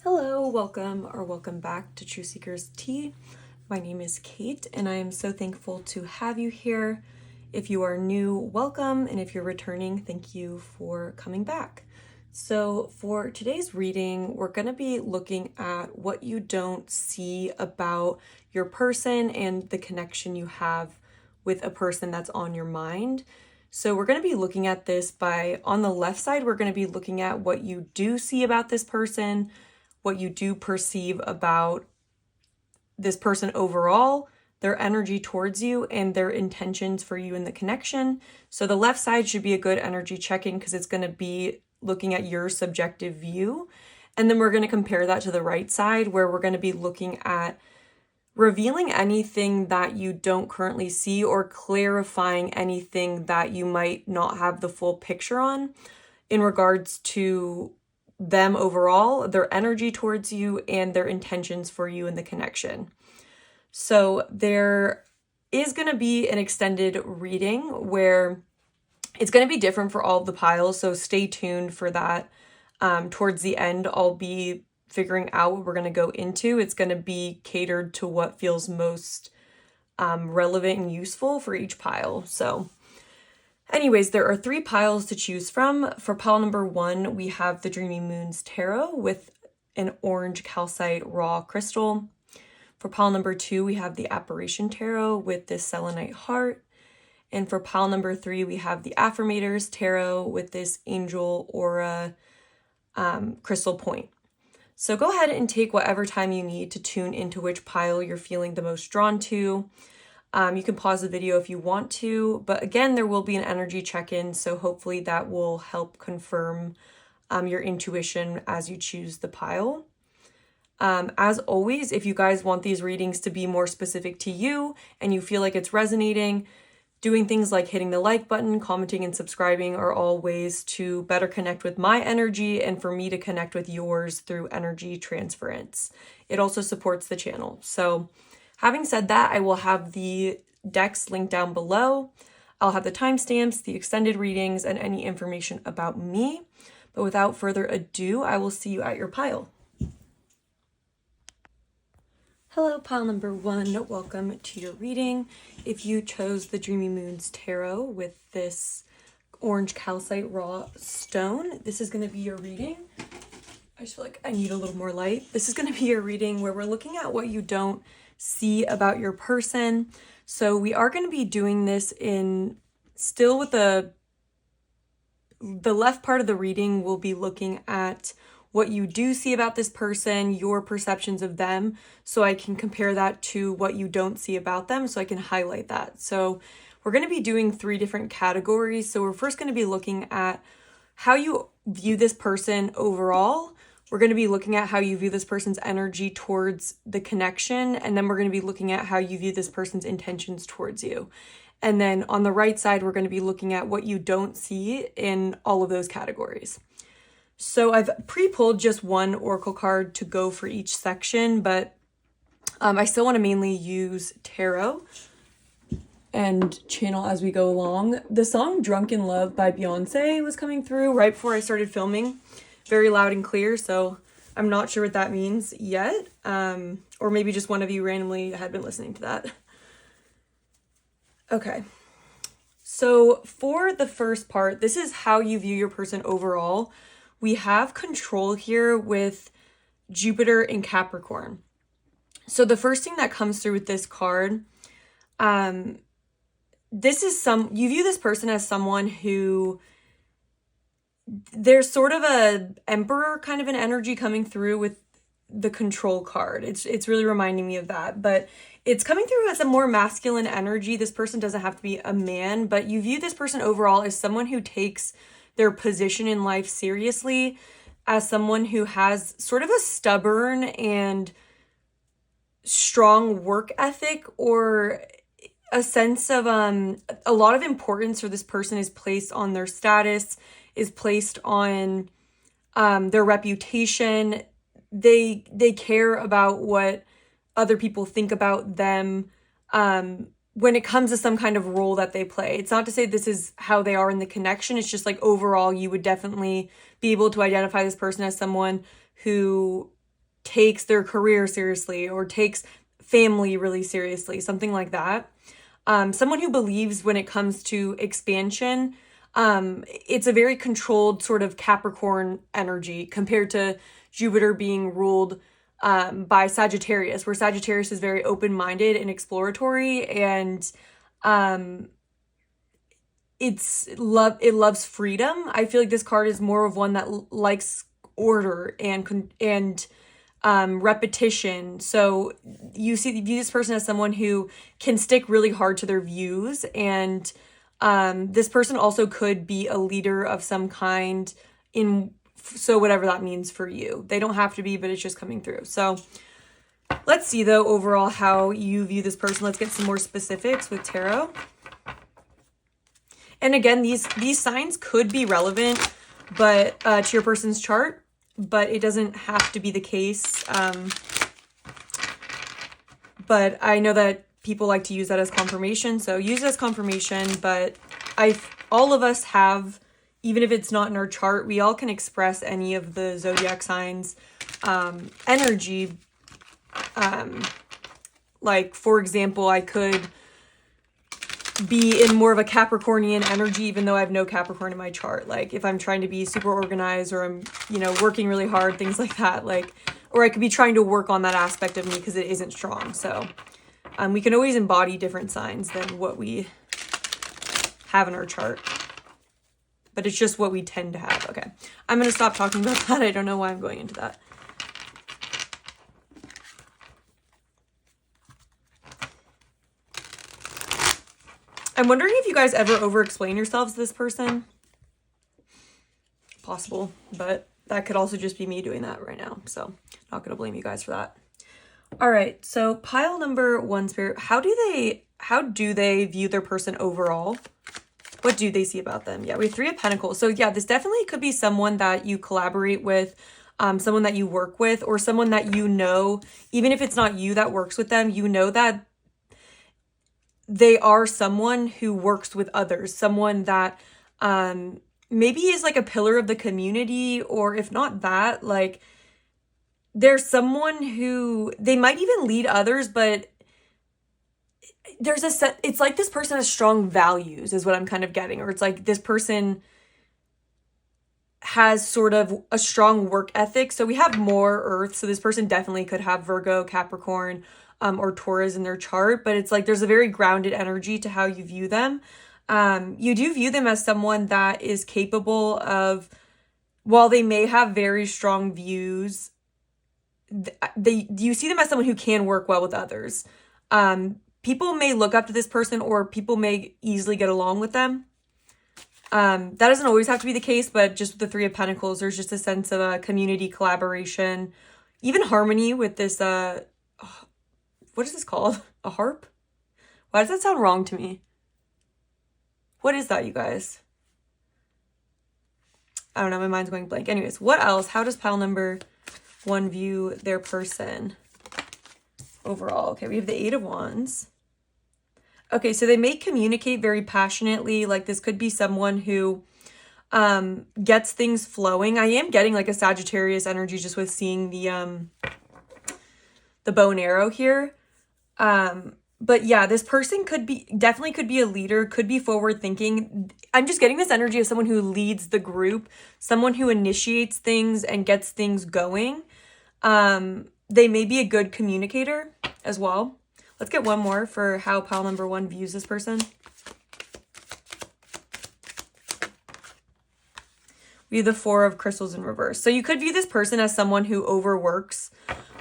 Hello, welcome back to Truthseekerstea. My name is Kate, and I am so thankful to have you here. If you are new, welcome, and if you're returning, thank you for coming back. So for today's reading, we're going to be looking at what you don't see about your person and the connection you have with a person that's on your mind. So we're going to be looking at this by, on the left side, we're going to be looking at what you do see about this person, what you do perceive about this person overall, their energy towards you, and their intentions for you in the connection. So the left side should be a good energy check-in because it's going to be looking at your subjective view. And then we're going to compare that to the right side where we're going to be looking at revealing anything that you don't currently see or clarifying anything that you might not have the full picture on in regards to them overall, their energy towards you, and their intentions for you in the connection. So there is going to be an extended reading where it's going to be different for all of the piles, so stay tuned for that. Towards the end, I'll be figuring out what we're going to go into. It's going to be catered to what feels most relevant and useful for each pile. So anyways, there are 3 piles to choose from. For pile number 1, we have the Dreamy Tarot with an orange calcite raw crystal. For pile number 2, we have the Apparition Tarot with this selenite heart. And for pile number 3, we have the Affirmations Tarot with this angel aura crystal point. So go ahead and take whatever time you need to tune into which pile you're feeling the most drawn to. You can pause the video if you want to, but again, there will be an energy check-in, so hopefully that will help confirm your intuition as you choose the pile. As always, if you guys want these readings to be more specific to you and you feel like it's resonating, doing things like hitting the like button, commenting, and subscribing are all ways to better connect with my energy and for me to connect with yours through energy transference. It also supports the channel. So having said that, I will have the decks linked down below. I'll have the timestamps, the extended readings, and any information about me. But without further ado, I will see you at your pile. Hello, pile number 1. Welcome to your reading. If you chose the Dreamy Tarot with this orange calcite raw stone, this is going to be your reading. I just feel like I need a little more light. This is going to be your reading where we're looking at what you don't see about your person. So we are going to be doing this in still with the left part of the reading. We'll be looking at what you do see about this person, your perceptions of them, so I can compare that to what you don't see about them, so I can highlight that. So we're going to be doing 3 different categories. So we're first going to be looking at how you view this person overall. We're going to be looking at how you view this person's energy towards the connection, and then we're going to be looking at how you view this person's intentions towards you. And then on the right side, we're going to be looking at what you don't see in all of those categories. So I've pre-pulled just one oracle card to go for each section, but I still want to mainly use tarot and channel as we go along. The song Drunk in Love by Beyonce was coming through right before I started filming. Very loud and clear, so I'm not sure what that means yet. Or maybe just one of you randomly had been listening to that. Okay. So for the first part, this is how you view your person overall. We have control here with Jupiter and Capricorn. So the first thing that comes through with this card, this is you view this person as someone who, there's sort of a emperor kind of an energy coming through with the control card. It's really reminding me of that, but it's coming through as a more masculine energy. This person doesn't have to be a man, but you view this person overall as someone who takes their position in life seriously, as someone who has sort of a stubborn and strong work ethic, or a sense of a lot of importance for this person is placed on their status, is placed on their reputation. They care about what other people think about them. When it comes to some kind of role that they play. It's not to say this is how they are in the connection. It's just like overall, you would definitely be able to identify this person as someone who takes their career seriously or takes family really seriously, something like that. Someone who believes when it comes to expansion, it's a very controlled sort of Capricorn energy compared to Jupiter being ruled by Sagittarius, where Sagittarius is very open-minded and exploratory, and it loves freedom. I feel like this card is more of one that likes order and repetition. So you view this person as someone who can stick really hard to their views, and this person also could be a leader of some kind so whatever that means for you. They don't have to be, but it's just coming through. So let's see though overall how you view this person. Let's get some more specifics with tarot. And again, these signs could be relevant but to your person's chart, but it doesn't have to be the case. But I know that people like to use that as confirmation, so use it as confirmation. But all of us have, even if it's not in our chart, we all can express any of the zodiac signs energy. Like, for example, I could be in more of a Capricornian energy, even though I have no Capricorn in my chart. Like, if I'm trying to be super organized, or I'm, working really hard, things like that. Like, or I could be trying to work on that aspect of me because it isn't strong. So we can always embody different signs than what we have in our chart. But it's just what we tend to have. Okay, I'm going to stop talking about that. I don't know why I'm going into that. I'm wondering if you guys ever over-explain yourselves to this person. Possible, but that could also just be me doing that right now. So not going to blame you guys for that. All right, so pile number 1, Spirit. How do they view their person overall? What do they see about them? Yeah, we have 3 of Pentacles. So yeah, this definitely could be someone that you collaborate with, someone that you work with, or someone that even if it's not you that works with them, that they are someone who works with others, someone that maybe is like a pillar of the community, or if not that, like there's someone who they might even lead others, but it's like this person has strong values is what I'm kind of getting. Or it's like this person has sort of a strong work ethic. So we have more Earth. So this person definitely could have Virgo, Capricorn, or Taurus in their chart. But it's like there's a very grounded energy to how you view them. You do view them as someone that is capable of, while they may have very strong views, you see them as someone who can work well with others. People may look up to this person, or people may easily get along with them. That doesn't always have to be the case, but just with the 3 of Pentacles, there's just a sense of a community, collaboration, even harmony with this, what is this called? A harp? Why does that sound wrong to me? What is that, you guys? I don't know, my mind's going blank. Anyways, what else? How does pile number 1 view their person overall? Okay, we have the 8 of Wands. Okay, so they may communicate very passionately. Like this could be someone who gets things flowing. I am getting like a Sagittarius energy just with seeing the bow and arrow here. But yeah, this person definitely could be a leader, could be forward thinking. I'm just getting this energy of someone who leads the group, someone who initiates things and gets things going. They may be a good communicator as well. Let's get one more for how pile number 1 views this person. We have the 4 of Crystals in reverse. So you could view this person as someone who overworks,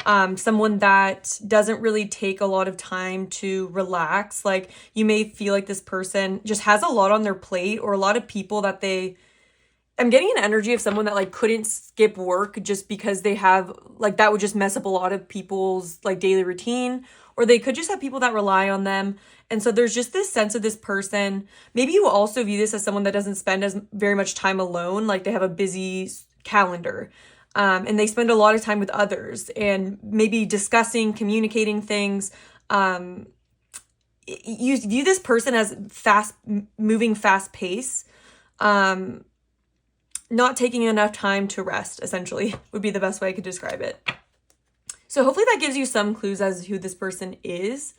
someone that doesn't really take a lot of time to relax. Like you may feel like this person just has a lot on their plate, or a lot of people that I'm getting an energy of someone that like couldn't skip work just because they have like, that would just mess up a lot of people's like daily routine, or they could just have people that rely on them. And so there's just this sense of this person. Maybe you also view this as someone that doesn't spend as very much time alone. Like they have a busy calendar, and they spend a lot of time with others and maybe discussing, communicating things. You view this person as fast moving, fast pace, not taking enough time to rest, essentially, would be the best way I could describe it. So hopefully that gives you some clues as to who this person is.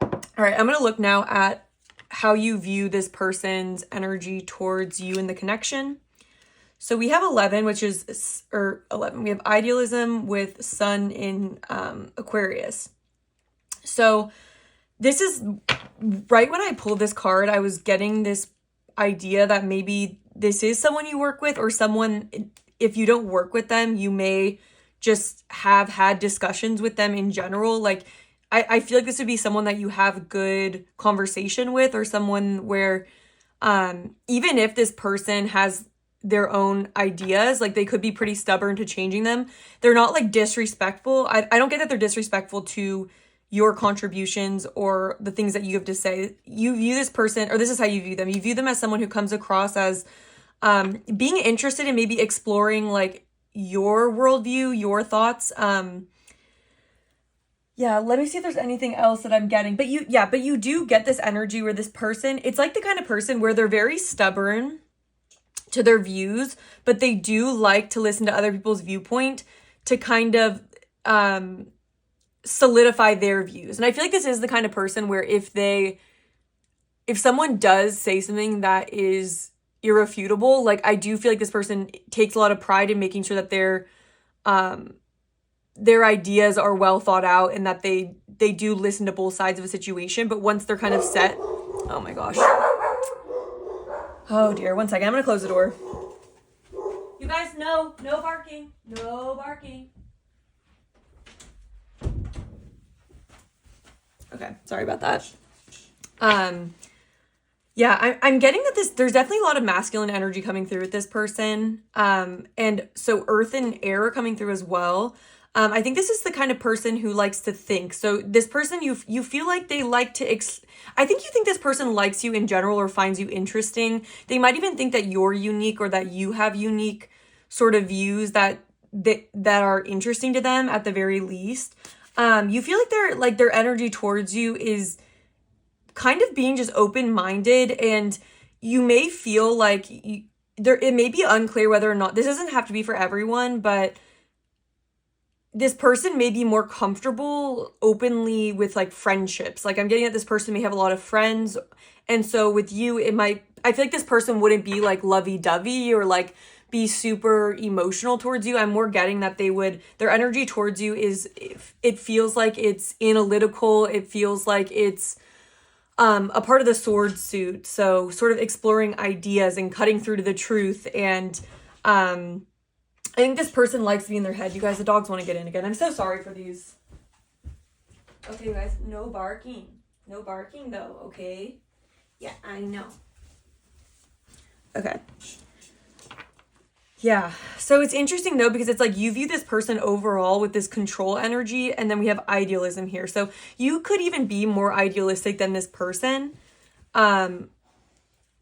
All right, I'm going to look now at how you view this person's energy towards you in the connection. So we have 11, which is, or 11, we have idealism with sun in Aquarius. So this is, right when I pulled this card, I was getting this idea that maybe this is someone you work with, or someone, if you don't work with them, you may just have had discussions with them in general. Like, I feel like this would be someone that you have good conversation with, or someone where even if this person has their own ideas, like they could be pretty stubborn to changing them. They're not like disrespectful. I don't get that they're disrespectful to your contributions or the things that you have to say. You view this person, or this is how you view them. You view them as someone who comes across as being interested in maybe exploring like your worldview, your thoughts. Yeah, let me see if there's anything else that I'm getting. But you do get this energy where this person, it's like the kind of person where they're very stubborn to their views, but they do like to listen to other people's viewpoint to kind of solidify their views. And I feel like this is the kind of person where if someone does say something that is irrefutable, like I do feel like this person takes a lot of pride in making sure that their ideas are well thought out, and that they do listen to both sides of a situation. But once they're kind of set, oh my gosh. Oh dear, one second. I'm going to close the door. You guys, no barking. No barking. Okay, sorry about that. Yeah, I'm getting that there's definitely a lot of masculine energy coming through with this person. And so earth and air are coming through as well. I think this is the kind of person who likes to think. So this person, you feel like they like to, I think you think this person likes you in general or finds you interesting. They might even think that you're unique, or that you have unique sort of views that are interesting to them at the very least. You feel like their energy towards you is kind of being just open-minded, and you may feel like it may be unclear whether or not, this doesn't have to be for everyone, but this person may be more comfortable openly with like friendships. Like I'm getting that this person may have a lot of friends. And so with you, I feel like this person wouldn't be like lovey-dovey or like be super emotional towards you. I'm more getting that their energy towards you is, it feels like it's analytical. It feels like it's a part of the sword suit. So sort of exploring ideas and cutting through to the truth. And I think this person likes to be in their head. You guys, the dogs want to get in again. I'm so sorry for these. Okay, you guys, no barking. No barking, though, okay? Yeah, I know. Okay. Yeah, so it's interesting, though, because it's like you view this person overall with this control energy, and then we have idealism here. So you could even be more idealistic than this person.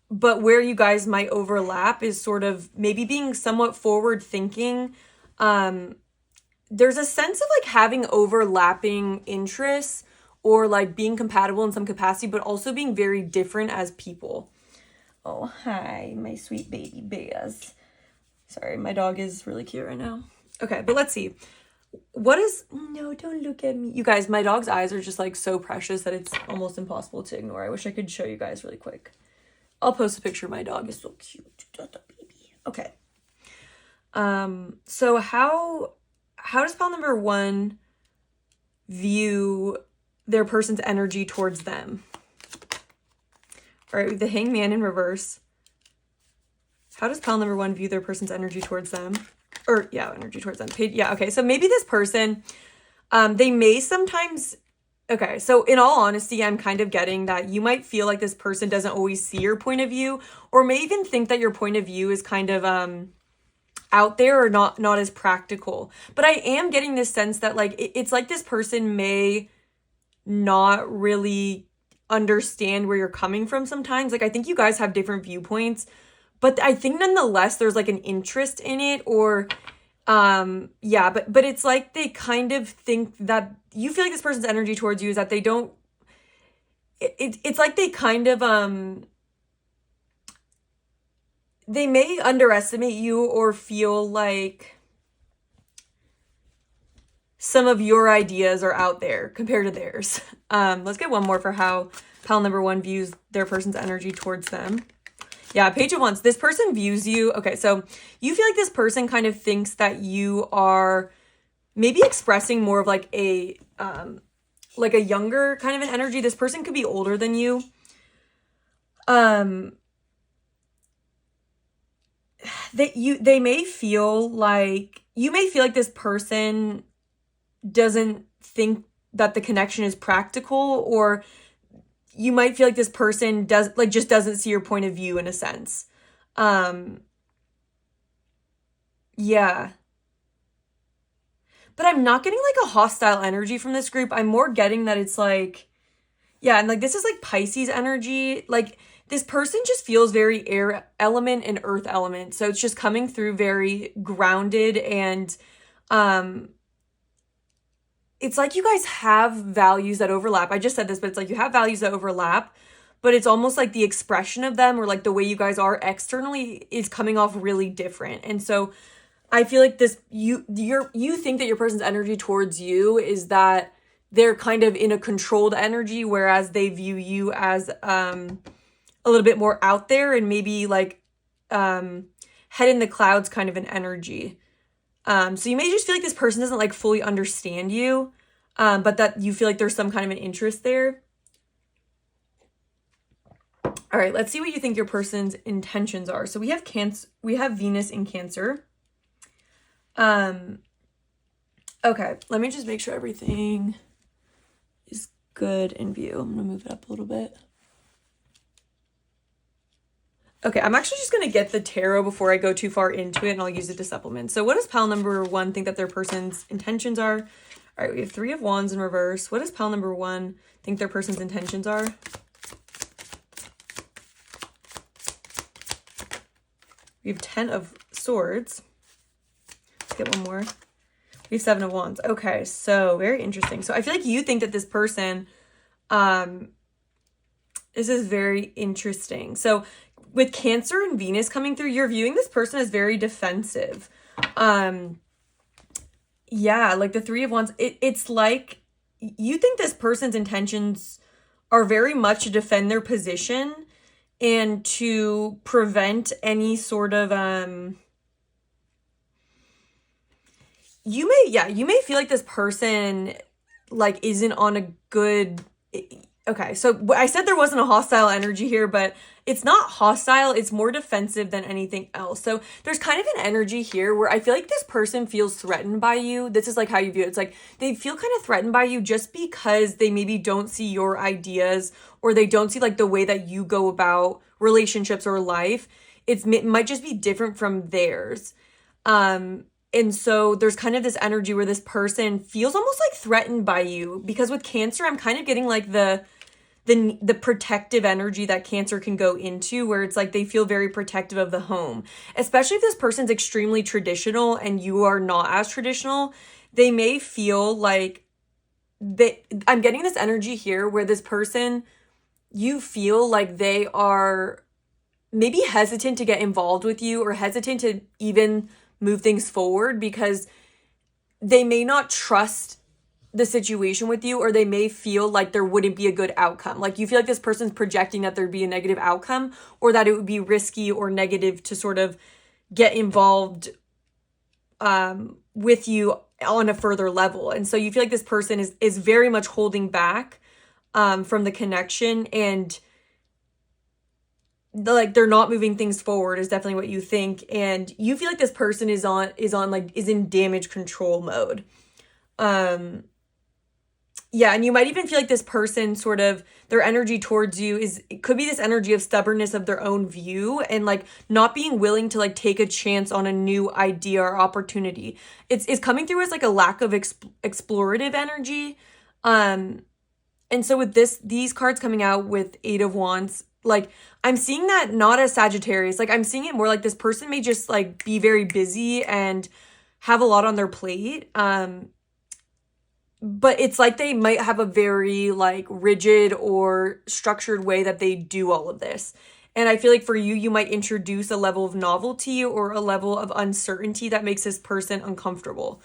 But where you guys might overlap is sort of maybe being somewhat forward thinking. There's a sense of like having overlapping interests, or like being compatible in some capacity, but also being very different as people. Oh, hi, my sweet baby bears. Sorry, my dog is really cute right now. Okay, but let's see. No, don't look at me. You guys, my dog's eyes are just like so precious that it's almost impossible to ignore. I wish I could show you guys really quick. I'll post a picture of my dog. It's so cute. Baby. Okay. So how does pile number 1 view their person's energy towards them? All right, the Hangman in reverse. How does pile number 1 view their person's energy towards them? Energy towards them. Yeah, okay. So maybe this person, they may sometimes... Okay, so in all honesty, I'm kind of getting that you might feel like this person doesn't always see your point of view, or may even think that your point of view is kind of out there or not as practical. But I am getting this sense that like it's like this person may not really understand where you're coming from sometimes. Like I think you guys have different viewpoints, but I think nonetheless there's like an interest in it, or but it's like they kind of think that you feel like this person's energy towards you is that they don't, it's like they kind of, they may underestimate you, or feel like some of your ideas are out there compared to theirs. Let's get one more for how pile number one views their person's energy towards them. Yeah, Page of Wands. This person views you. Okay, so you feel like this person kind of thinks that you are maybe expressing more of like a younger kind of an energy. This person could be older than you. They may feel like, you may feel like this person doesn't think that the connection is practical, or you might feel like this person just doesn't see your point of view in a sense. Yeah. But I'm not getting like a hostile energy from this group. I'm more getting that it's like, yeah, and like this is like Pisces energy. Like this person just feels very air element and earth element. So it's just coming through very grounded, and it's like you guys have values that overlap. I just said this, but it's like you have values that overlap, but it's almost like the expression of them, or like the way you guys are externally, is coming off really different. And so I feel like you think that your person's energy towards you is that they're kind of in a controlled energy, whereas they view you as a little bit more out there and maybe like head in the clouds kind of an energy. So you may just feel like this person doesn't like fully understand you, but that you feel like there's some kind of an interest there. All right, let's see what you think your person's intentions are. So we have Venus in Cancer. Okay, let me just make sure everything is good in view. I'm gonna move it up a little bit. Okay, I'm actually just gonna get the tarot before I go too far into it, and I'll use it to supplement. So what does pile number one think that their person's intentions are? All right, we have Three of Wands in reverse. What does pile number one think their person's intentions are? We have 10 of Swords. Let's get one more. We have 7 of Wands. Okay, so very interesting. So I feel like you think that this person, this is very interesting. So with Cancer and Venus coming through, you're viewing this person as very defensive. Yeah, like the Three of Wands, it's like you think this person's intentions are very much to defend their position and to prevent any sort of you may feel like this person like isn't on a good, okay, so I said there wasn't a hostile energy here, but it's not hostile, it's more defensive than anything else. So there's kind of an energy here where I feel like this person feels threatened by you. This is like how you view it. It's like they feel kind of threatened by you just because they maybe don't see your ideas, or they don't see like the way that you go about relationships or life. It might just be different from theirs. And so there's kind of this energy where this person feels almost like threatened by you, because with Cancer, I'm kind of getting like the protective energy that Cancer can go into, where it's like they feel very protective of the home, especially if this person's extremely traditional and you are not as traditional. They may feel like I'm getting this energy here where this person, you feel like they are maybe hesitant to get involved with you, or hesitant to even move things forward, because they may not trust the situation with you, or they may feel like there wouldn't be a good outcome. Like you feel like this person's projecting that there'd be a negative outcome, or that it would be risky or negative to sort of get involved with you on a further level. And so you feel like this person is very much holding back from the connection, and they're not moving things forward is definitely what you think. And you feel like this person is in damage control mode. Yeah, and you might even feel like this person sort of, their energy towards you it could be this energy of stubbornness of their own view, and like not being willing to like take a chance on a new idea or opportunity. It's coming through as like a lack of explorative energy. And so with these cards coming out with 8 of Wands, like I'm seeing that not as Sagittarius. Like I'm seeing it more like this person may just like be very busy and have a lot on their plate. But it's like they might have a very like rigid or structured way that they do all of this. And I feel like for you might introduce a level of novelty or a level of uncertainty that makes this person uncomfortable.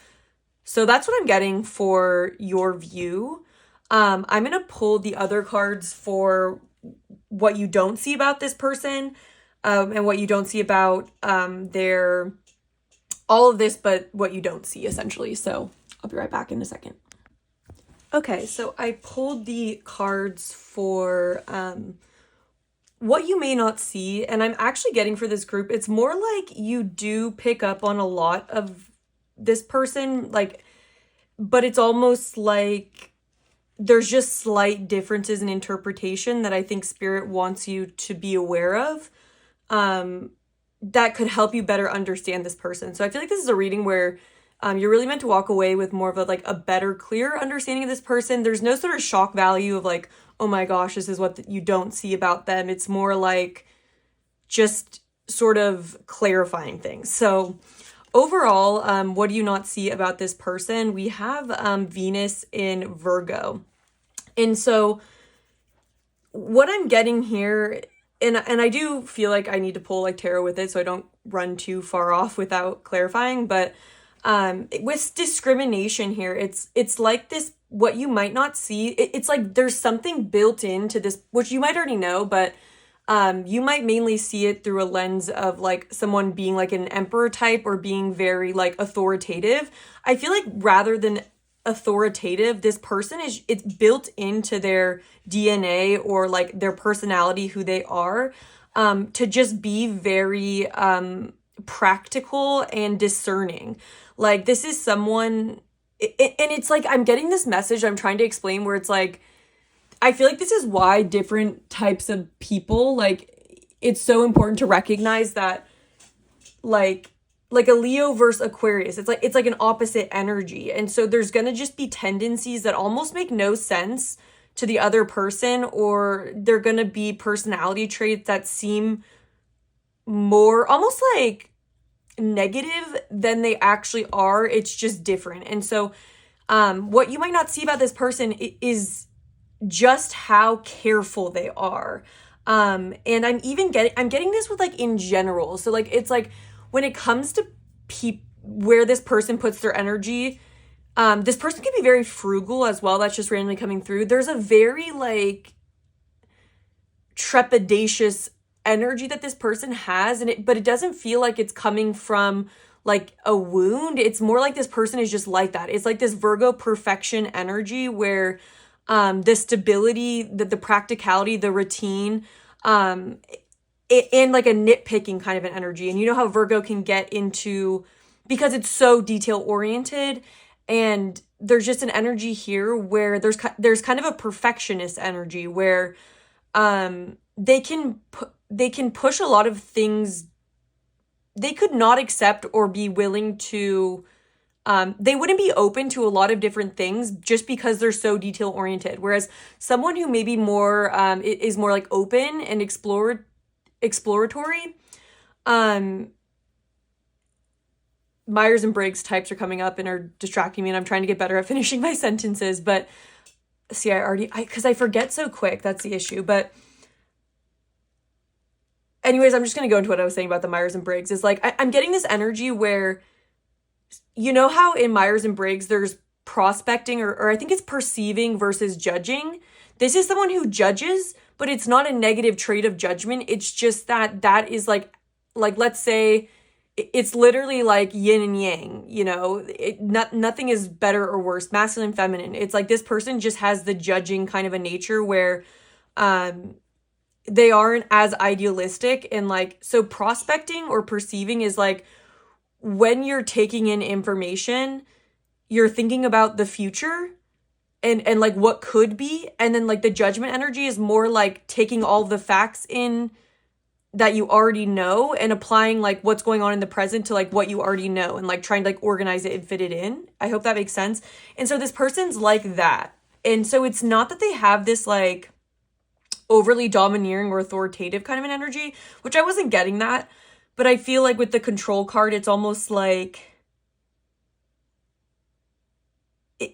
So that's what I'm getting for your view. I'm going to pull the other cards for what you don't see about this person, and what you don't see about their all of this, but what you don't see, essentially. So I'll be right back in a second. Okay, so I pulled the cards for what you may not see, and I'm actually getting for this group, it's more like you do pick up on a lot of this person, like, but it's almost like there's just slight differences in interpretation that I think Spirit wants you to be aware of, that could help you better understand this person. So I feel like this is a reading where you're really meant to walk away with more of a better, clearer understanding of this person. There's no sort of shock value of like, oh my gosh, this is what you don't see about them. It's more like just sort of clarifying things. So overall, what do you not see about this person? We have Venus in Virgo. And so what I'm getting here, and I do feel like I need to pull like tarot with it so I don't run too far off without clarifying, but with discrimination here, it's like this, what you might not see, it's like there's something built into this, which you might already know, but you might mainly see it through a lens of like someone being like an emperor type or being very like authoritative. I feel like rather than authoritative, this person it's built into their DNA or like their personality, who they are, to just be very practical and discerning. Like this is someone, and it's like I'm getting this message I'm trying to explain where it's like I feel like this is why different types of people, like it's so important to recognize that like a Leo versus Aquarius, it's like an opposite energy. And so there's going to just be tendencies that almost make no sense to the other person, or they're going to be personality traits that seem more almost like negative than they actually are. It's just different. And so what you might not see about this person is just how careful they are. And I'm getting this with like in general. So like it's like when it comes to where this person puts their energy, this person can be very frugal as well. That's just randomly coming through. There's a very like trepidatious energy that this person has, but it doesn't feel like it's coming from like a wound. It's more like this person is just like that. It's like this Virgo perfection energy where the stability, the practicality, the routine, and like a nitpicking kind of an energy. And you know how Virgo can get into, because it's so detail oriented, and there's just an energy here where there's kind of a perfectionist energy where they can push a lot of things they could not accept or be willing to, they wouldn't be open to a lot of different things just because they're so detail oriented. Whereas someone who maybe more is more like open and exploratory, Myers and Briggs types are coming up and are distracting me, and I'm trying to get better at finishing my sentences. But see, because I forget so quick. That's the issue. But anyways, I'm just going to go into what I was saying about the Myers and Briggs. Is like, I'm getting this energy where, you know how in Myers and Briggs there's prospecting or I think it's perceiving versus judging. This is someone who judges, but it's not a negative trait of judgment. It's just that is like let's say it's literally like yin and yang, you know, nothing is better or worse, masculine, feminine. It's like this person just has the judging kind of a nature where they aren't as idealistic. And like, so prospecting or perceiving is like when you're taking in information, you're thinking about the future and like what could be. And then like the judgment energy is more like taking all the facts in that you already know and applying like what's going on in the present to like what you already know and like trying to like organize it and fit it in. I hope that makes sense. And so this person's like that. And so it's not that they have this like overly domineering or authoritative kind of an energy, which I wasn't getting that. But I feel like with the control card, it's almost like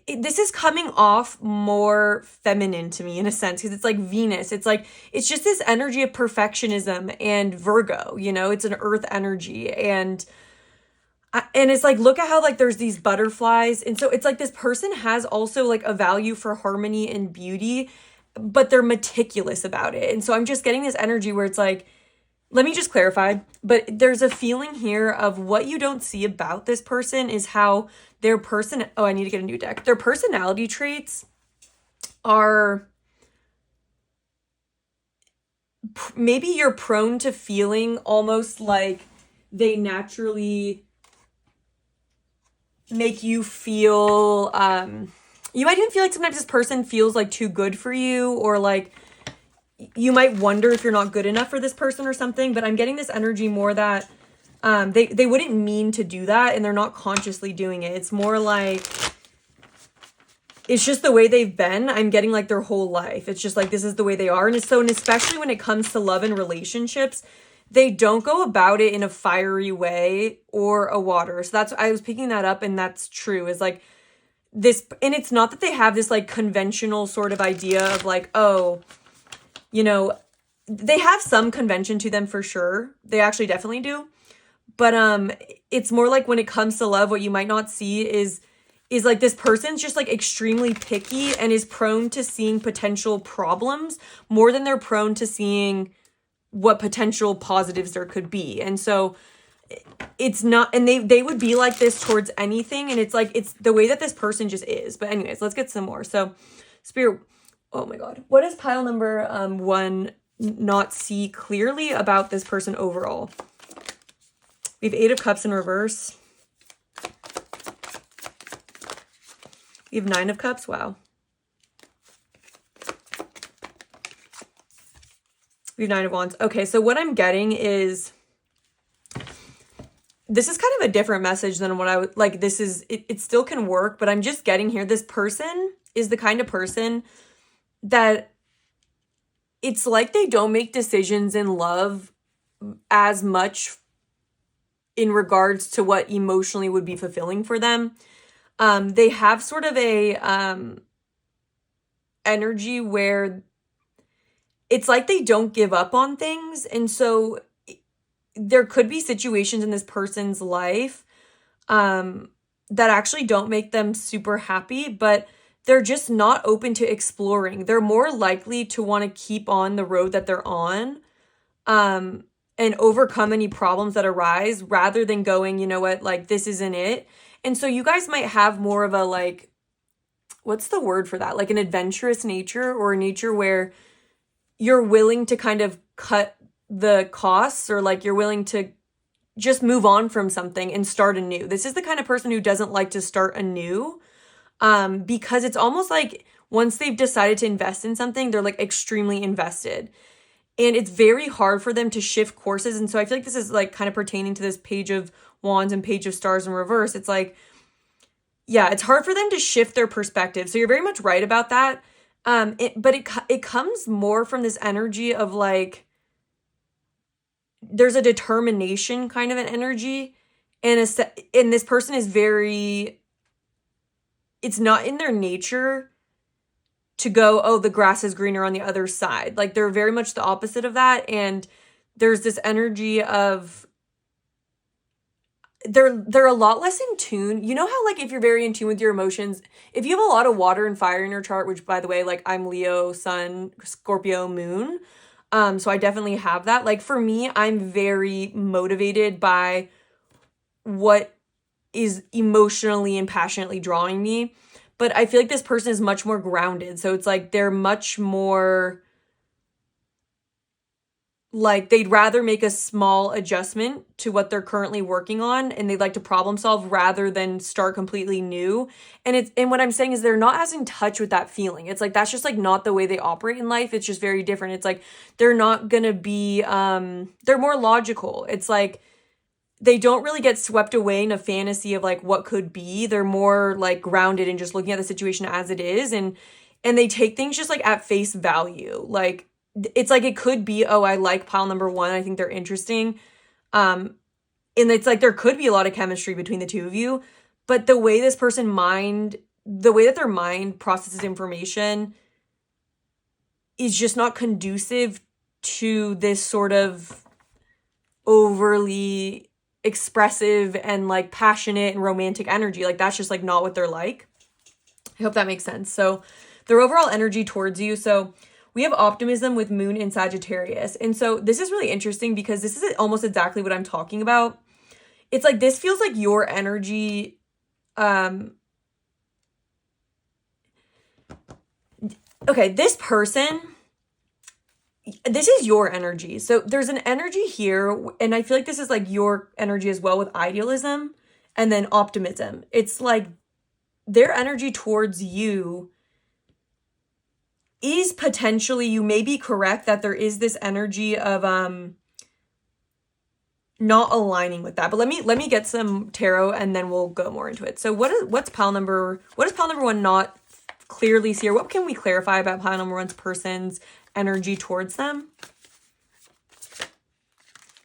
this is coming off more feminine to me in a sense, because it's like Venus. It's like, it's just this energy of perfectionism and Virgo, you know, it's an earth energy. And And it's like, look at how like there's these butterflies. And so it's like this person has also like a value for harmony and beauty, but they're meticulous about it. And so I'm just getting this energy where it's like, let me just clarify, but there's a feeling here of what you don't see about this person is how their oh, I need to get a new deck. Their personality traits are, maybe you're prone to feeling almost like they naturally make you feel, you might even feel like sometimes this person feels like too good for you, or like you might wonder if you're not good enough for this person or something. But I'm getting this energy more that they wouldn't mean to do that, and they're not consciously doing it. It's more like it's just the way they've been. I'm getting like their whole life. It's just like this is the way they are. And especially when it comes to love and relationships, they don't go about it in a fiery way or a water. So that's, I was picking that up, and that's true, is like this. And it's not that they have this like conventional sort of idea of like, oh, you know, they have some convention to them for sure. They actually definitely do. But it's more like when it comes to love, what you might not see is like this person's just like extremely picky and is prone to seeing potential problems more than they're prone to seeing what potential positives there could be. And so it's not, and they would be like this towards anything. And it's like, it's the way that this person just is. But anyways, let's get some more. So Spirit, oh my God, what does pile number 1 not see clearly about this person overall? We have 8 of Cups in reverse. We have 9 of Cups. Wow. We have 9 of Wands. Okay, so what I'm getting is, this is kind of a different message than what I would, like, this is, it still can work, but I'm just getting here. This person is the kind of person that it's like they don't make decisions in love as much in regards to what emotionally would be fulfilling for them. They have sort of a energy where it's like they don't give up on things. And so there could be situations in this person's life that actually don't make them super happy, but they're just not open to exploring. They're more likely to want to keep on the road that they're on and overcome any problems that arise rather than going, you know what, like this isn't it. And so you guys might have more of a, like, what's the word for that? Like an adventurous nature, or a nature where you're willing to kind of cut the costs, or like you're willing to just move on from something and start anew. This is the kind of person who doesn't like to start anew because it's almost like once they've decided to invest in something, they're like extremely invested. And it's very hard for them to shift courses. And so I feel like this is like kind of pertaining to this Page of Wands and Page of Stars in reverse. It's like, yeah, it's hard for them to shift their perspective. So you're very much right about that. But it comes more from this energy of like, there's a determination kind of an energy. And this person is very, it's not in their nature to go, oh, the grass is greener on the other side. Like they're very much the opposite of that. And there's this energy of they're a lot less in tune. You know how like if you're very in tune with your emotions, if you have a lot of water and fire in your chart, which by the way, like I'm Leo, Sun, Scorpio, Moon. So I definitely have that. Like for me, I'm very motivated by what is emotionally and passionately drawing me. But I feel like this person is much more grounded. So it's like they're much more like they'd rather make a small adjustment to what they're currently working on, and they'd like to problem solve rather than start completely new. And what I'm saying is they're not as in touch with that feeling. It's like that's just like not the way they operate in life. It's just very different. It's like they're not gonna be they're more logical. It's like they don't really get swept away in a fantasy of like what could be. They're more like grounded and just looking at the situation as it is, and they take things just like at face value. Like it's like it could be, oh, I like pile number 1. I think they're interesting. And it's like there could be a lot of chemistry between the two of you, but the way this person the way that their mind processes information is just not conducive to this sort of overly expressive and like passionate and romantic energy. Like that's just like not what they're like. I hope that makes sense. So their overall energy towards you. So we have optimism with moon in Sagittarius. And so this is really interesting because this is almost exactly what I'm talking about. It's like, this feels like your energy. Okay, this person, this is your energy. So there's an energy here, and I feel like this is like your energy as well with idealism and then optimism. It's like their energy towards you is potentially, you may be correct that there is this energy of not aligning with that. But let me get some tarot and then we'll go more into it. So what does pile number one not clearly see, or what can we clarify about pile number one's person's energy towards them?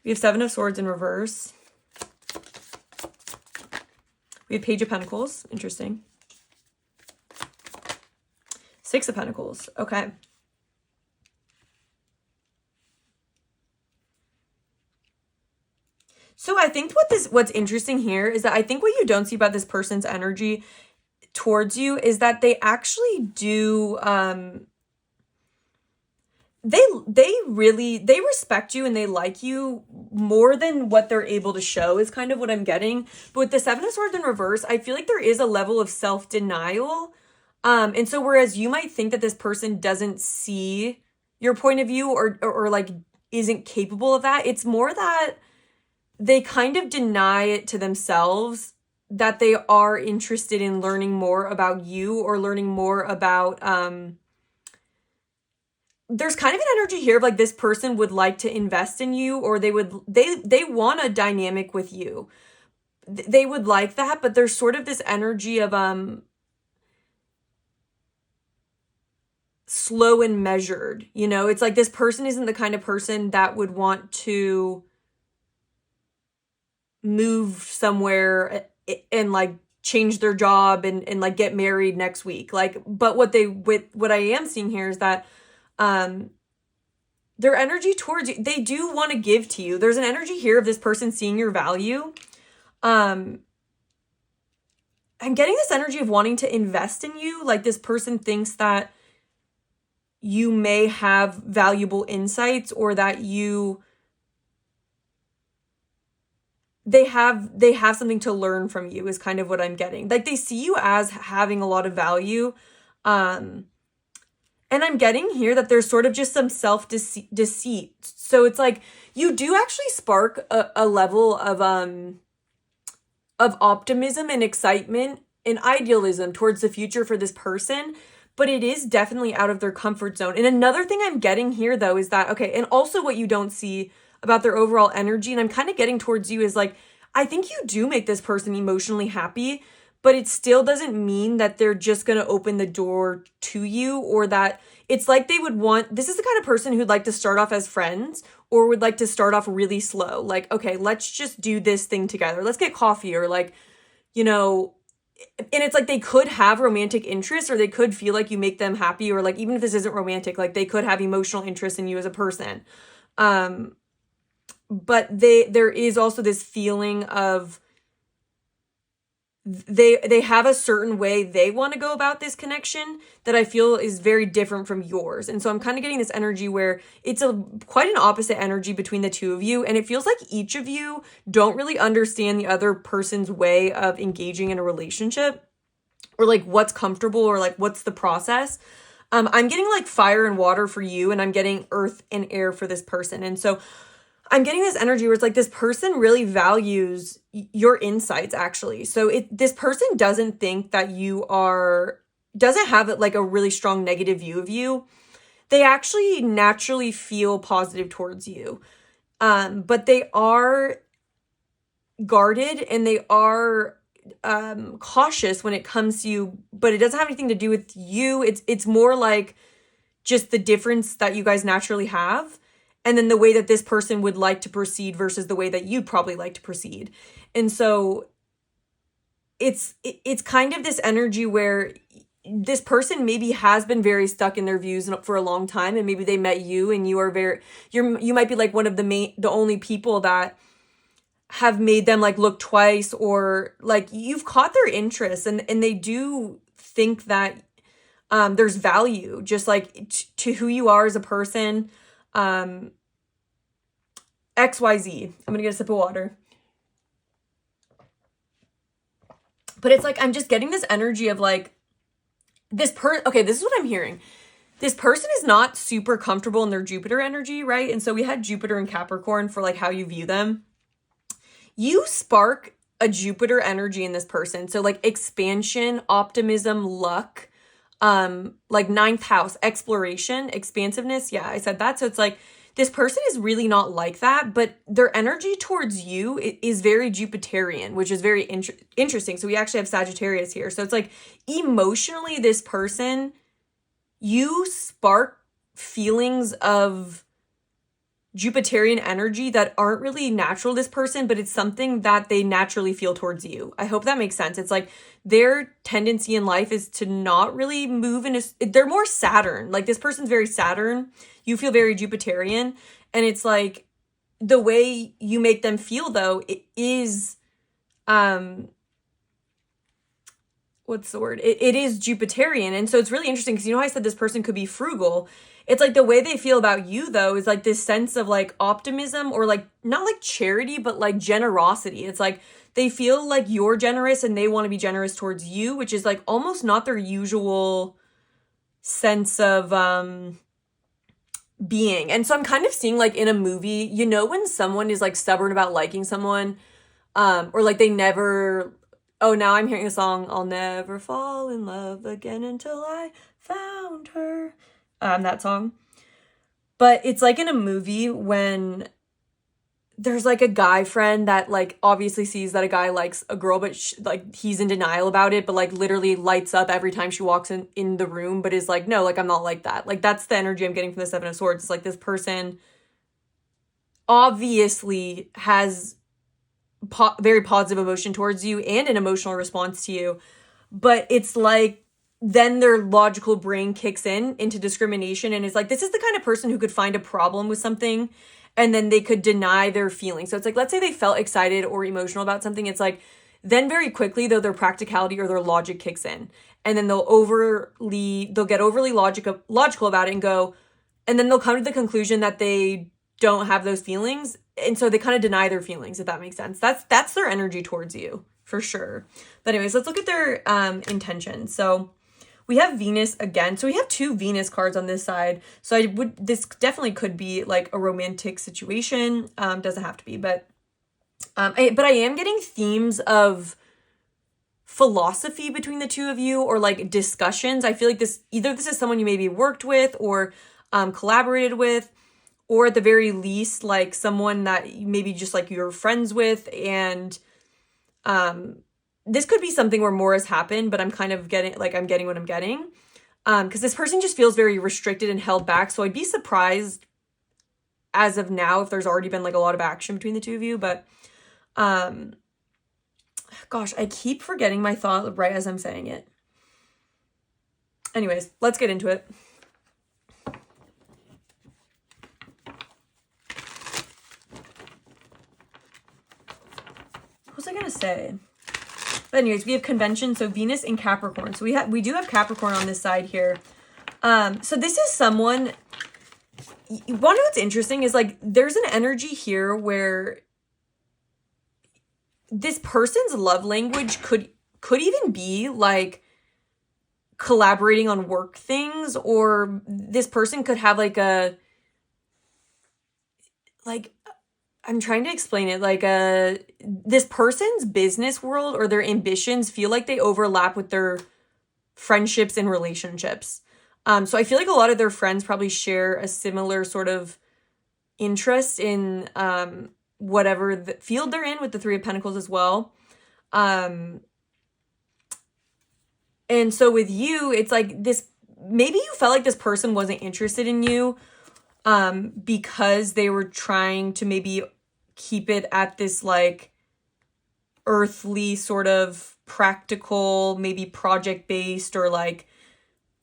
We have Seven of Swords in reverse. We have Page of Pentacles. Interesting. Six of Pentacles. Okay. So I think what's interesting here is that I think what you don't see about this person's energy towards you is that they actually do they respect you and they like you more than what they're able to show, is kind of what I'm getting. But with the Seven of Swords in reverse, I feel like there is a level of self-denial. And so whereas you might think that this person doesn't see your point of view or like isn't capable of that, it's more that they kind of deny it to themselves that they are interested in learning more about you or learning more about, there's kind of an energy here of like this person would like to invest in you, or they want a dynamic with you. They would like that, but there's sort of this energy of, slow and measured, you know? It's like this person isn't the kind of person that would want to move somewhere and like change their job and like get married next week. Like, but what I am seeing here is that their energy towards you, they do want to give to you. There's an energy here of this person seeing your value. I'm getting this energy of wanting to invest in you. Like this person thinks that you may have valuable insights, or that they have something to learn from you, is kind of what I'm getting. Like they see you as having a lot of value. And I'm getting here that there's sort of just some self-deceit. So it's like you do actually spark a level of optimism and excitement and idealism towards the future for this person, but it is definitely out of their comfort zone. And another thing I'm getting here though is that, okay, and also what you don't see about their overall energy, and I'm kind of getting towards you, is like, I think you do make this person emotionally happy, but it still doesn't mean that they're just going to open the door to you, or that it's like they would want, this is the kind of person who'd like to start off as friends, or would like to start off really slow. Like, okay, let's just do this thing together. Let's get coffee, or like, you know, and it's like they could have romantic interest, or they could feel like you make them happy, or like, even if this isn't romantic, like they could have emotional interest in you as a person. But there is also this feeling of they have a certain way they want to go about this connection that I feel is very different from yours. And so I'm kind of getting this energy where it's quite an opposite energy between the two of you. And it feels like each of you don't really understand the other person's way of engaging in a relationship, or like what's comfortable, or like what's the process. I'm getting like fire and water for you, and I'm getting earth and air for this person. And so I'm getting this energy where it's like this person really values your insights, actually. So this person doesn't think that doesn't have like a really strong negative view of you. They actually naturally feel positive towards you. But they are guarded, and they are cautious when it comes to you, but it doesn't have anything to do with you. It's more like just the difference that you guys naturally have, and then the way that this person would like to proceed versus the way that you'd probably like to proceed. And so it's kind of this energy where this person maybe has been very stuck in their views for a long time, and maybe they met you, and you are you might be like one of the only people that have made them like look twice, or like you've caught their interest, and they do think that there's value just like to who you are as a person. XYZ. I'm gonna get a sip of water. But it's like I'm just getting this energy of like okay, this is what I'm hearing. This person is not super comfortable in their Jupiter energy, right? And so we had Jupiter and Capricorn for like how you view them. You spark a Jupiter energy in this person. So like expansion, optimism, luck, like ninth house, exploration, expansiveness. Yeah, I said that. So it's like this person is really not like that, but their energy towards you is very Jupiterian, which is very interesting. So we actually have Sagittarius here. So it's like emotionally, this person, you spark feelings of Jupiterian energy that aren't really natural to this person, but it's something that they naturally feel towards you. I hope that makes sense. It's like their tendency in life is to not really move in they're more Saturn. Like this person's very Saturn. You feel very Jupiterian. And it's like the way you make them feel though, it is, what's the word? It is Jupiterian. And so it's really interesting because you know how I said this person could be frugal? It's like the way they feel about you though is like this sense of like optimism, or like not like charity, but like generosity. It's like they feel like you're generous and they want to be generous towards you, which is like almost not their usual sense of being. And so I'm kind of seeing like in a movie, you know, when someone is like stubborn about liking someone, or like they never, oh, now I'm hearing a song, I'll never fall in love again until I found her. That song. But it's like in a movie when there's like a guy friend that like obviously sees that a guy likes a girl, but like he's in denial about it, but like literally lights up every time she walks in the room, but is like, no, like I'm not like that. Like that's the energy I'm getting from the Seven of Swords. It's like this person obviously has very positive emotion towards you and an emotional response to you, but it's like then their logical brain kicks into discrimination, and is like, this is the kind of person who could find a problem with something and then they could deny their feelings. So it's like, let's say they felt excited or emotional about something. It's like, then very quickly though, their practicality or their logic kicks in, and then they'll get overly logical about it and go, and then they'll come to the conclusion that they don't have those feelings. And so they kind of deny their feelings, if that makes sense. That's their energy towards you for sure. But anyways, let's look at their intentions. So we have Venus again. So we have two Venus cards on this side. So this definitely could be like a romantic situation. Doesn't have to be, but I am getting themes of philosophy between the two of you, or like discussions. I feel like this is someone you maybe worked with or collaborated with, or at the very least, like someone that maybe just like you're friends with. And this could be something where more has happened, but I'm kind of getting what I'm getting. Because this person just feels very restricted and held back. So I'd be surprised as of now if there's already been like a lot of action between the two of you. But gosh, I keep forgetting my thought right as I'm saying it. Anyways, let's get into it. What was I gonna say? But anyways, we have convention, so Venus in Capricorn. So we do have Capricorn on this side here. So this is someone, one of what's interesting is like there's an energy here where this person's love language could even be like collaborating on work things, or this person could have I'm trying to explain it, like this person's business world or their ambitions feel like they overlap with their friendships and relationships. So I feel like a lot of their friends probably share a similar sort of interest in whatever the field they're in, with the Three of Pentacles as well. And so with you, it's like this, maybe you felt like this person wasn't interested in you because they were trying to maybe keep it at this like earthly sort of practical, maybe project-based or like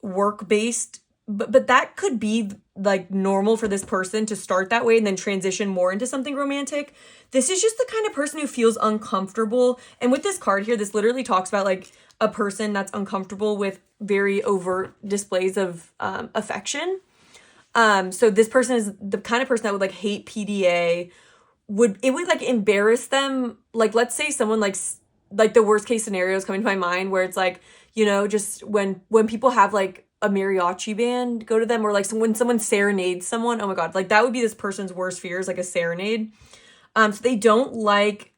work-based but that could be like normal for this person to start that way and then transition more into something romantic. This is just the kind of person who feels uncomfortable. And with this card here, this literally talks about like a person that's uncomfortable with very overt displays of affection. So this person is the kind of person that would like hate PDA. It would like embarrass them. Like, let's say someone like the worst case scenario is coming to my mind where it's like, you know, just when people have like a mariachi band go to them, or like when someone serenades someone, oh my God, like that would be this person's worst fears, like a serenade. So they don't like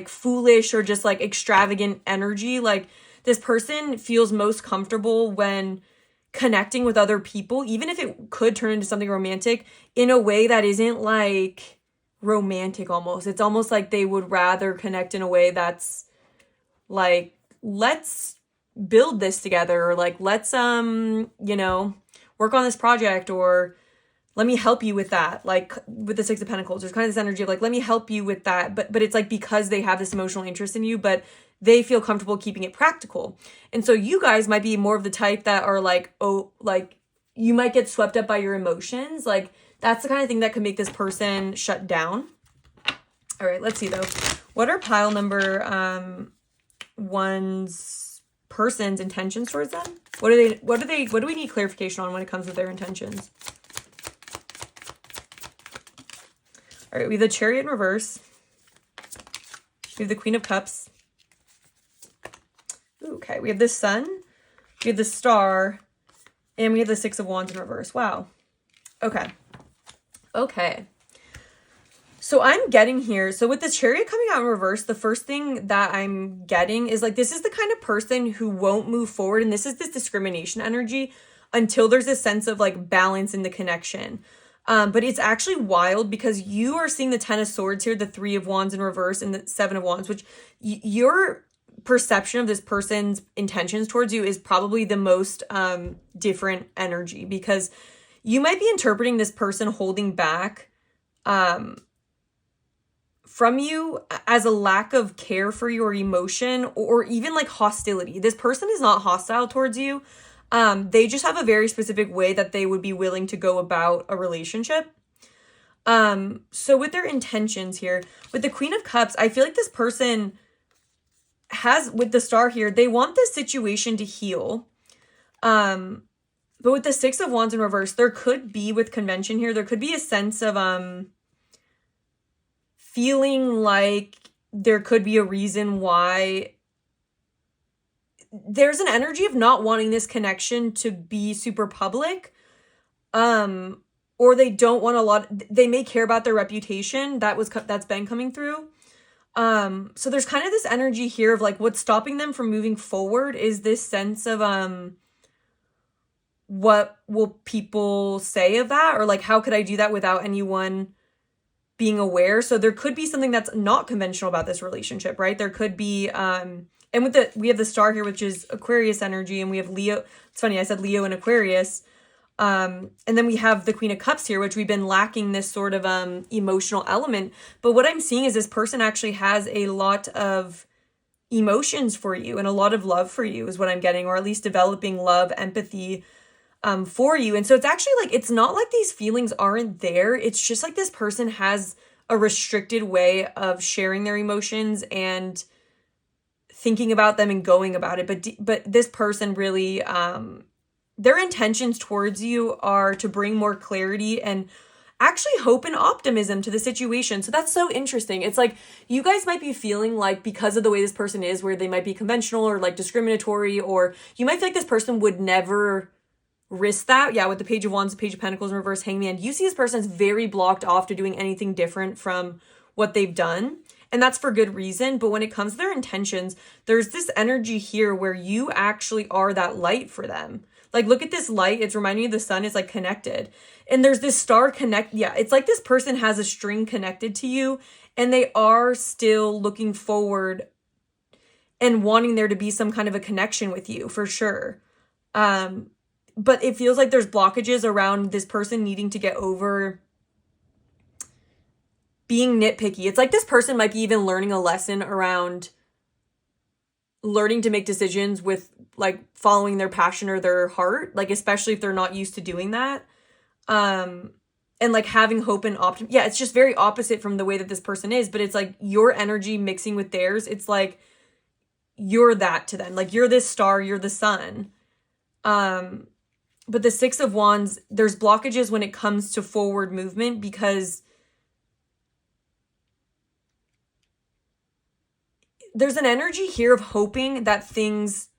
foolish or just like extravagant energy. Like this person feels most comfortable when connecting with other people, even if it could turn into something romantic, in a way that isn't like romantic almost. It's almost like they would rather connect in a way that's like, let's build this together, or like, let's you know, work on this project, or let me help you with that. Like with the Six of Pentacles, there's kind of this energy of like, let me help you with that, but it's like because they have this emotional interest in you, but they feel comfortable keeping it practical. And so you guys might be more of the type that are like, oh, like you might get swept up by your emotions. Like that's the kind of thing that could make this person shut down. All right, let's see though. What are pile number one's person's intentions towards them? What do we need clarification on when it comes to their intentions? All right, we have the Chariot in reverse. We have the Queen of Cups. Okay, we have the Sun, we have the Star, and we have the Six of Wands in reverse. Wow. Okay. So I'm getting here. So with the Chariot coming out in reverse, the first thing that I'm getting is like, this is the kind of person who won't move forward. And this is this discrimination energy until there's a sense of like balance in the connection. But it's actually wild because you are seeing the Ten of Swords here, the Three of Wands in reverse, and the Seven of Wands, which your perception of this person's intentions towards you is probably the most different energy, because you might be interpreting this person holding back from you as a lack of care for your emotion, or even like hostility. This person is not hostile towards you. They just have a very specific way that they would be willing to go about a relationship. So with their intentions here, with the Queen of Cups, I feel like this person has, with the Star here, they want this situation to heal. But with the Six of Wands in reverse, there could be, with convention here, there could be a sense of feeling like there could be a reason why there's an energy of not wanting this connection to be super public, or they don't want they may care about their reputation. That's been coming through. So there's kind of this energy here of like, what's stopping them from moving forward is this sense of what will people say of that, or like, how could I do that without anyone being aware? So there could be something that's not conventional about this relationship, right? There could be and we have the Star here, which is Aquarius energy, and we have Leo. It's funny, I said Leo and Aquarius. And then we have the Queen of Cups here, which we've been lacking this sort of emotional element. But what I'm seeing is this person actually has a lot of emotions for you and a lot of love for you is what I'm getting, or at least developing love, empathy for you. And so it's actually like, it's not like these feelings aren't there. It's just like this person has a restricted way of sharing their emotions and thinking about them and going about it. But this person really, their intentions towards you are to bring more clarity and actually hope and optimism to the situation. So that's so interesting. It's like you guys might be feeling like, because of the way this person is, where they might be conventional or like discriminatory, or you might feel like this person would never risk that. Yeah, with the Page of Wands, the Page of Pentacles in reverse, Hangman, you see this person's very blocked off to doing anything different from what they've done. And that's for good reason. But when it comes to their intentions, there's this energy here where you actually are that light for them. Like, look at this light. It's reminding you of the sun is like connected. And there's this star connect. Yeah, it's like this person has a string connected to you, and they are still looking forward and wanting there to be some kind of a connection with you for sure. But it feels like there's blockages around this person needing to get over being nitpicky. It's like this person might be even learning a lesson around learning to make decisions with like following their passion or their heart, like especially if they're not used to doing that. And like having hope and optimism. Yeah, it's just very opposite from the way that this person is, but it's like your energy mixing with theirs. It's like you're that to them. Like you're this star, you're the sun. But the Six of Wands, there's blockages when it comes to forward movement because there's an energy here of hoping that things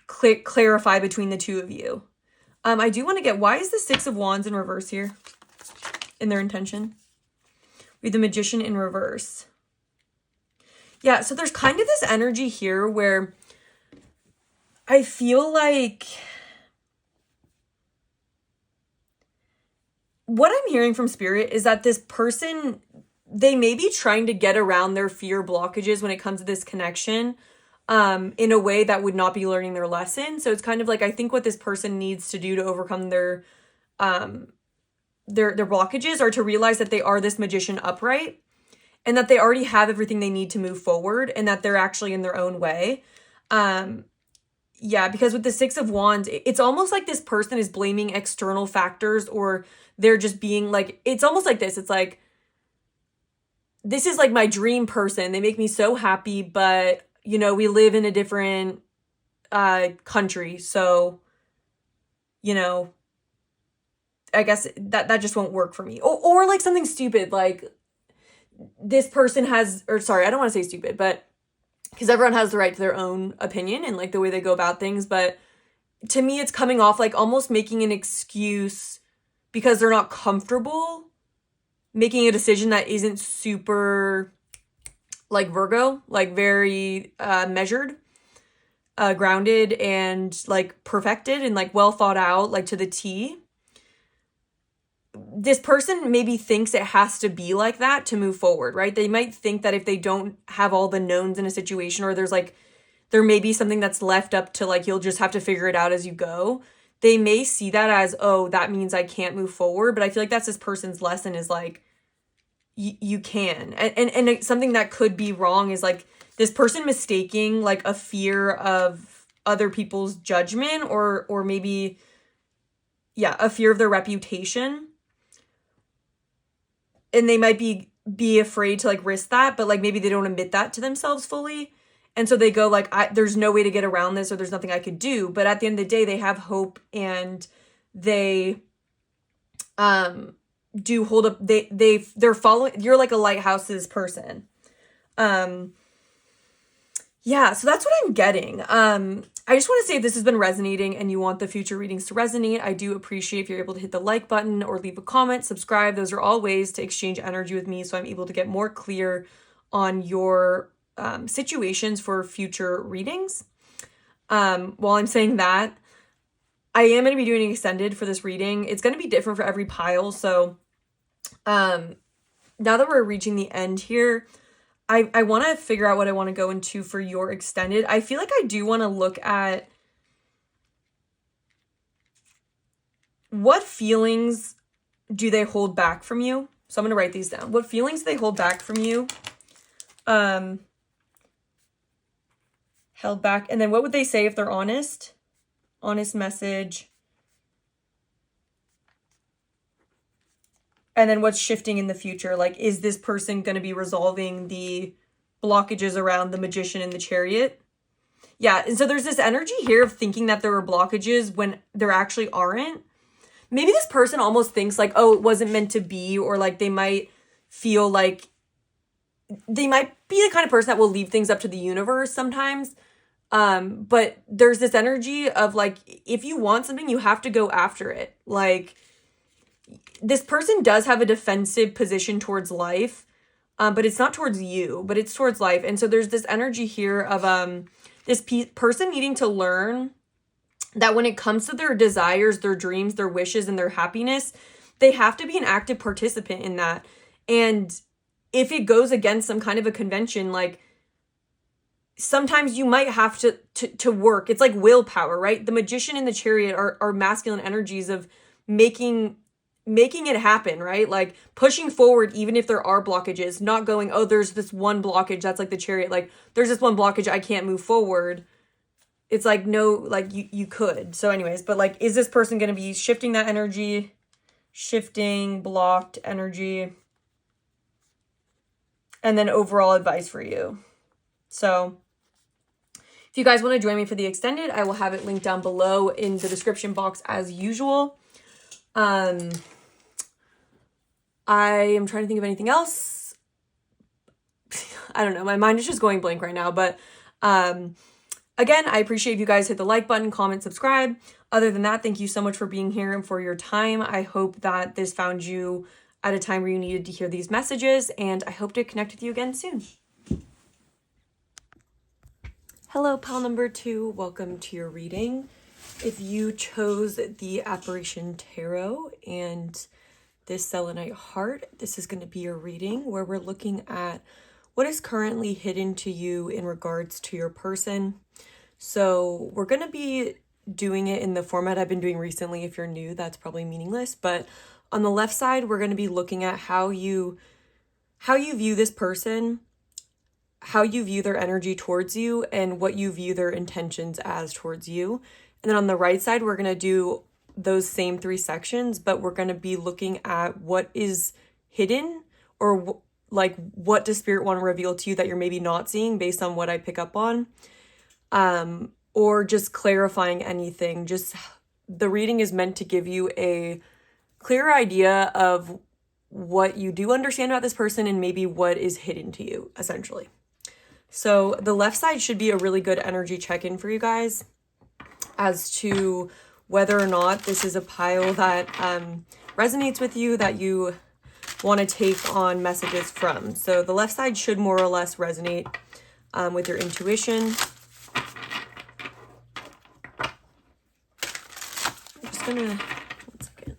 clarify between the two of you. I do want to get, why is the Six of Wands in reverse here in their intention? With the Magician in reverse. Yeah, so there's kind of this energy here where I feel like what I'm hearing from Spirit is that this person, they may be trying to get around their fear blockages when it comes to this connection in a way that would not be learning their lesson. So it's kind of like, I think what this person needs to do to overcome their blockages are to realize that they are this magician upright and that they already have everything they need to move forward and that they're actually in their own way. Yeah, because with the Six of Wands, it's almost like this person is blaming external factors, or they're just being like, it's almost like this. It's like, this is like my dream person. They make me so happy, but you know, we live in a different country. So, you know, I guess that just won't work for me. Or like something stupid, like this person has, or sorry, I don't want to say stupid, but because everyone has the right to their own opinion and like the way they go about things. But to me, it's coming off like almost making an excuse because they're not comfortable making a decision that isn't super like Virgo, like very measured, grounded, and like perfected and like well thought out, like to the T. This person maybe thinks it has to be like that to move forward, right? They might think that if they don't have all the knowns in a situation, or there's like, there may be something that's left up to like, you'll just have to figure it out as you go. They may see that as, oh, that means I can't move forward. But I feel like that's this person's lesson, is like, you can. And something that could be wrong is like this person mistaking like a fear of other people's judgment, or maybe, yeah, a fear of their reputation. And they might be afraid to like risk that, but like maybe they don't admit that to themselves fully. And so they go like, there's no way to get around this, or there's nothing I could do. But at the end of the day, they have hope, and they do hold up. They're following. You're like a lighthouse's person. Yeah, so that's what I'm getting. I just want to say, if this has been resonating and you want the future readings to resonate, I do appreciate if you're able to hit the like button or leave a comment, subscribe. Those are all ways to exchange energy with me, so I'm able to get more clear on your situations for future readings. While I'm saying that, I am going to be doing an extended for this reading. It's going to be different for every pile. So now that we're reaching the end here, I want to figure out what I want to go into for your extended. I feel like I do want to look at what feelings do they hold back from you. So I'm going to write these down. What feelings do they hold back from you? Held back. And then what would they say if they're honest? Honest message. And then what's shifting in the future? Like, is this person going to be resolving the blockages around the Magician and the Chariot? Yeah, and so there's this energy here of thinking that there are blockages when there actually aren't. Maybe this person almost thinks like, oh, it wasn't meant to be, or like they might feel like they might be the kind of person that will leave things up to the universe sometimes. But there's this energy of like, if you want something, you have to go after it. Like, this person does have a defensive position towards life, but it's not towards you, but it's towards life. And so there's this energy here of this person needing to learn that when it comes to their desires, their dreams, their wishes, and their happiness, they have to be an active participant in that. And if it goes against some kind of a convention, like, sometimes you might have to work. It's like willpower, right? The Magician and the Chariot are masculine energies of making making it happen, right? Like pushing forward, even if there are blockages, not going, oh, there's this one blockage. That's like the Chariot. Like there's this one blockage. I can't move forward. It's like, no, like you could. So anyways, but like, is this person going to be shifting that energy, shifting blocked energy, and then overall advice for you. So if you guys want to join me for the extended, I will have it linked down below in the description box as usual. I am trying to think of anything else. I don't know. My mind is just going blank right now, but again, I appreciate if you guys hit the like button, comment, subscribe. Other than that, thank you so much for being here and for your time. I hope that this found you at a time where you needed to hear these messages, and I hope to connect with you again soon. Hello, pal number 2. Welcome to your reading. If you chose the Apparition Tarot and this Selenite Heart, this is going to be your reading where we're looking at what is currently hidden to you in regards to your person. So we're going to be doing it in the format I've been doing recently. If you're new, that's probably meaningless. But on the left side, we're going to be looking at how you view this person, how you view their energy towards you, and what you view their intentions as towards you. And then on the right side, we're going to do those same 3 sections, but we're going to be looking at what is hidden, or like what does Spirit want to reveal to you that you're maybe not seeing based on what I pick up on, or just clarifying anything. Just the reading is meant to give you a clearer idea of what you do understand about this person and maybe what is hidden to you, essentially. So the left side should be a really good energy check-in for you guys as to whether or not this is a pile that resonates with you, that you want to take on messages from. So the left side should more or less resonate with your intuition. I'm just gonna, one second.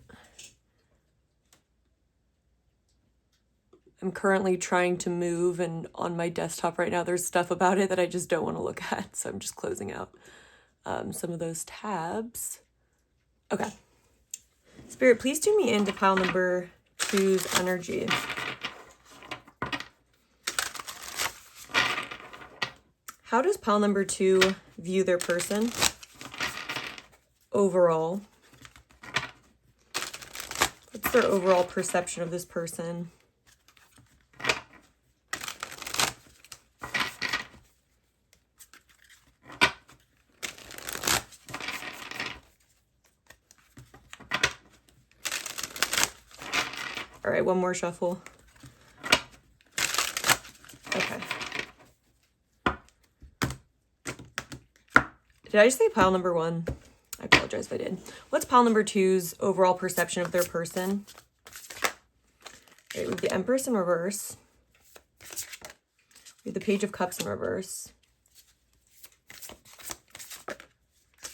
I'm currently trying to move, and on my desktop right now, there's stuff about it that I just don't want to look at. So I'm just closing out some of those tabs. Okay. Spirit, please tune me into pile number 2's energy. How does pile number 2 view their person overall? What's their overall perception of this person? All right, one more shuffle. Okay. Did I just say pile number 1? I apologize if I did. What's pile number 2's overall perception of their person? Okay, we have the Empress in reverse. We have the Page of Cups in reverse.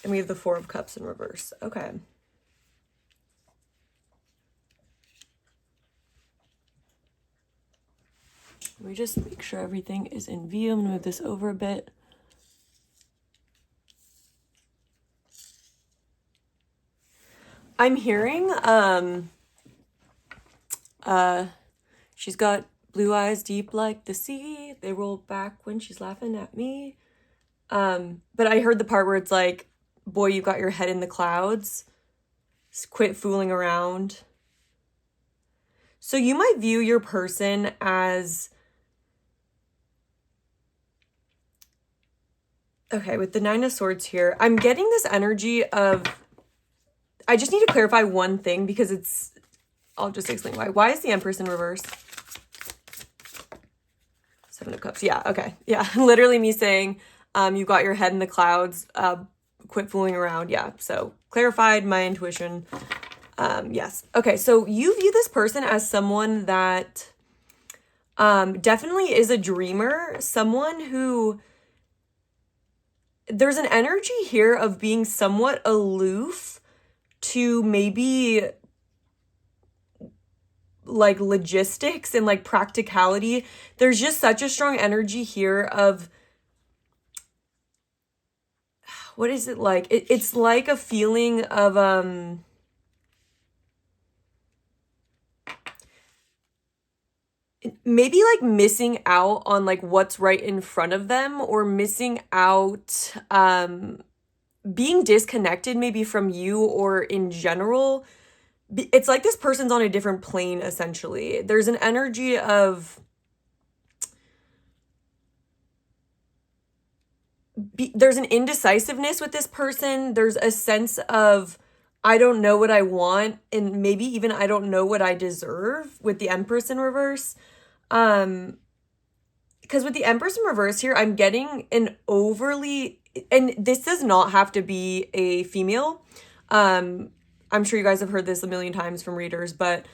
And we have the 4 of Cups in reverse. Okay. Let me just make sure everything is in view. I'm going to move this over a bit. I'm hearing, she's got blue eyes deep like the sea. They roll back when she's laughing at me. But I heard the part where it's like, boy, you got your head in the clouds. Just quit fooling around. So you might view your person as, okay, with the 9 of Swords here, I'm getting this energy of, I just need to clarify one thing because it's, I'll just explain why. Why is the Empress in reverse? 7 of Cups. Yeah, okay. Yeah, literally me saying, you got your head in the clouds, quit fooling around. Yeah, so clarified my intuition. Yes. Okay, so you view this person as someone that definitely is a dreamer, someone who, there's an energy here of being somewhat aloof to maybe like logistics and like practicality. There's just such a strong energy here of, what is it like? It's like a feeling of, maybe like missing out on like what's right in front of them, or missing out, being disconnected maybe from you or in general. It's like this person's on a different plane, essentially. There's an energy of there's an indecisiveness with this person. There's a sense of, I don't know what I want, and maybe even I don't know what I deserve with the Empress in reverse. Because with the Empress in reverse here, I'm getting an overly, and this does not have to be a female. I'm sure you guys have heard this a million times from readers, but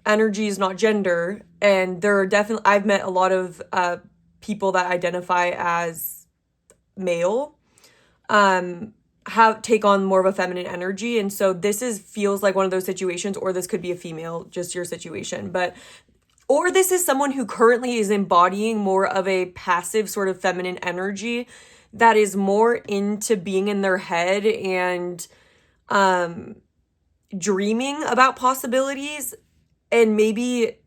energy is not gender. And there are definitely, I've met a lot of people that identify as male, take on more of a feminine energy. And so feels like one of those situations, or this could be a female, just your situation, or this is someone who currently is embodying more of a passive sort of feminine energy that is more into being in their head and dreaming about possibilities, and maybe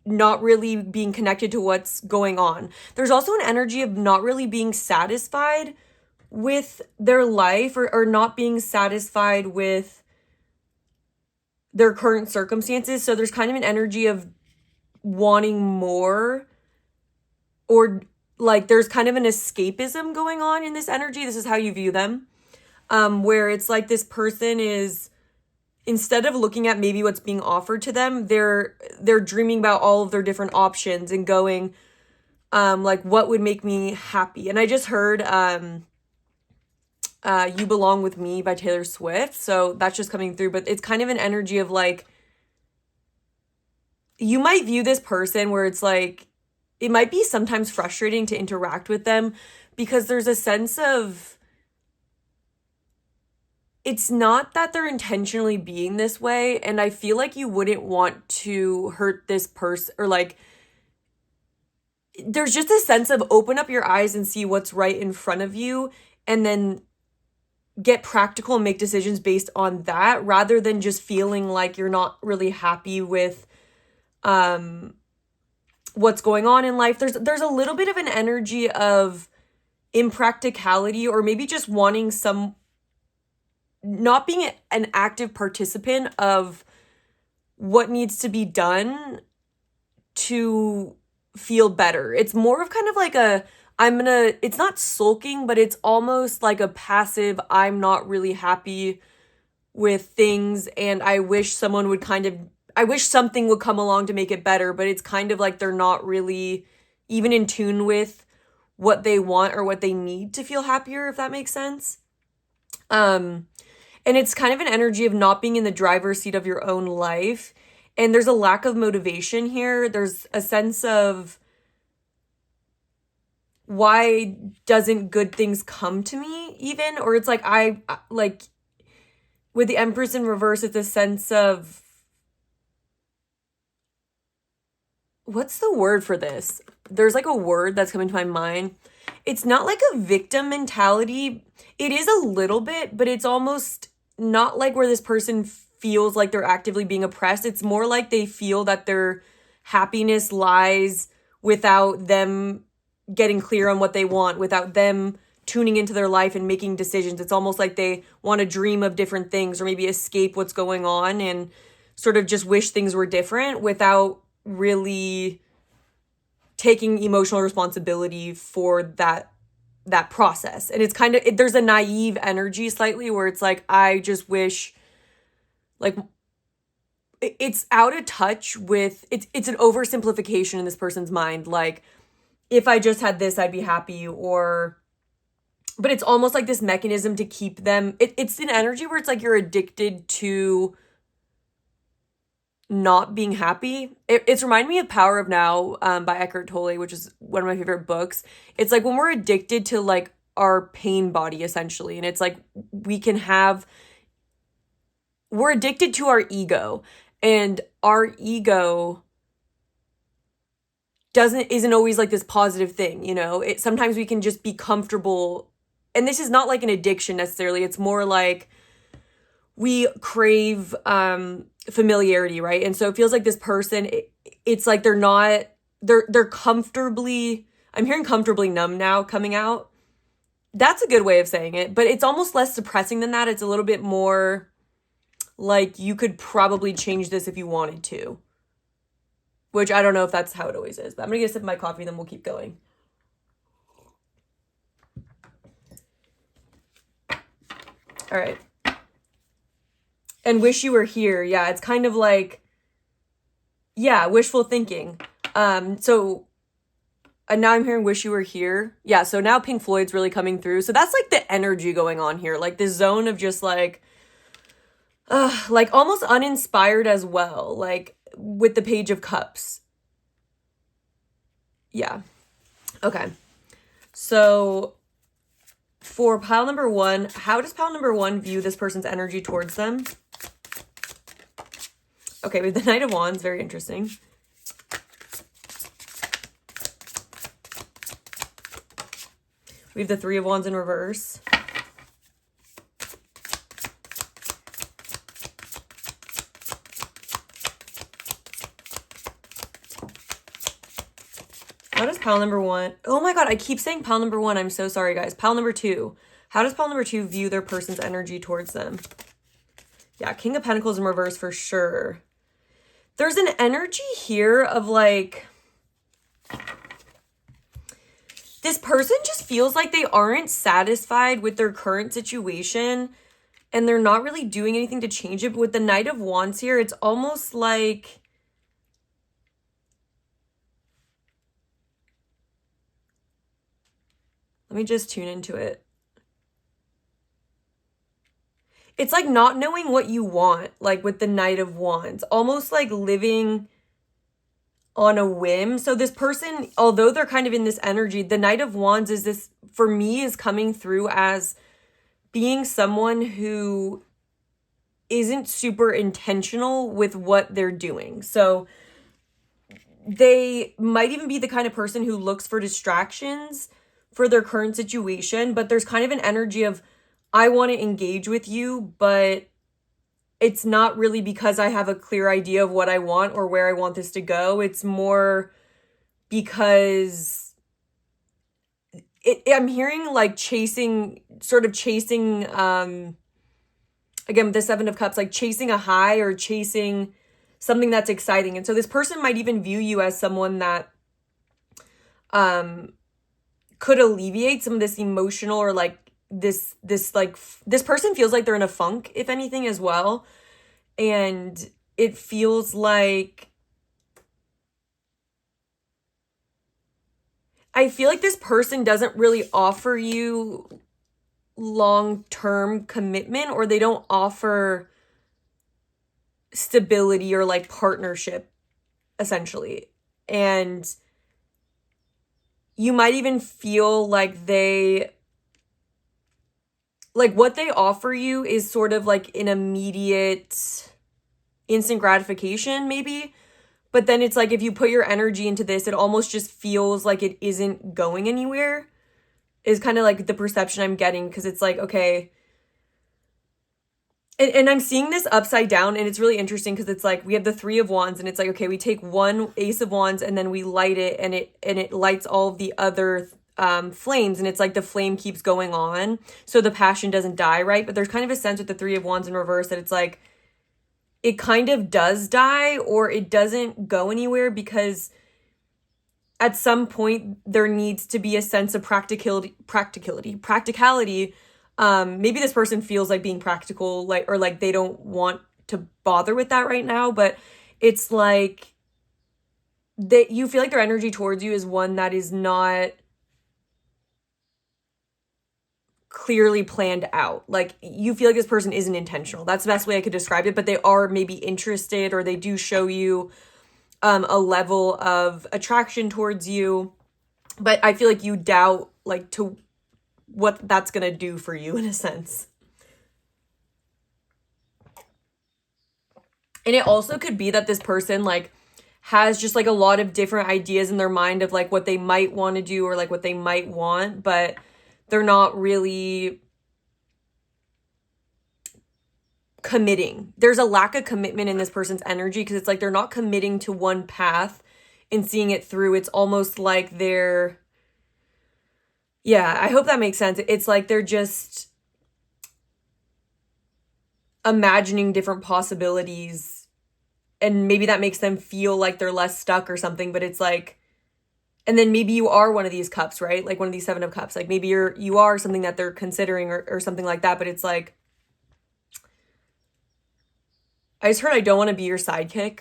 not really being connected to what's going on. There's also an energy of not really being satisfied with their life, or not being satisfied with their current circumstances. So there's kind of an energy of wanting more, or like there's kind of an escapism going on in this energy. This is how you view them, where it's like this person is, instead of looking at maybe what's being offered to them, they're dreaming about all of their different options and going, like, what would make me happy? And I just heard You Belong With Me by Taylor Swift, so that's just coming through. But it's kind of an energy of like, you might view this person where it's like, it might be sometimes frustrating to interact with them, because there's a sense of, it's not that they're intentionally being this way, and I feel like you wouldn't want to hurt this person, or like, there's just a sense of open up your eyes and see what's right in front of you, and then get practical and make decisions based on that, rather than just feeling like you're not really happy with what's going on in life. There's a little bit of an energy of impracticality, or maybe just wanting not being an active participant of what needs to be done to feel better. It's more of kind of like it's not sulking, but it's almost like a passive, I'm not really happy with things, and I wish something would come along to make it better, but it's kind of like they're not really even in tune with what they want or what they need to feel happier, if that makes sense. And it's kind of an energy of not being in the driver's seat of your own life. And there's a lack of motivation here. There's a sense of, why doesn't good things come to me even? Or it's like, like with the Empress in reverse, it's a sense of, what's the word for this? There's like a word that's coming to my mind. It's not like a victim mentality. It is a little bit, but it's almost not like where this person feels like they're actively being oppressed. It's more like they feel that their happiness lies without them getting clear on what they want, without them tuning into their life and making decisions. It's almost like they want to dream of different things, or maybe escape what's going on and sort of just wish things were different without really taking emotional responsibility for that process. And it's kind of, there's a naive energy slightly where it's like, I just wish, like, it's out of touch with, it's an oversimplification in this person's mind. Like, if I just had this, I'd be happy, but it's almost like this mechanism to keep them, it's an energy where it's like you're addicted to not being happy. It's reminding me of Power of Now by Eckhart Tolle, which is one of my favorite books. It's like when we're addicted to like our pain body, essentially, and it's like we're addicted to our ego, and our ego isn't always like this positive thing, you know? Sometimes we can just be comfortable, and this is not like an addiction necessarily. It's more like we crave familiarity, right? And so it feels like this person, it's like they're comfortably, I'm hearing comfortably numb now coming out. That's a good way of saying it, but it's almost less depressing than that. It's a little bit more like you could probably change this if you wanted to, which I don't know if that's how it always is, but I'm gonna get a sip of my coffee, then we'll keep going. All right. And wish you were here. Yeah, it's kind of like, yeah, wishful thinking. So now I'm hearing wish you were here. Yeah, so now Pink Floyd's really coming through. So that's like the energy going on here. Like this zone of just like almost uninspired as well. Like with the Page of Cups. Yeah. Okay. So for pile number 1, how does pile number 1 view this person's energy towards them? Okay, we have the Knight of Wands, very interesting. We have the Three of Wands in reverse. How does pile number 1... Oh my god, I keep saying pile number 1. I'm so sorry, guys. Pile number 2. How does pile number 2 view their person's energy towards them? Yeah, King of Pentacles in reverse for sure. There's an energy here of like... This person just feels like they aren't satisfied with their current situation and they're not really doing anything to change it. But with the Knight of Wands here, it's almost like... Let me just tune into it. It's like not knowing what you want, like with the Knight of Wands, almost like living on a whim. So this person, although they're kind of in this energy, the Knight of Wands is this, for me, is coming through as being someone who isn't super intentional with what they're doing. So they might even be the kind of person who looks for distractions for their current situation, but there's kind of an energy of, I want to engage with you, but it's not really because I have a clear idea of what I want or where I want this to go. It's more because I'm hearing like chasing, again, with the Seven of Cups, like chasing a high or chasing something that's exciting. And so this person might even view you as someone that could alleviate some of this emotional or like this person feels like they're in a funk, if anything, as well. And it feels like, I feel like this person doesn't really offer you long-term commitment, or they don't offer stability or like partnership, essentially. And you might even feel like what they offer you is sort of like an immediate instant gratification, maybe. But then it's like if you put your energy into this, it almost just feels like it isn't going anywhere, is kind of like the perception I'm getting. Because it's like, okay. And I'm seeing this upside down, and it's really interesting because it's like we have the Three of Wands, and it's like, okay, we take one Ace of Wands and then we light it, and it lights all of the other flames, and it's like the flame keeps going on, so the passion doesn't die, right? But there's kind of a sense with the Three of Wands in reverse that it's like it kind of does die, or it doesn't go anywhere, because at some point there needs to be a sense of practicality. Maybe this person feels like being practical, like, or like they don't want to bother with that right now, but it's like that you feel like their energy towards you is one that is not clearly planned out. Like you feel like this person isn't intentional. That's the best way I could describe it, but they are maybe interested, or they do show you a level of attraction towards you, but I feel like you doubt like to what that's gonna do for you, in a sense. And it also could be that this person like has just like a lot of different ideas in their mind of like what they might want to do, or like what they might want, but they're not really committing. There's a lack of commitment in this person's energy because it's like they're not committing to one path and seeing it through. It's almost like they're, yeah, I hope that makes sense. It's like they're just imagining different possibilities, and maybe that makes them feel like they're less stuck or something, but it's like, and then maybe you are one of these cups, right? Like one of these 7 of cups. Like maybe you are something that they're considering or something like that, but it's like, I just heard I don't want to be your sidekick.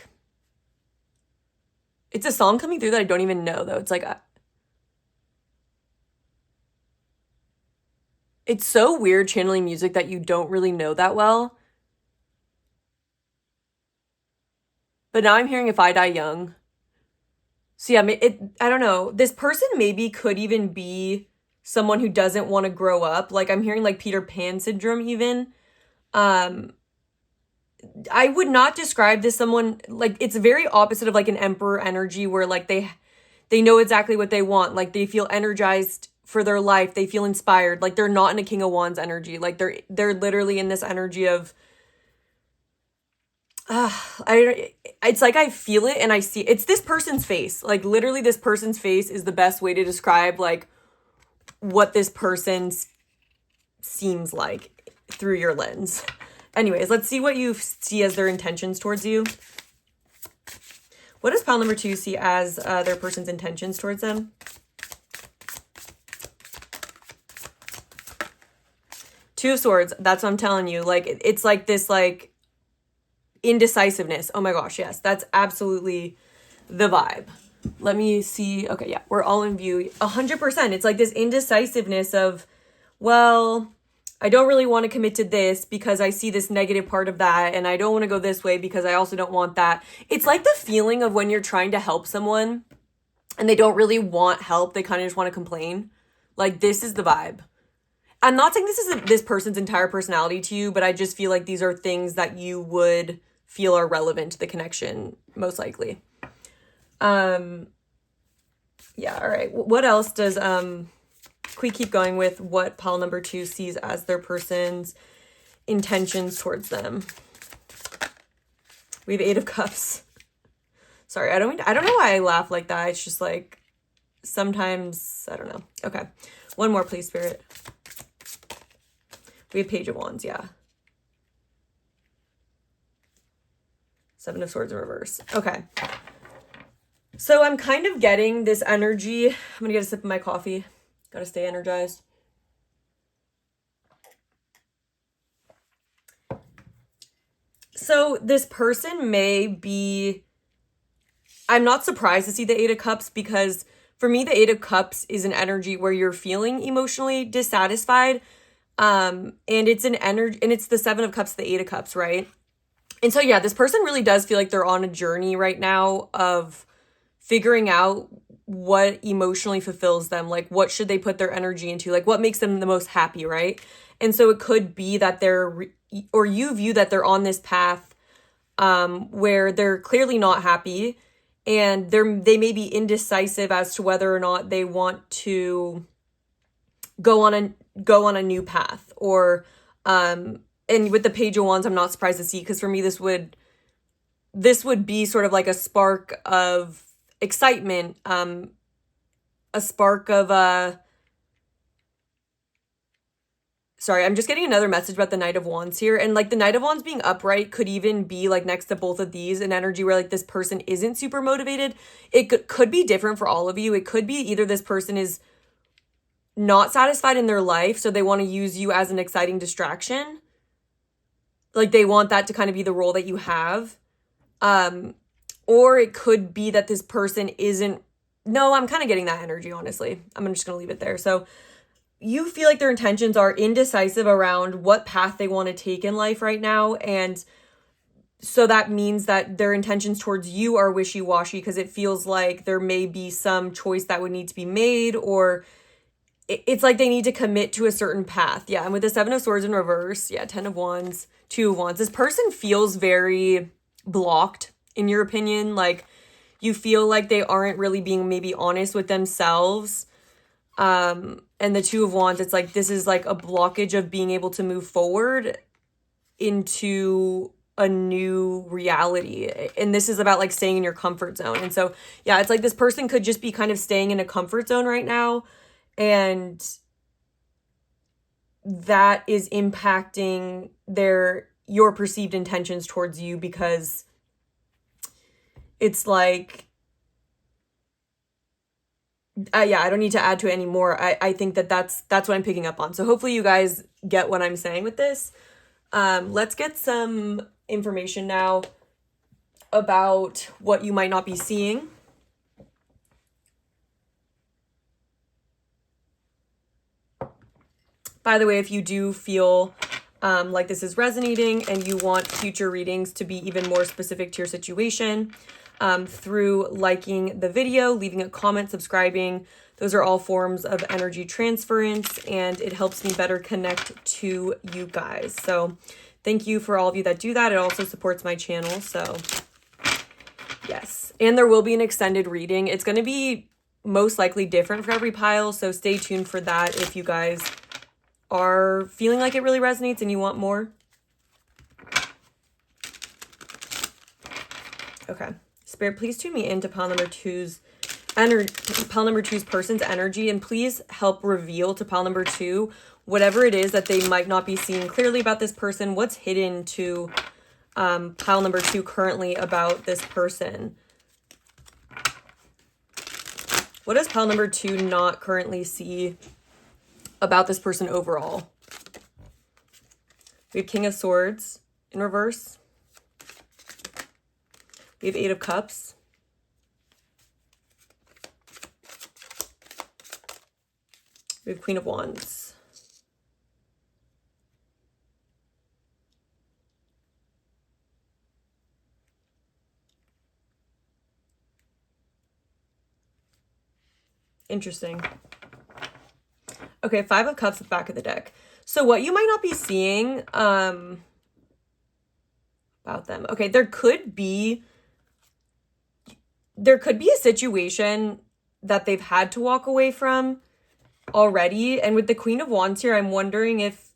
It's a song coming through that I don't even know, though. It's like, it's so weird channeling music that you don't really know that well. But now I'm hearing If I Die Young. So yeah, I don't know. This person maybe could even be someone who doesn't want to grow up. Like I'm hearing like Peter Pan syndrome even. I would not describe this someone, like it's very opposite of like an Emperor energy where like they know exactly what they want. Like they feel energized for their life. They feel inspired. Like they're not in a King of Wands energy. Like they're literally in this energy of it's like I feel it and I see it's this person's face. Like literally this person's face is the best way to describe like what this person seems like through your lens. Anyways, let's see what you see as their intentions towards you. What does pile number 2 see as their person's intentions towards them? Two of Swords. That's what I'm telling you. Like it's like this like indecisiveness. Oh my gosh, yes, that's absolutely the vibe. Let me see. Okay, yeah, we're all in view. 100%. It's like this indecisiveness of, well, I don't really want to commit to this because I see this negative part of that, and I don't want to go this way because I also don't want that. It's like the feeling of when you're trying to help someone and they don't really want help. They kind of just want to complain. Like this is the vibe. I'm not saying this is this person's entire personality to you, but I just feel like these are things that you would feel are relevant to the connection, most likely. Yeah, all right. What else does, can we keep going with what pile number 2 sees as their person's intentions towards them? We have 8 of Cups. Sorry, I don't know why I laugh like that. It's just like, sometimes, I don't know. Okay. One more, please, Spirit. We have Page of Wands, yeah. 7 of Swords in reverse. Okay. So I'm kind of getting this energy. I'm going to get a sip of my coffee. Got to stay energized. So this person may be, I'm not surprised to see the 8 of Cups because for me, the 8 of Cups is an energy where you're feeling emotionally dissatisfied. And it's an energy, and it's the 7 of Cups, the 8 of Cups, right? And so, yeah, this person really does feel like they're on a journey right now of figuring out what emotionally fulfills them. Like, what should they put their energy into? Like, what makes them the most happy, right? And so it could be that or you view that they're on this path where they're clearly not happy and they may be indecisive as to whether or not they want to go on a new path. Or and with the Page of Wands, I'm not surprised to see, because for me this would be sort of like a spark of excitement, a spark of sorry, I'm just getting another message about the Knight of Wands here. And like the Knight of Wands being upright could even be like next to both of these, an energy where like this person isn't super motivated. It could be different for all of you. It could be either this person is not satisfied in their life, so they want to use you as an exciting distraction. Like they want that to kind of be the role that you have. Or it could be that this person isn't, no, I'm kind of getting that energy, honestly. I'm just going to leave it there. So you feel like their intentions are indecisive around what path they want to take in life right now. And so that means that their intentions towards you are wishy-washy, because it feels like there may be some choice that would need to be made, or it's like they need to commit to a certain path. Yeah, and with the 7 of Swords in reverse, yeah, 10 of Wands, 2 of Wands. This person feels very blocked, in your opinion. Like, you feel like they aren't really being maybe honest with themselves. And the 2 of Wands, it's like this is like a blockage of being able to move forward. into a new reality. And this is about like staying in your comfort zone. And so, yeah, it's like this person could just be kind of staying in a comfort zone right now. And that is impacting your perceived intentions towards you, because it's like, yeah, I don't need to add to it anymore. I think that's what I'm picking up on. So hopefully you guys get what I'm saying with this. Let's get some information now about what you might not be seeing. By the way, if you do feel like this is resonating and you want future readings to be even more specific to your situation, through liking the video, leaving a comment, subscribing, those are all forms of energy transference, and it helps me better connect to you guys. So thank you for all of you that do that. It also supports my channel. So yes, and there will be an extended reading. It's going to be most likely different for every pile, so stay tuned for that if you guys are feeling like it really resonates and you want more. Okay. Spirit, please tune me into pile number two's person's energy, and please help reveal to pile number two whatever it is that they might not be seeing clearly about this person. What's hidden to pile number two currently about this person? What does pile number two not currently see about this person overall? We have King of Swords in reverse. We have Eight of Cups. We have Queen of Wands. Interesting. Okay, Five of Cups at the back of the deck. So what you might not be seeing about them. Okay, there could be a situation that they've had to walk away from already. And with the Queen of Wands here, I'm wondering if...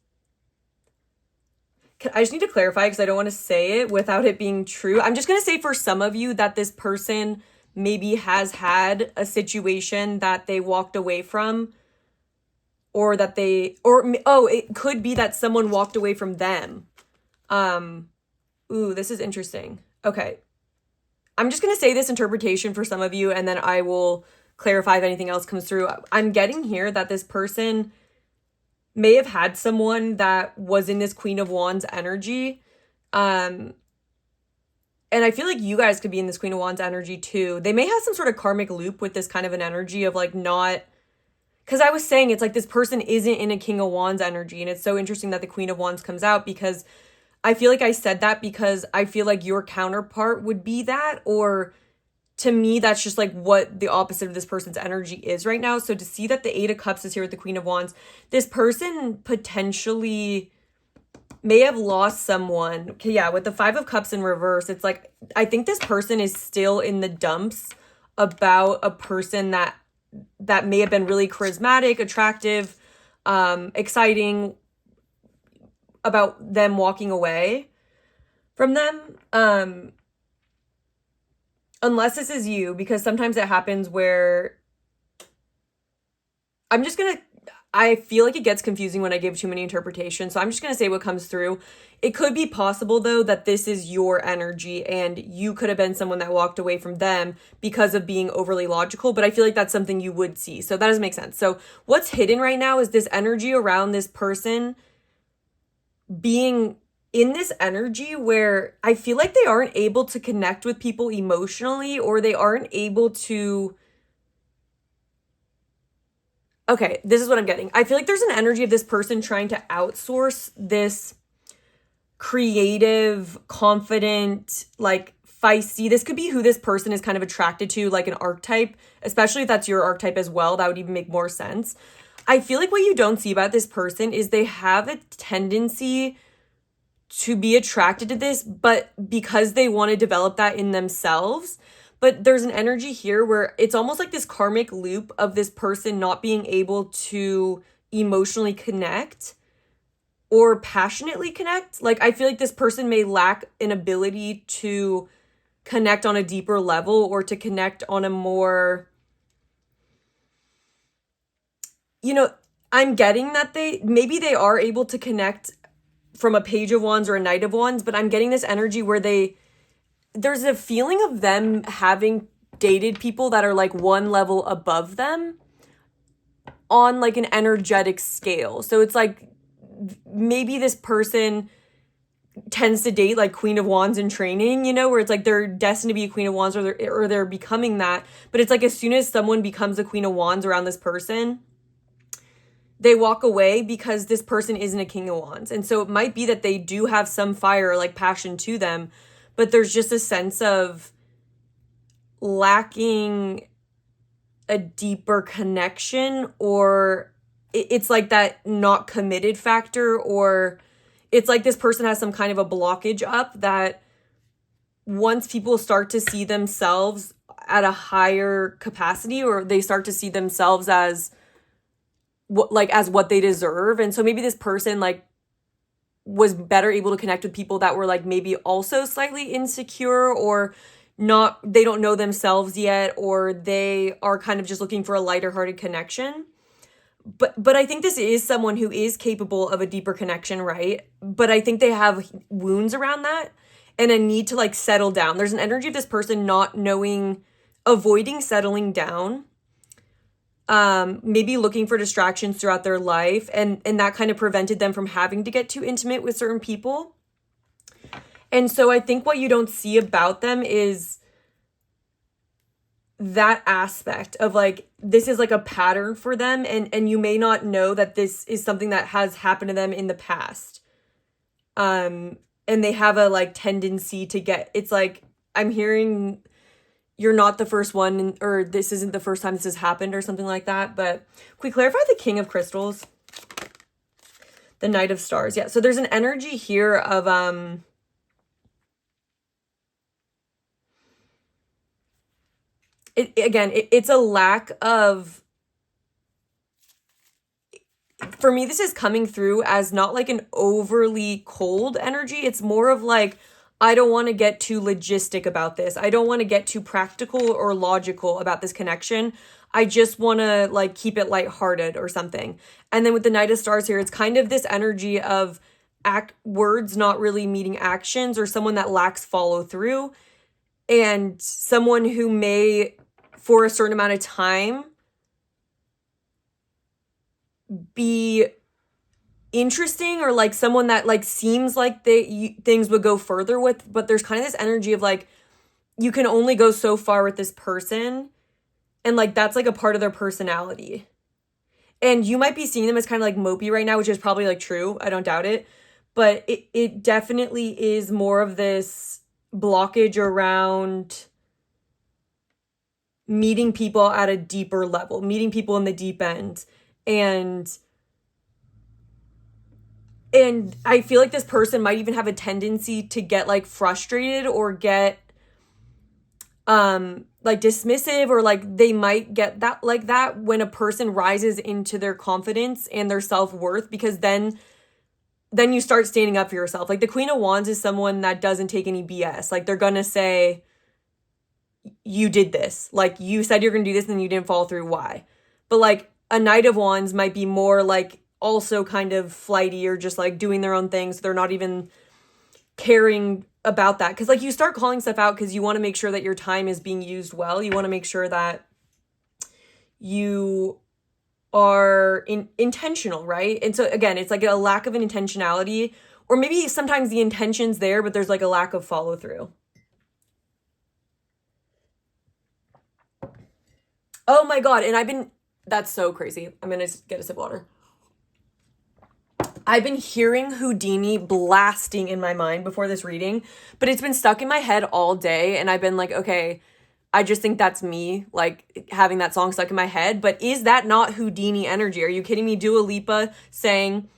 I just need to clarify because I don't want to say it without it being true. I'm just going to say for some of you that this person maybe has had a situation that they walked away from, or that it could be that someone walked away from them. Ooh, this is interesting. Okay. I'm just going to say this interpretation for some of you, and then I will clarify if anything else comes through. I'm getting here that this person may have had someone that was in this Queen of Wands energy. And I feel like you guys could be in this Queen of Wands energy too. They may have some sort of karmic loop with this kind of an energy of like not... Because I was saying it's like this person isn't in a King of Wands energy. And it's so interesting that the Queen of Wands comes out, because I feel like I said that because I feel like your counterpart would be that, or to me, that's just like what the opposite of this person's energy is right now. So to see that the Eight of Cups is here with the Queen of Wands, this person potentially may have lost someone. Okay, yeah, with the Five of Cups in reverse, it's like, I think this person is still in the dumps about a person that may have been really charismatic, attractive, exciting, about them walking away from them. Unless this is you, because sometimes it happens where I feel like it gets confusing when I give too many interpretations. So I'm just going to say what comes through. It could be possible though that this is your energy and you could have been someone that walked away from them because of being overly logical, but I feel like that's something you would see. So that doesn't make sense. So what's hidden right now is this energy around this person being in this energy where I feel like they aren't able to connect with people emotionally, or they aren't able to... Okay, this is what I'm getting. I feel like there's an energy of this person trying to outsource this creative, confident, like feisty. This could be who this person is kind of attracted to, like an archetype, especially if that's your archetype as well. That would even make more sense. I feel like what you don't see about this person is they have a tendency to be attracted to this, but because they want to develop that in themselves. But there's an energy here where it's almost like this karmic loop of this person not being able to emotionally connect or passionately connect. Like, I feel like this person may lack an ability to connect on a deeper level or to connect on a more, you know, I'm getting that maybe they are able to connect from a Page of Wands or a Knight of Wands, but I'm getting this energy where there's a feeling of them having dated people that are like one level above them on like an energetic scale. So it's like maybe this person tends to date like Queen of Wands in training, you know, where it's like they're destined to be a Queen of Wands or they're becoming that. But it's like as soon as someone becomes a Queen of Wands around this person, they walk away because this person isn't a King of Wands. And so it might be that they do have some fire or like passion to them, but there's just a sense of lacking a deeper connection, or it's like that not committed factor, or it's like this person has some kind of a blockage up that once people start to see themselves at a higher capacity, or they start to see themselves as what they deserve. And so maybe this person like was better able to connect with people that were like maybe also slightly insecure, or not, they don't know themselves yet, or they are kind of just looking for a lighter hearted connection. But I think this is someone who is capable of a deeper connection, right? But I think they have wounds around that and a need to like settle down. There's an energy of this person not knowing, avoiding settling down, maybe looking for distractions throughout their life, and that kind of prevented them from having to get too intimate with certain people. And so I think what you don't see about them is that aspect of like, this is like a pattern for them, and you may not know that this is something that has happened to them in the past. And they have a like tendency to get, it's like, I'm hearing you're not the first one, or this isn't the first time this has happened, or something like that. But can we clarify the King of Crystals? The Knight of Stars. Yeah, so there's an energy here of it's a lack of, for me, this is coming through as not like an overly cold energy. It's more of like, I don't want to get too logistic about this. I don't want to get too practical or logical about this connection. I just want to like keep it lighthearted or something. And then with the Knight of Stars here, it's kind of this energy of words not really meeting actions, or someone that lacks follow through, and someone who may, for a certain amount of time, be interesting, or like someone that like seems like things would go further with, but there's kind of this energy of like, you can only go so far with this person, and like that's like a part of their personality. And you might be seeing them as kind of like mopey right now, which is probably like true, I don't doubt it, but it definitely is more of this blockage around meeting people at a deeper level, meeting people in the deep end. And I feel like this person might even have a tendency to get like frustrated, or get like dismissive, or like they might get that like that when a person rises into their confidence and their self-worth, because then you start standing up for yourself. Like the Queen of Wands is someone that doesn't take any BS. Like they're gonna say, you did this, like you said you're gonna do this and then you didn't follow through, why? But like a Knight of Wands might be more like also kind of flighty, or just like doing their own thing, so they're not even caring about that. Because like you start calling stuff out because you want to make sure that your time is being used well. You want to make sure that you are intentional, right? And so again, it's like a lack of an intentionality, or maybe sometimes the intention's there, but there's like a lack of follow through. Oh my God. And that's so crazy. I'm going to get a sip of water. I've been hearing Houdini blasting in my mind before this reading, but it's been stuck in my head all day. And I've been like, okay, I just think that's me, like having that song stuck in my head. But is that not Houdini energy? Are you kidding me? Dua Lipa saying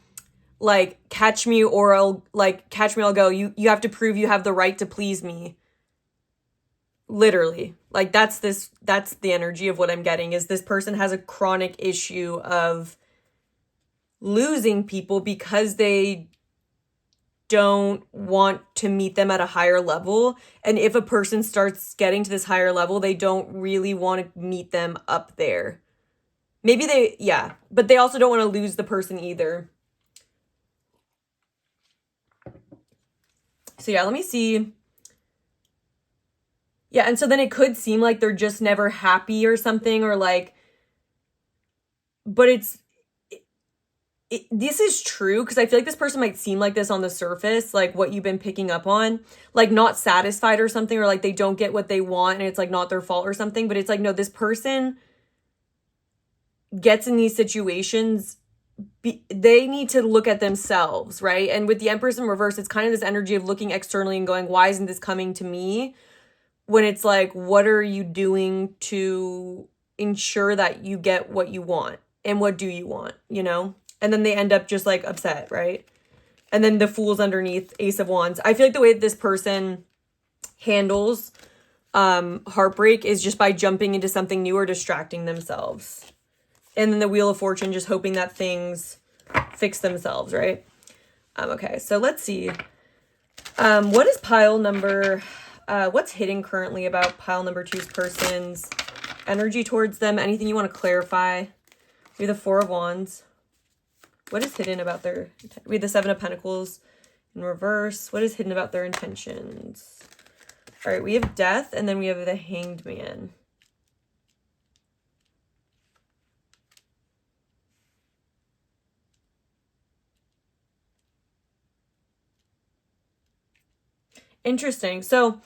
like, catch me or I'll go. You have to prove you have the right to please me. Literally, like that's the energy of what I'm getting, is this person has a chronic issue of losing people because they don't want to meet them at a higher level. And if a person starts getting to this higher level, they don't really want to meet them up there. Maybe they, yeah, but they also don't want to lose the person either. So yeah, let me see. Yeah, and so then it could seem like they're just never happy or something, or like, but this is true, because I feel like this person might seem like this on the surface, like what you've been picking up on, like not satisfied or something, or like they don't get what they want and it's like not their fault or something. But it's like, no, this person gets in these situations, they need to look at themselves, right? And with the Empress in reverse, it's kind of this energy of looking externally and going, why isn't this coming to me? When it's like, what are you doing to ensure that you get what you want? And what do you want, you know? And then they end up just like upset, right? And then the Fool's underneath, Ace of Wands. I feel like the way that this person handles heartbreak is just by jumping into something new or distracting themselves. And then the Wheel of Fortune, just hoping that things fix themselves, right? Okay, so let's see. What is pile number... what's hidden currently about pile number 2's person's energy towards them? Anything you want to clarify? We have the Four of Wands. What is hidden about their... We have the Seven of Pentacles in reverse. What is hidden about their intentions? All right, we have Death, and then we have the Hanged Man. Interesting. So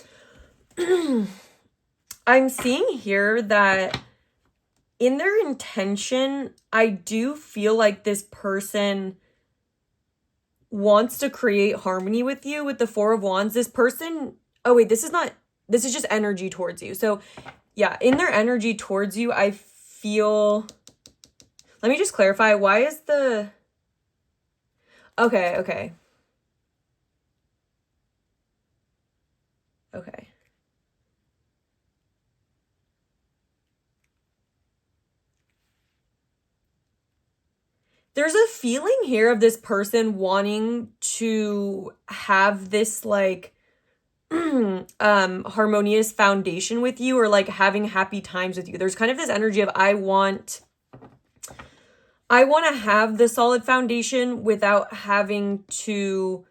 I'm seeing here that in their intention, I do feel like this person wants to create harmony with you. With the Four of Wands, this person, oh wait, this is just energy towards you. So yeah, in their energy towards you, I feel, let me just clarify, why is the, okay. Okay. There's a feeling here of this person wanting to have this like harmonious foundation with you, or like having happy times with you. There's kind of this energy of I want to have the solid foundation without having to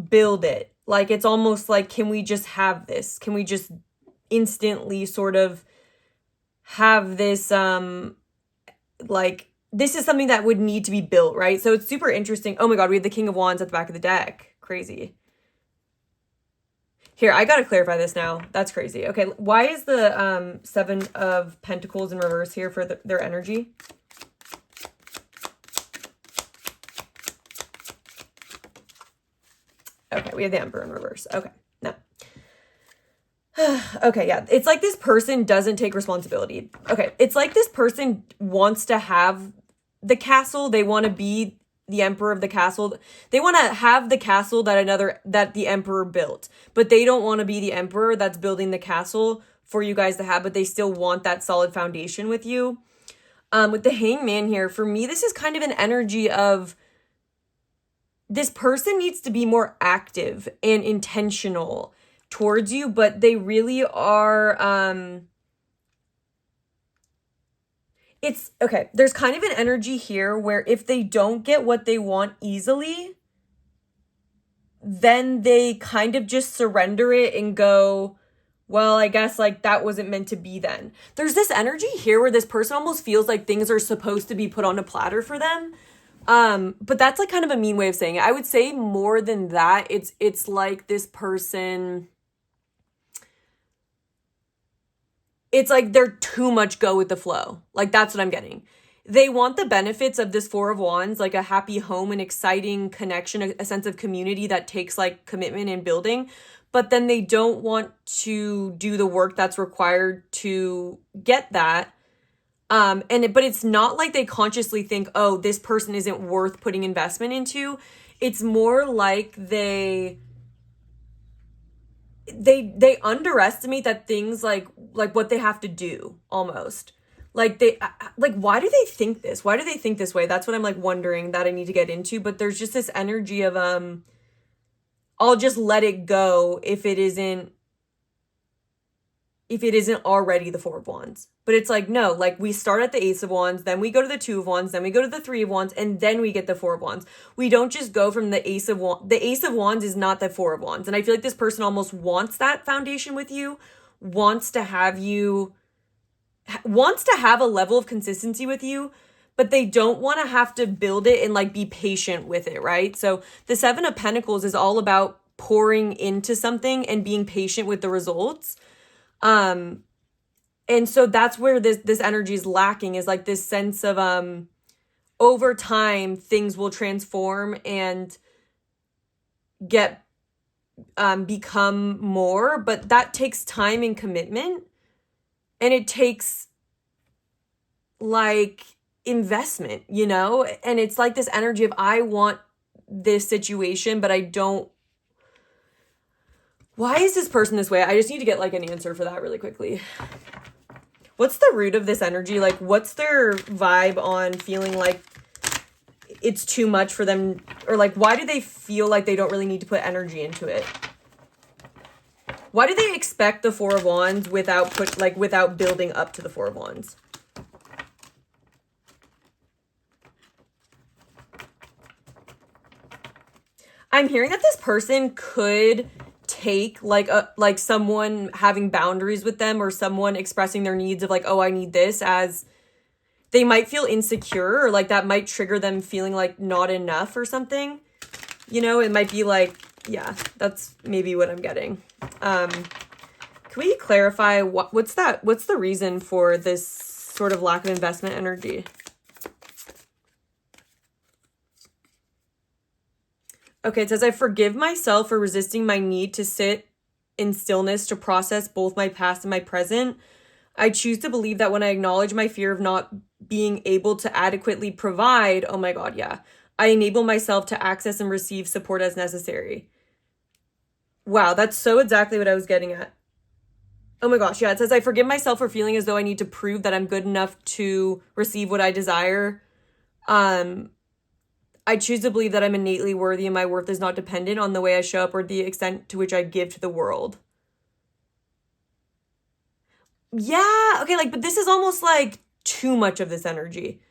build it. Like it's almost like, can we just have this? Can we just instantly sort of have this like, this is something that would need to be built, right? So it's super interesting. Oh my God, we have the King of Wands at the back of the deck. Crazy. Here, I gotta clarify this now. That's crazy. Okay, why is the Seven of Pentacles in reverse here for their energy? Okay, we have the Emperor in reverse. Okay, no. Okay, yeah. It's like this person doesn't take responsibility. Okay, it's like this person wants to have the castle. They want to be the emperor of the castle. They want to have the castle that the emperor built, but they don't want to be the emperor that's building the castle for you guys to have, but they still want that solid foundation with you. With the Hangman here, for me, this is kind of an energy of this person needs to be more active and intentional towards you, but they really are, it's okay. There's kind of an energy here where if they don't get what they want easily, then they kind of just surrender it and go, well, I guess like that wasn't meant to be then. There's this energy here where this person almost feels like things are supposed to be put on a platter for them. But that's like kind of a mean way of saying it. I would say more than that, it's like this person, it's like they're too much go with the flow. Like that's what I'm getting. They want the benefits of this Four of Wands, like a happy home, an exciting connection, a sense of community that takes like commitment and building. But then they don't want to do the work that's required to get that. But it's not like they consciously think, oh, this person isn't worth putting investment into. It's more like they underestimate that things like what they have to do almost. Like like, why do they think this? Why do they think this way? That's what I'm like wondering that I need to get into. But there's just this energy of, I'll just let it go if it isn't already the Four of Wands. But it's like, no, like we start at the Ace of Wands, then we go to the Two of Wands, then we go to the Three of Wands, and then we get the Four of Wands. We don't just go from the Ace of Wands. The Ace of Wands is not the Four of Wands. And I feel like this person almost wants that foundation with you, wants to have a level of consistency with you, but they don't want to have to build it and like be patient with it, right? So the Seven of Pentacles is all about pouring into something and being patient with the results. And so that's where this energy is lacking, is like this sense of, over time, things will transform and become more, but that takes time and commitment, and it takes like investment, you know? And it's like this energy of, I want this situation, but I don't. Why is this person this way? I just need to get like an answer for that really quickly. What's the root of this energy? Like, what's their vibe on feeling like it's too much for them? Or like, why do they feel like they don't really need to put energy into it? Why do they expect the Four of Wands without building up to the Four of Wands? I'm hearing that this person could take like someone having boundaries with them, or someone expressing their needs of like, oh, I need this, as they might feel insecure, or like that might trigger them feeling like not enough or something. You know, it might be like, yeah, that's maybe what I'm getting. Can we clarify what's the reason for this sort of lack of investment energy? Okay, it says, I forgive myself for resisting my need to sit in stillness to process both my past and my present. I choose to believe that when I acknowledge my fear of not being able to adequately provide, oh my God, yeah, I enable myself to access and receive support as necessary. Wow, that's so exactly what I was getting at. Oh my gosh, yeah, it says, I forgive myself for feeling as though I need to prove that I'm good enough to receive what I desire. I choose to believe that I'm innately worthy and my worth is not dependent on the way I show up or the extent to which I give to the world. Yeah, okay, like, but this is almost like too much of this energy.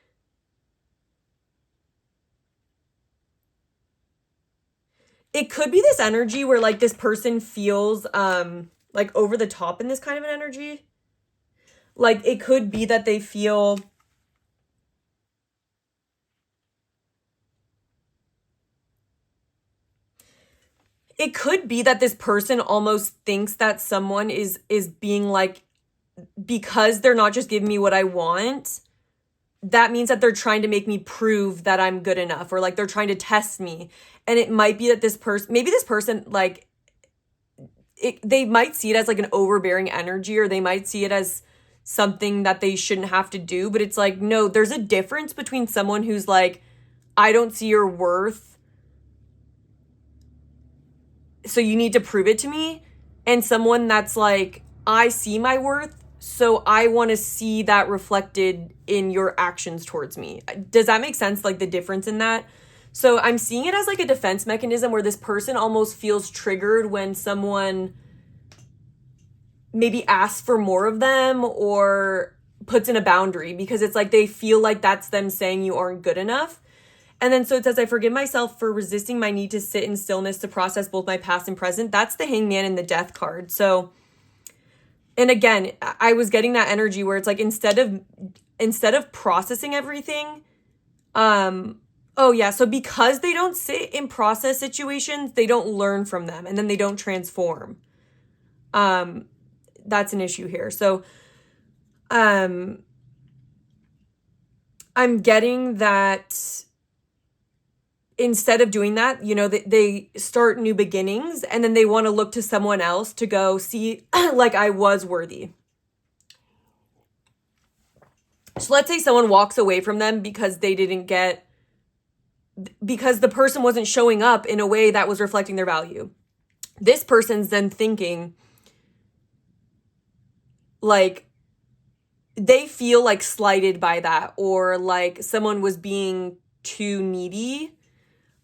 It could be this energy where like this person feels like over the top in this kind of an energy. Like it could be that they feel it could be that this person almost thinks that someone is being like, because they're not just giving me what I want, that means that they're trying to make me prove that I'm good enough, or like they're trying to test me. And it might be that maybe this person, like, they might see it as like an overbearing energy, or they might see it as something that they shouldn't have to do. But it's like, no, there's a difference between someone who's like, I don't see your worth, so you need to prove it to me, and someone that's like, I see my worth, so I want to see that reflected in your actions towards me. Does that make sense? Like the difference in that? So I'm seeing it as like a defense mechanism where this person almost feels triggered when someone maybe asks for more of them or puts in a boundary, because it's like they feel like that's them saying you aren't good enough. And then so it says, I forgive myself for resisting my need to sit in stillness to process both my past and present. That's the Hangman and the Death card. So, and again, I was getting that energy where it's like, instead of processing everything, oh yeah, so because they don't sit in process situations, they don't learn from them, and then they don't transform. That's an issue here. So, I'm getting that instead of doing that, you know, they start new beginnings, and then they want to look to someone else to go, see, like, I was worthy. So let's say someone walks away from them because because the person wasn't showing up in a way that was reflecting their value. This person's then thinking, like, they feel like slighted by that, or like someone was being too needy,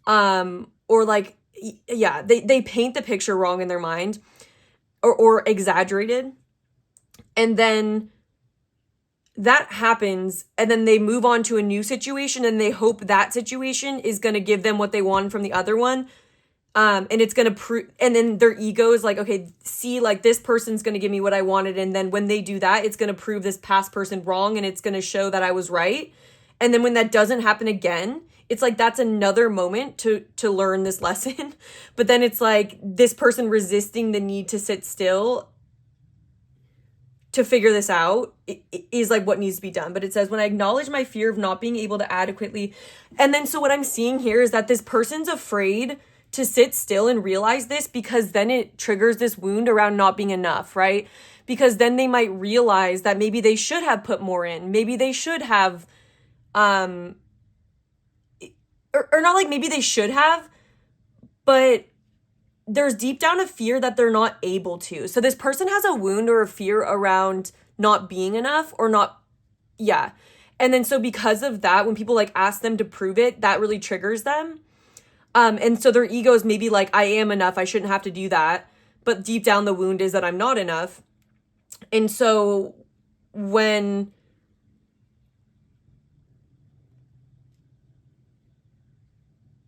or like, yeah, they paint the picture wrong in their mind, or exaggerated, and then that happens, and then they move on to a new situation, and they hope that situation is going to give them what they want from the other one. And it's going to prove, and then their ego is like, okay, see, like this person's going to give me what I wanted. And then when they do that, it's going to prove this past person wrong, and it's going to show that I was right. And then when that doesn't happen again, it's like, that's another moment to learn this lesson. But then it's like this person resisting the need to sit still to figure this out is like what needs to be done. But it says, when I acknowledge my fear of not being able to adequately, and then so what I'm seeing here is that this person's afraid to sit still and realize this, because then it triggers this wound around not being enough, right? Because then they might realize that maybe they should have put more in. Maybe they should have, or not like maybe they should have, but there's deep down a fear that they're not able to. So this person has a wound or a fear around not being enough, or not, yeah. And then so because of that, when people like ask them to prove it, that really triggers them. And so their ego is maybe like, I am enough, I shouldn't have to do that. But deep down the wound is that I'm not enough. And so when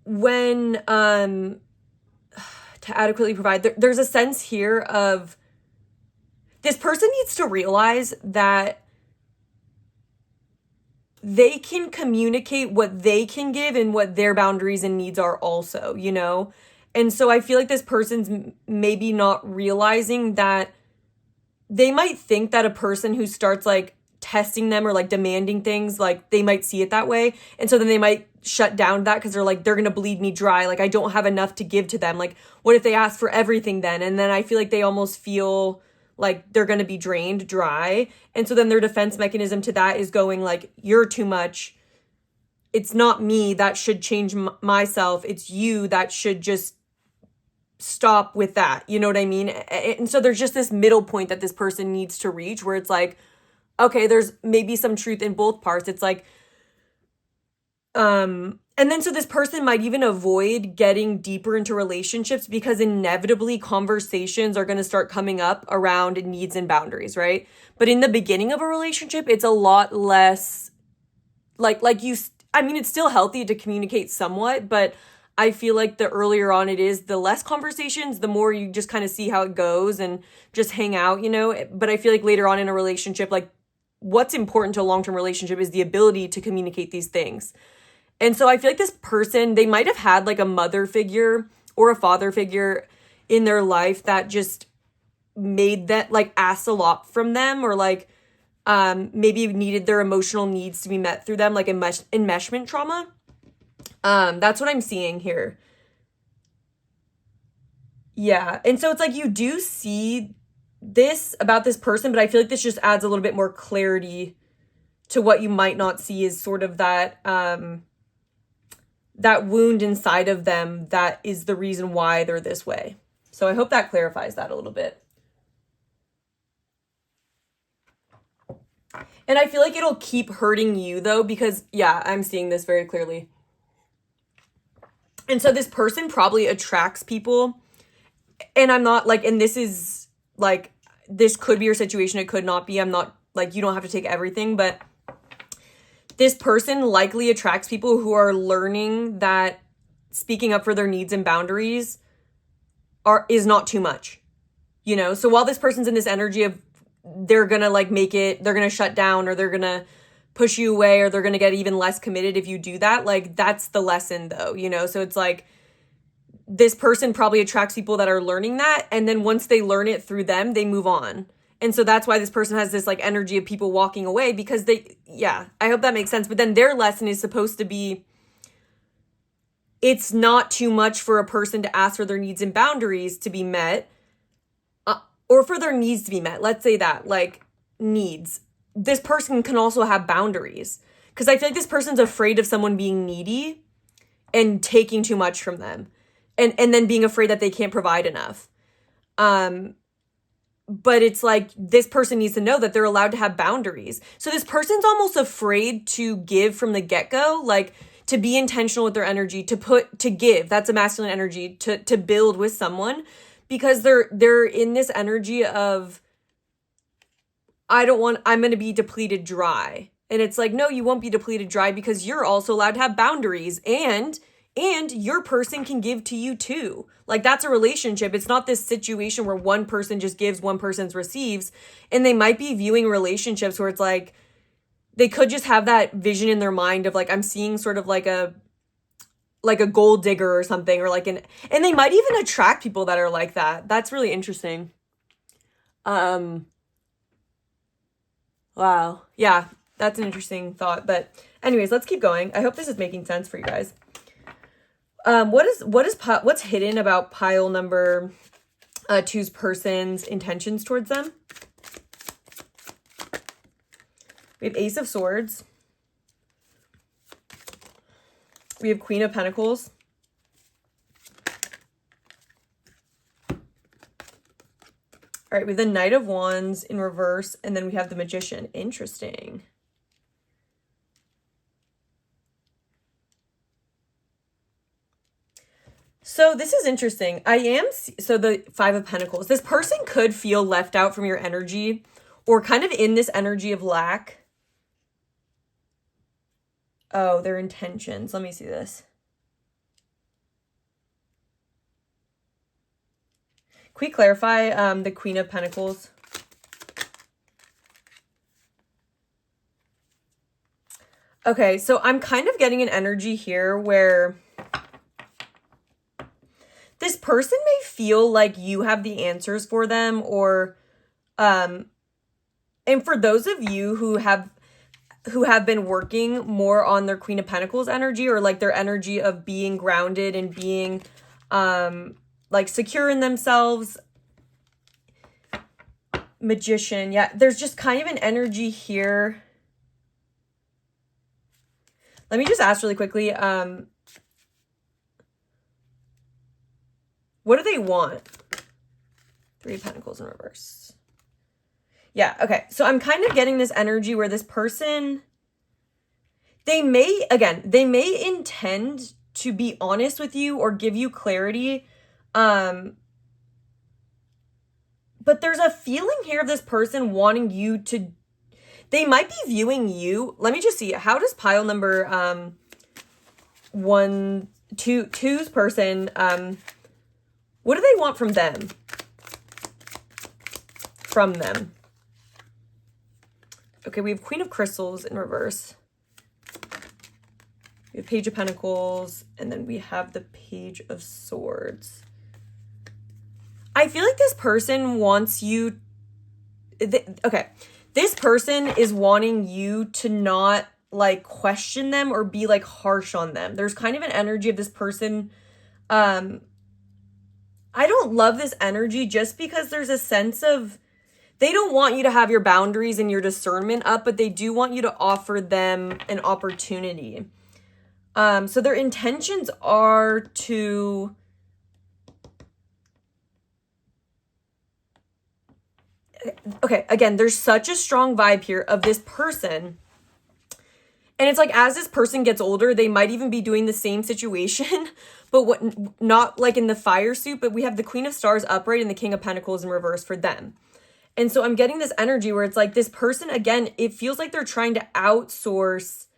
to adequately provide, there's a sense here of this person needs to realize that they can communicate what they can give and what their boundaries and needs are also, you know? And so I feel like this person's maybe not realizing that they might think that a person who starts like testing them or like demanding things, like they might see it that way. And so then they might shut down that because they're like, they're going to bleed me dry. Like I don't have enough to give to them. Like what if they ask for everything then? And then I feel like they almost feel like they're going to be drained dry. And so then their defense mechanism to that is going like, you're too much. It's not me that should change myself. It's you that should just stop with that. You know what I mean? And so there's just this middle point that this person needs to reach where it's like, okay, there's maybe some truth in both parts. It's like, and then so this person might even avoid getting deeper into relationships because inevitably conversations are going to start coming up around needs and boundaries, right? But in the beginning of a relationship, it's a lot less I mean, it's still healthy to communicate somewhat, but I feel like the earlier on it is, the less conversations, the more you just kind of see how it goes and just hang out, you know? But I feel like later on in a relationship, like what's important to a long-term relationship is the ability to communicate these things. And so I feel like this person, they might have had like a mother figure or a father figure in their life that just made that, like, asked a lot from them, or like maybe needed their emotional needs to be met through them, like enmeshment trauma. That's what I'm seeing here. Yeah. And so it's like you do see this about this person, but I feel like this just adds a little bit more clarity to what you might not see, is sort of that that wound inside of them that is the reason why they're this way. So I hope that clarifies that a little bit. And I feel like it'll keep hurting you though, because yeah, I'm seeing this very clearly. And so this person probably attracts people, and I'm not like, and this is like, this could be your situation, it could not be. I'm not like, you don't have to take everything, but this person likely attracts people who are learning that speaking up for their needs and boundaries is not too much, you know? So while this person's in this energy of they're gonna like make it, they're gonna shut down, or they're gonna push you away, or they're gonna get even less committed if you do that, like that's the lesson though, you know? So it's like this person probably attracts people that are learning that, and then once they learn it through them, they move on. And so that's why this person has this like energy of people walking away, because I hope that makes sense. But then their lesson is supposed to be, it's not too much for a person to ask for their needs and boundaries to be met, or for their needs to be met. Let's say that, like, needs. This person can also have boundaries, because I feel like this person's afraid of someone being needy and taking too much from them, and then being afraid that they can't provide enough. but it's like this person needs to know that they're allowed to have boundaries. So this person's almost afraid to give from the get-go, like to be intentional with their energy, to give. That's a masculine energy, to build with someone, because they're in this energy of, I'm going to be depleted dry. And it's like, no, you won't be depleted dry, because you're also allowed to have boundaries, and your person can give to you too. Like, that's a relationship. It's not this situation where one person just gives, one person receives. And they might be viewing relationships where it's like, they could just have that vision in their mind of like, I'm seeing sort of like a gold digger or something, or like and they might even attract people that are like that. That's really interesting. Wow. Yeah, that's an interesting thought. But anyways, let's keep going. I hope this is making sense for you guys. What's hidden about pile number two's person's intentions towards them? We have Ace of Swords. We have Queen of Pentacles. All right, we have the Knight of Wands in reverse, and then we have the Magician. Interesting. So this is interesting. So the Five of Pentacles. This person could feel left out from your energy, or kind of in this energy of lack. Oh, their intentions. Let me see this. Can we clarify the Queen of Pentacles? Okay, so I'm kind of getting an energy here where this person may feel like you have the answers for them, or and for those of you who have been working more on their Queen of Pentacles energy, or like their energy of being grounded and being like secure in themselves. Magician. Yeah, there's just kind of an energy here. Let me just ask really quickly. What do they want? Three of Pentacles in reverse. Yeah, okay. So I'm kind of getting this energy where this person, they may intend to be honest with you or give you clarity. But there's a feeling here of this person wanting you to, they might be viewing you. Let me just see. How does pile number two's person, what do they want from them? From them. Okay, we have Queen of Crystals in reverse. We have Page of Pentacles, and then we have the Page of Swords. I feel like this person wants you... Okay, this person is wanting you to not, like, question them or be, like, harsh on them. There's kind of an energy of this person... I don't love this energy just because there's a sense of... They don't want you to have your boundaries and your discernment up, but they do want you to offer them an opportunity. So their intentions are to... Okay, again, there's such a strong vibe here of this person. And it's like, as this person gets older, they might even be doing the same situation, but not like in the fire suit, but we have the Queen of Stars upright and the King of Pentacles in reverse for them. And so I'm getting this energy where it's like this person, again, it feels like they're trying to outsource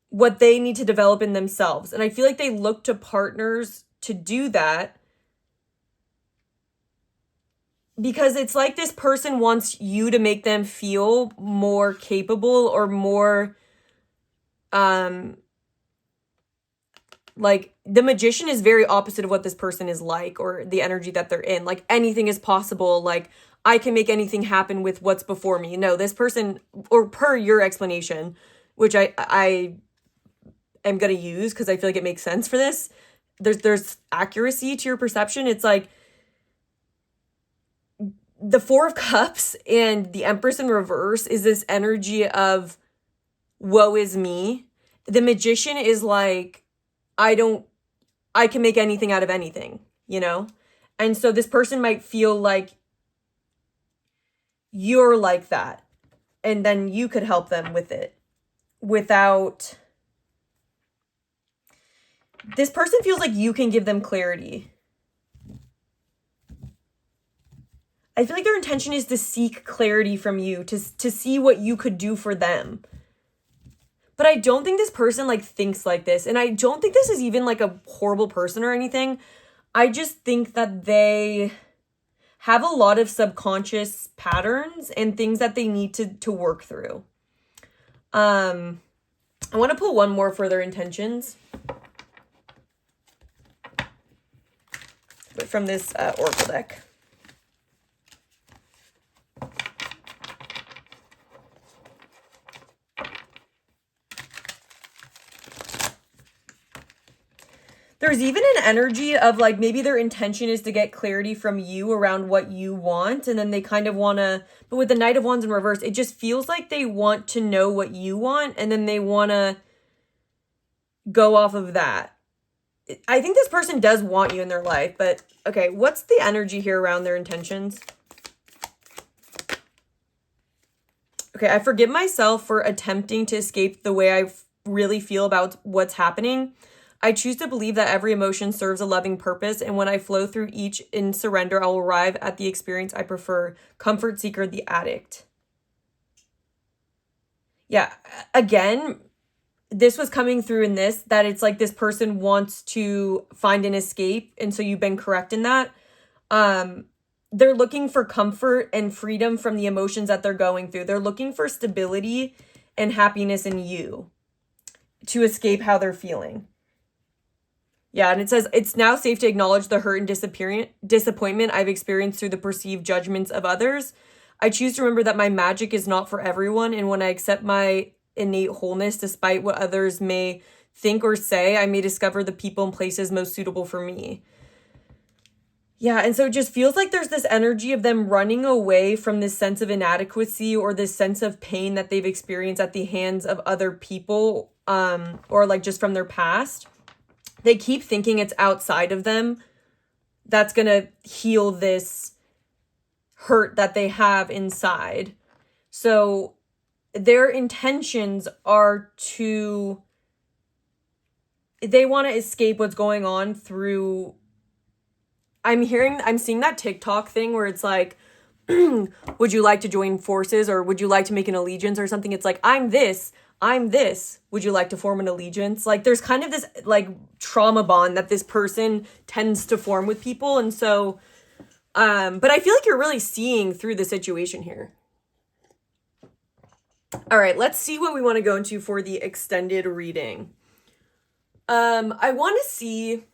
what they need to develop in themselves. And I feel like they look to partners to do that because it's like this person wants you to make them feel more capable or more, like the Magician is very opposite of what this person is like, or the energy that they're in. Like anything is possible. Like I can make anything happen with what's before me. No, this person, or per your explanation, which I am going to use because I feel like it makes sense for this. There's accuracy to your perception. It's like the Four of Cups and the Empress in reverse is this energy of woe is me. The Magician is like, I can make anything out of anything, you know? And so this person might feel like you're like that, and then you could help them with it without... This person feels like you can give them clarity. I feel like their intention is to seek clarity from you, to see what you could do for them. But I don't think this person like thinks like this. And I don't think this is even like a horrible person or anything. I just think that they have a lot of subconscious patterns and things that they need to work through. I want to pull one more for their intentions from this Oracle deck. There's even an energy of like maybe their intention is to get clarity from you around what you want. And then they kind of want to, but with the Knight of Wands in reverse, it just feels like they want to know what you want. And then they want to go off of that. I think this person does want you in their life, but okay, what's the energy here around their intentions? Okay, I forgive myself for attempting to escape the way I really feel about what's happening. I choose to believe that every emotion serves a loving purpose, and when I flow through each in surrender, I will arrive at the experience I prefer. Comfort seeker, the addict. Yeah, again, this was coming through in this, that it's like this person wants to find an escape, and so you've been correct in that. They're looking for comfort and freedom from the emotions that they're going through. They're looking for stability and happiness in you to escape how they're feeling. Yeah, and it says, it's now safe to acknowledge the hurt and disappointment I've experienced through the perceived judgments of others. I choose to remember that my magic is not for everyone, and when I accept my innate wholeness, despite what others may think or say, I may discover the people and places most suitable for me. Yeah, and so it just feels like there's this energy of them running away from this sense of inadequacy or this sense of pain that they've experienced at the hands of other people, or like just from their past. They keep thinking it's outside of them that's going to heal this hurt that they have inside. So their intentions are they want to escape what's going on through... I'm seeing that TikTok thing where it's like, would you like to join forces, or would you like to make an allegiance or something? It's like, I'm this. Would you like to form an allegiance? Like there's kind of this like trauma bond that this person tends to form with people. And so, but I feel like you're really seeing through the situation here. All right, let's see what we want to go into for the extended reading. I want to see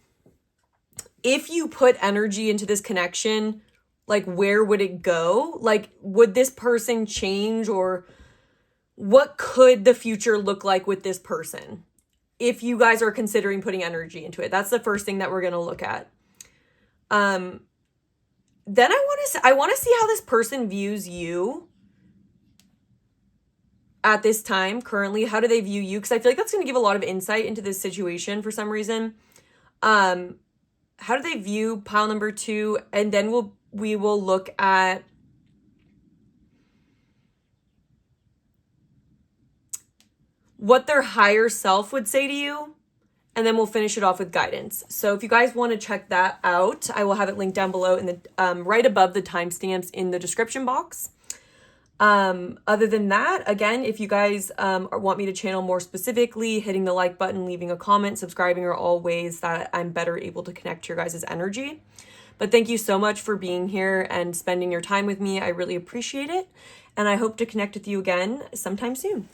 if you put energy into this connection, like where would it go? Like, would this person change, or what could the future look like with this person if you guys are considering putting energy into it? That's the first thing that we're going to look at. Then I want to see how this person views you at this time currently. How do they view you? Because I feel like that's going to give a lot of insight into this situation for some reason. How do they view pile number 2? And then we will look at what their higher self would say to you, and then we'll finish it off with guidance. So if you guys want to check that out, I will have it linked down below in the right above the timestamps in the description box. Other than that, again, if you guys want me to channel more specifically, hitting the like button, leaving a comment, subscribing are all ways that I'm better able to connect to your guys' energy. But thank you so much for being here and spending your time with me. I really appreciate it, and I hope to connect with you again sometime soon.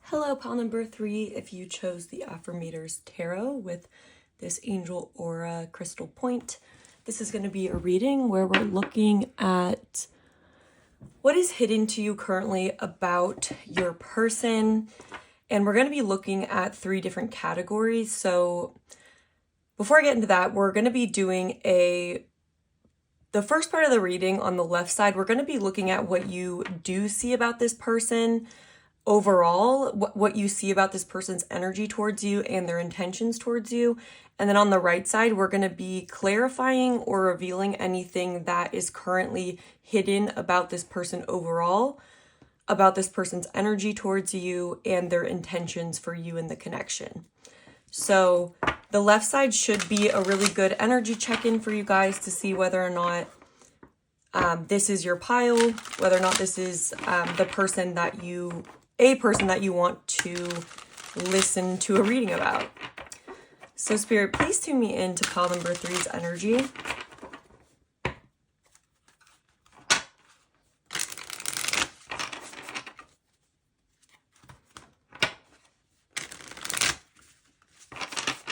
Hello, pile number 3, if you chose the Affirmations Tarot with this Angel Aura Crystal Point. This is going to be a reading where we're looking at what is hidden to you currently about your person. And we're going to be looking at 3 different categories. So before I get into that, we're going to be doing the first part of the reading on the left side. We're going to be looking at what you do see about this person, overall, what you see about this person's energy towards you and their intentions towards you. And then on the right side, we're going to be clarifying or revealing anything that is currently hidden about this person overall, about this person's energy towards you and their intentions for you in the connection. So the left side should be a really good energy check-in for you guys to see whether or not this is your pile, whether or not this is the person that you want to listen to a reading about. So Spirit, please tune me into pile number 3's energy.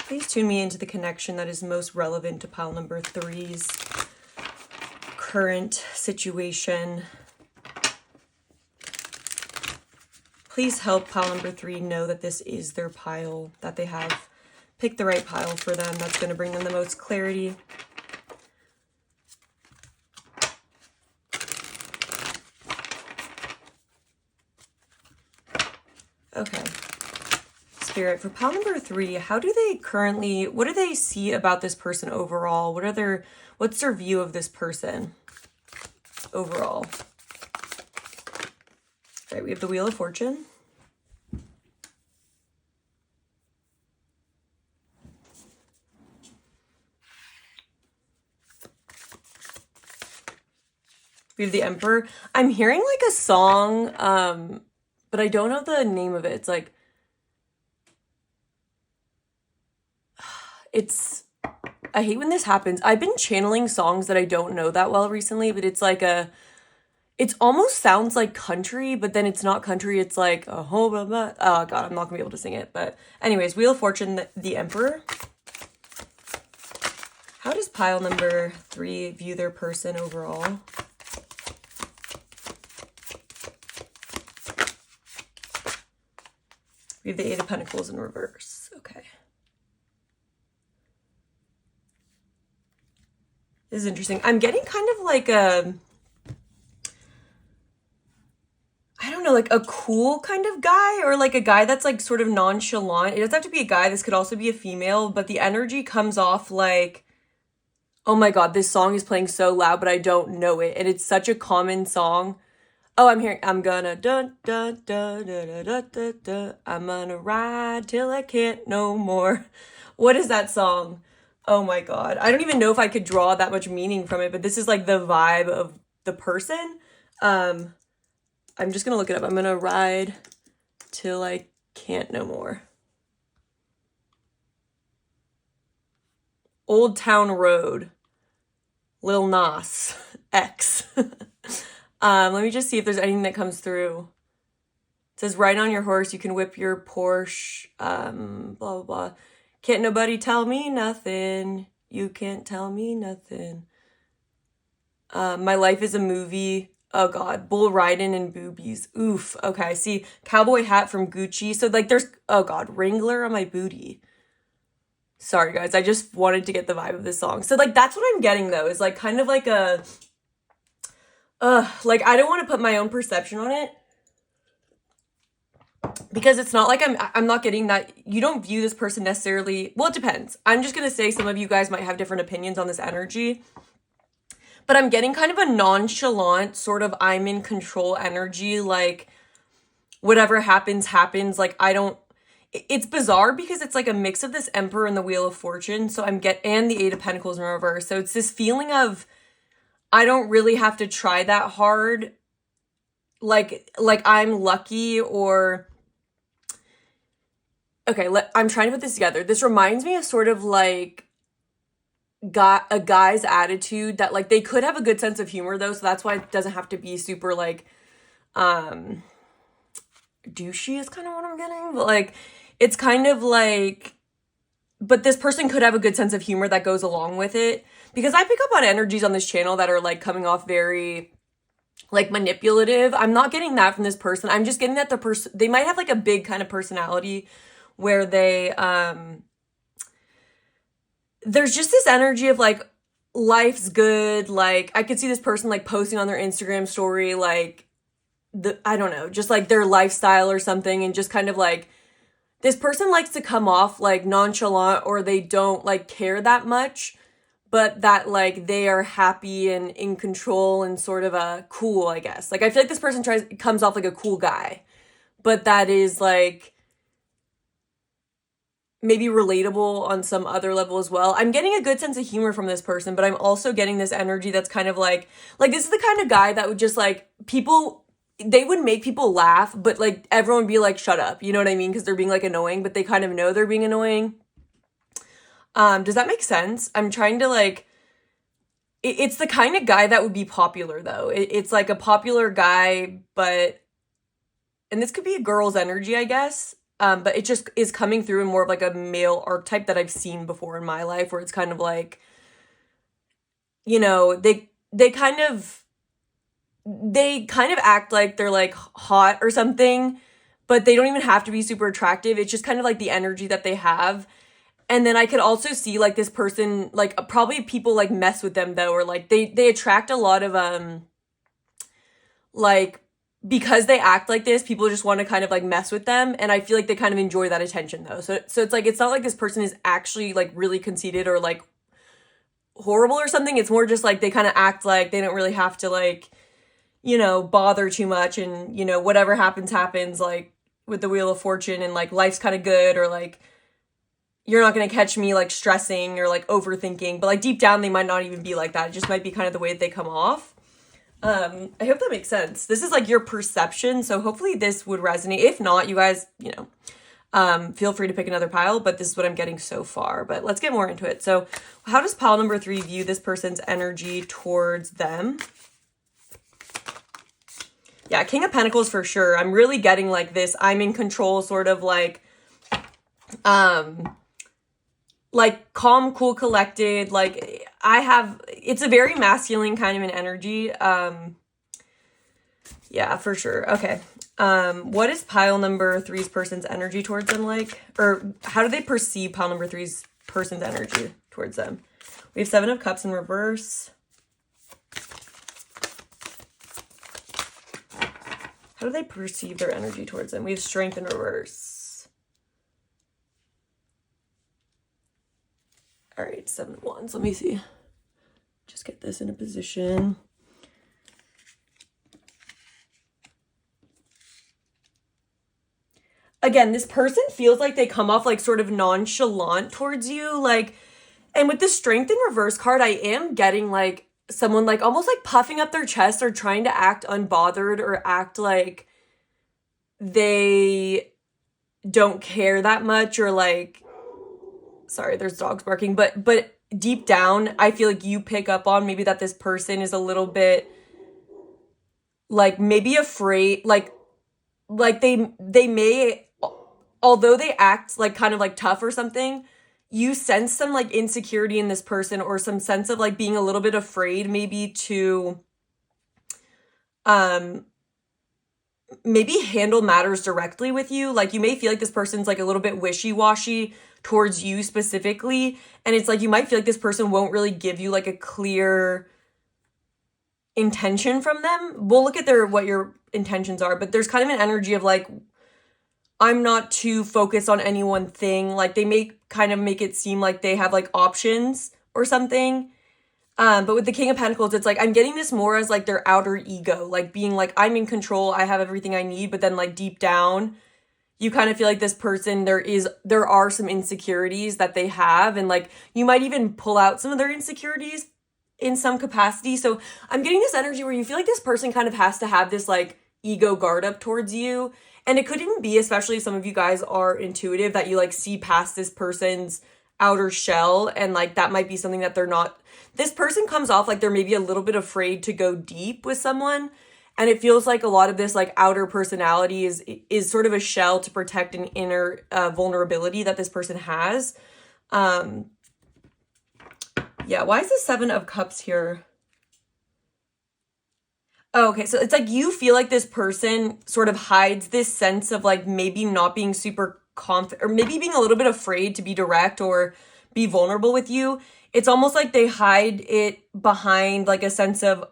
Please tune me into the connection that is most relevant to pile number 3's current situation. Please help pile number 3 know that this is their pile, that they have picked the right pile for them. That's going to bring them the most clarity. Okay. Spirit, for pile number 3, how do they currently, what do they see about this person overall? What's their view of this person overall? All right, we have the Wheel of Fortune. We have the Emperor. I'm hearing like a song, but I don't know the name of it. It's like, I hate when this happens. I've been channeling songs that I don't know that well recently, but it's like it almost sounds like country, but then it's not country. It's like a whole blah, blah. Oh God, I'm not gonna be able to sing it. But anyways, Wheel of Fortune, the Emperor. How does pile number 3 view their person overall? We have the 8 of Pentacles in reverse. Okay. This is interesting. I'm getting kind of like I don't know, like a cool kind of guy, or like a guy that's like sort of nonchalant. It doesn't have to be a guy. This could also be a female, but the energy comes off like, oh my God, this song is playing so loud, but I don't know it. And it's such a common song. Oh, I'm gonna dun dun dun dun dun dun dun dun. I'm gonna ride till I can't no more. What is that song? Oh my God. I don't even know if I could draw that much meaning from it, but this is like the vibe of the person. I'm just gonna look it up. I'm gonna ride till I can't no more. Old Town Road. Lil Nas X. Let me just see if there's anything that comes through. It says, ride on your horse, you can whip your Porsche, blah, blah, blah. Can't nobody tell me nothing. You can't tell me nothing. My life is a movie. Oh God, bull riding and boobies. Oof. Okay, see, cowboy hat from Gucci. So like there's, oh God, Wrangler on my booty. Sorry guys, I just wanted to get the vibe of this song. So like that's what I'm getting though, is like kind of like a, like I don't want to put my own perception on it, because it's not like I'm not getting that you don't view this person necessarily. Well, it depends. I'm just going to say some of you guys might have different opinions on this energy, but I'm getting kind of a nonchalant sort of I'm in control energy. Like whatever happens, happens. Like it's bizarre because it's like a mix of this Emperor and the Wheel of Fortune. So and the 8 of Pentacles in reverse. So it's this feeling of, I don't really have to try that hard. Like I'm lucky, or okay, I'm trying to put this together. This reminds me of sort of like a guy's attitude that like they could have a good sense of humor though, so that's why it doesn't have to be super like douchey is kind of what I'm getting. But like it's kind of like, but this person could have a good sense of humor that goes along with it, because I pick up on energies on this channel that are like coming off very like manipulative. I'm not getting that from this person. I'm just getting that they might have like a big kind of personality where they there's just this energy of like life's good. Like I could see this person like posting on their Instagram story like I don't know, just like their lifestyle or something, and just kind of like, this person likes to come off like nonchalant, or they don't like care that much, but that like they are happy and in control and sort of a cool, I guess. Like I feel like this person comes off like a cool guy, but that is like maybe relatable on some other level as well. I'm getting a good sense of humor from this person, but I'm also getting this energy that's kind of like this is the kind of guy that would just like they would make people laugh, but like everyone would be like, shut up. You know what I mean? Because they're being like annoying, but they kind of know they're being annoying. Does that make sense? I'm trying to like, it's the kind of guy that would be popular though. It's like a popular guy, but, and this could be a girl's energy, I guess. But it just is coming through in more of like a male archetype that I've seen before in my life, where it's kind of like, you know, they kind of act like they're like hot or something, but they don't even have to be super attractive. It's just kind of like the energy that they have. And then I could also see like this person, like probably people like mess with them though, or like they attract a lot of like, because they act like this, people just want to kind of like mess with them, and I feel like they kind of enjoy that attention though. So it's like, it's not like this person is actually like really conceited or like horrible or something. It's more just like they kind of act like they don't really have to like, you know, bother too much, and you know, whatever happens like with the Wheel of Fortune, and like life's kind of good, or like you're not going to catch me like stressing or like overthinking, but like deep down they might not even be like that. It just might be kind of the way that they come off. I hope that makes sense. This is like your perception, so hopefully this would resonate. If not, you guys, you know, feel free to pick another pile, but this is what I'm getting so far. But let's get more into it. So how does pile number 3 view this person's energy towards them? Yeah, King of Pentacles for sure. I'm really getting like this I'm in control sort of like calm, cool, collected. Like it's a very masculine kind of an energy. Yeah, for sure. Okay. What is pile number 3's person's energy towards them like? Or how do they perceive pile number 3's person's energy towards them? We have 7 of Cups in reverse. How do they perceive their energy towards them? We have Strength in reverse. All right, 7 of Wands. Let me see. Just get this in a position. Again, this person feels like they come off like sort of nonchalant towards you. Like, and with the Strength in reverse card, I am getting like someone like almost like puffing up their chest or trying to act unbothered or act like they don't care that much, or like, sorry, there's dogs barking, but deep down, I feel like you pick up on maybe that this person is a little bit like maybe afraid, like they may, although they act like kind of like tough or something, you sense some like insecurity in this person, or some sense of like being a little bit afraid maybe to maybe handle matters directly with you. Like you may feel like this person's like a little bit wishy-washy towards you specifically, and it's like you might feel like this person won't really give you like a clear intention from them. We'll look at what your intentions are, but there's kind of an energy of like, I'm not too focused on any one thing. Like they may kind of make it seem like they have like options or something. But with the King of Pentacles, it's like I'm getting this more as like their outer ego, like being like, I'm in control, I have everything I need, but then like deep down, you kind of feel like this person, there are some insecurities that they have, and like you might even pull out some of their insecurities in some capacity. So I'm getting this energy where you feel like this person kind of has to have this like ego guard up towards you. And it could even be, especially if some of you guys are intuitive, that you like see past this person's outer shell, and like that might be something that they're not. This person comes off like they're maybe a little bit afraid to go deep with someone, and it feels like a lot of this like outer personality is sort of a shell to protect an inner vulnerability that this person has. Yeah, why is the 7 of Cups here? Oh, okay, so it's like you feel like this person sort of hides this sense of like maybe not being super confident, or maybe being a little bit afraid to be direct or be vulnerable with you. It's almost like they hide it behind like a sense of,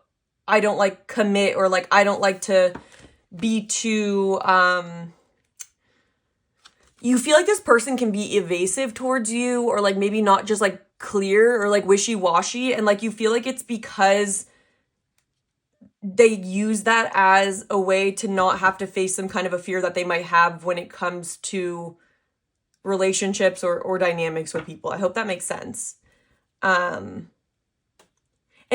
I don't like commit, or like I don't like to be too, you feel like this person can be evasive towards you, or like maybe not just like clear or like wishy-washy, and like you feel like it's because they use that as a way to not have to face some kind of a fear that they might have when it comes to relationships or dynamics with people. I hope that makes sense. And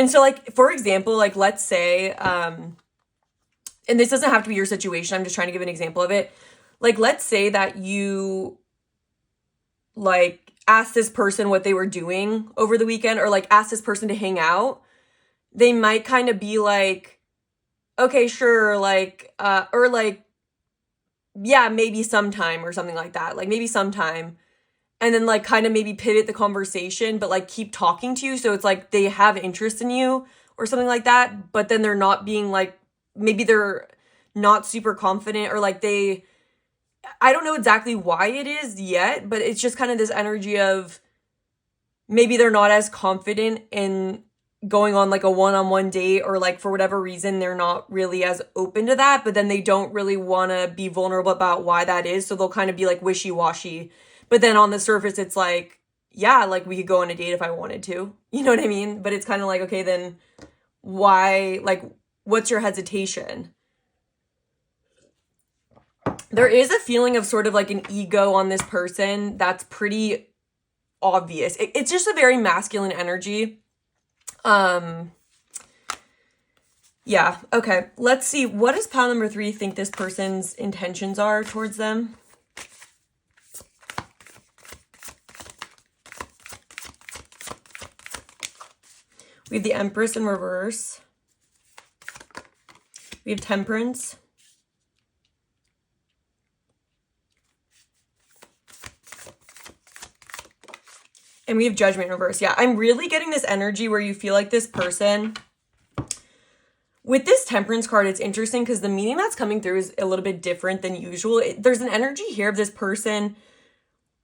so like, for example, like let's say, and this doesn't have to be your situation, I'm just trying to give an example of it. Like, let's say that you like asked this person what they were doing over the weekend, or like asked this person to hang out. They might kind of be like, okay, sure, like, or like, yeah, maybe sometime, or something like that. Like maybe sometime. And then like kind of maybe pivot the conversation, but like keep talking to you. So it's like they have interest in you or something like that. But then they're not being like, maybe they're not super confident, or like I don't know exactly why it is yet, but it's just kind of this energy of maybe they're not as confident in going on like a one-on-one date, or like for whatever reason they're not really as open to that, but then they don't really want to be vulnerable about why that is, so they'll kind of be like wishy-washy. But then on the surface it's like, yeah, like we could go on a date if I wanted to, you know what I mean? But it's kind of like, okay, then why, like what's your hesitation? There is a feeling of sort of like an ego on this person that's pretty obvious. It's just a very masculine energy. Yeah, okay. Let's see. What does pile number 3 think this person's intentions are towards them? We have the Empress in reverse. We have Temperance. And we have Judgment in reverse. Yeah, I'm really getting this energy where you feel like this person, with this Temperance card, it's interesting because the meaning that's coming through is a little bit different than usual. There's an energy here of this person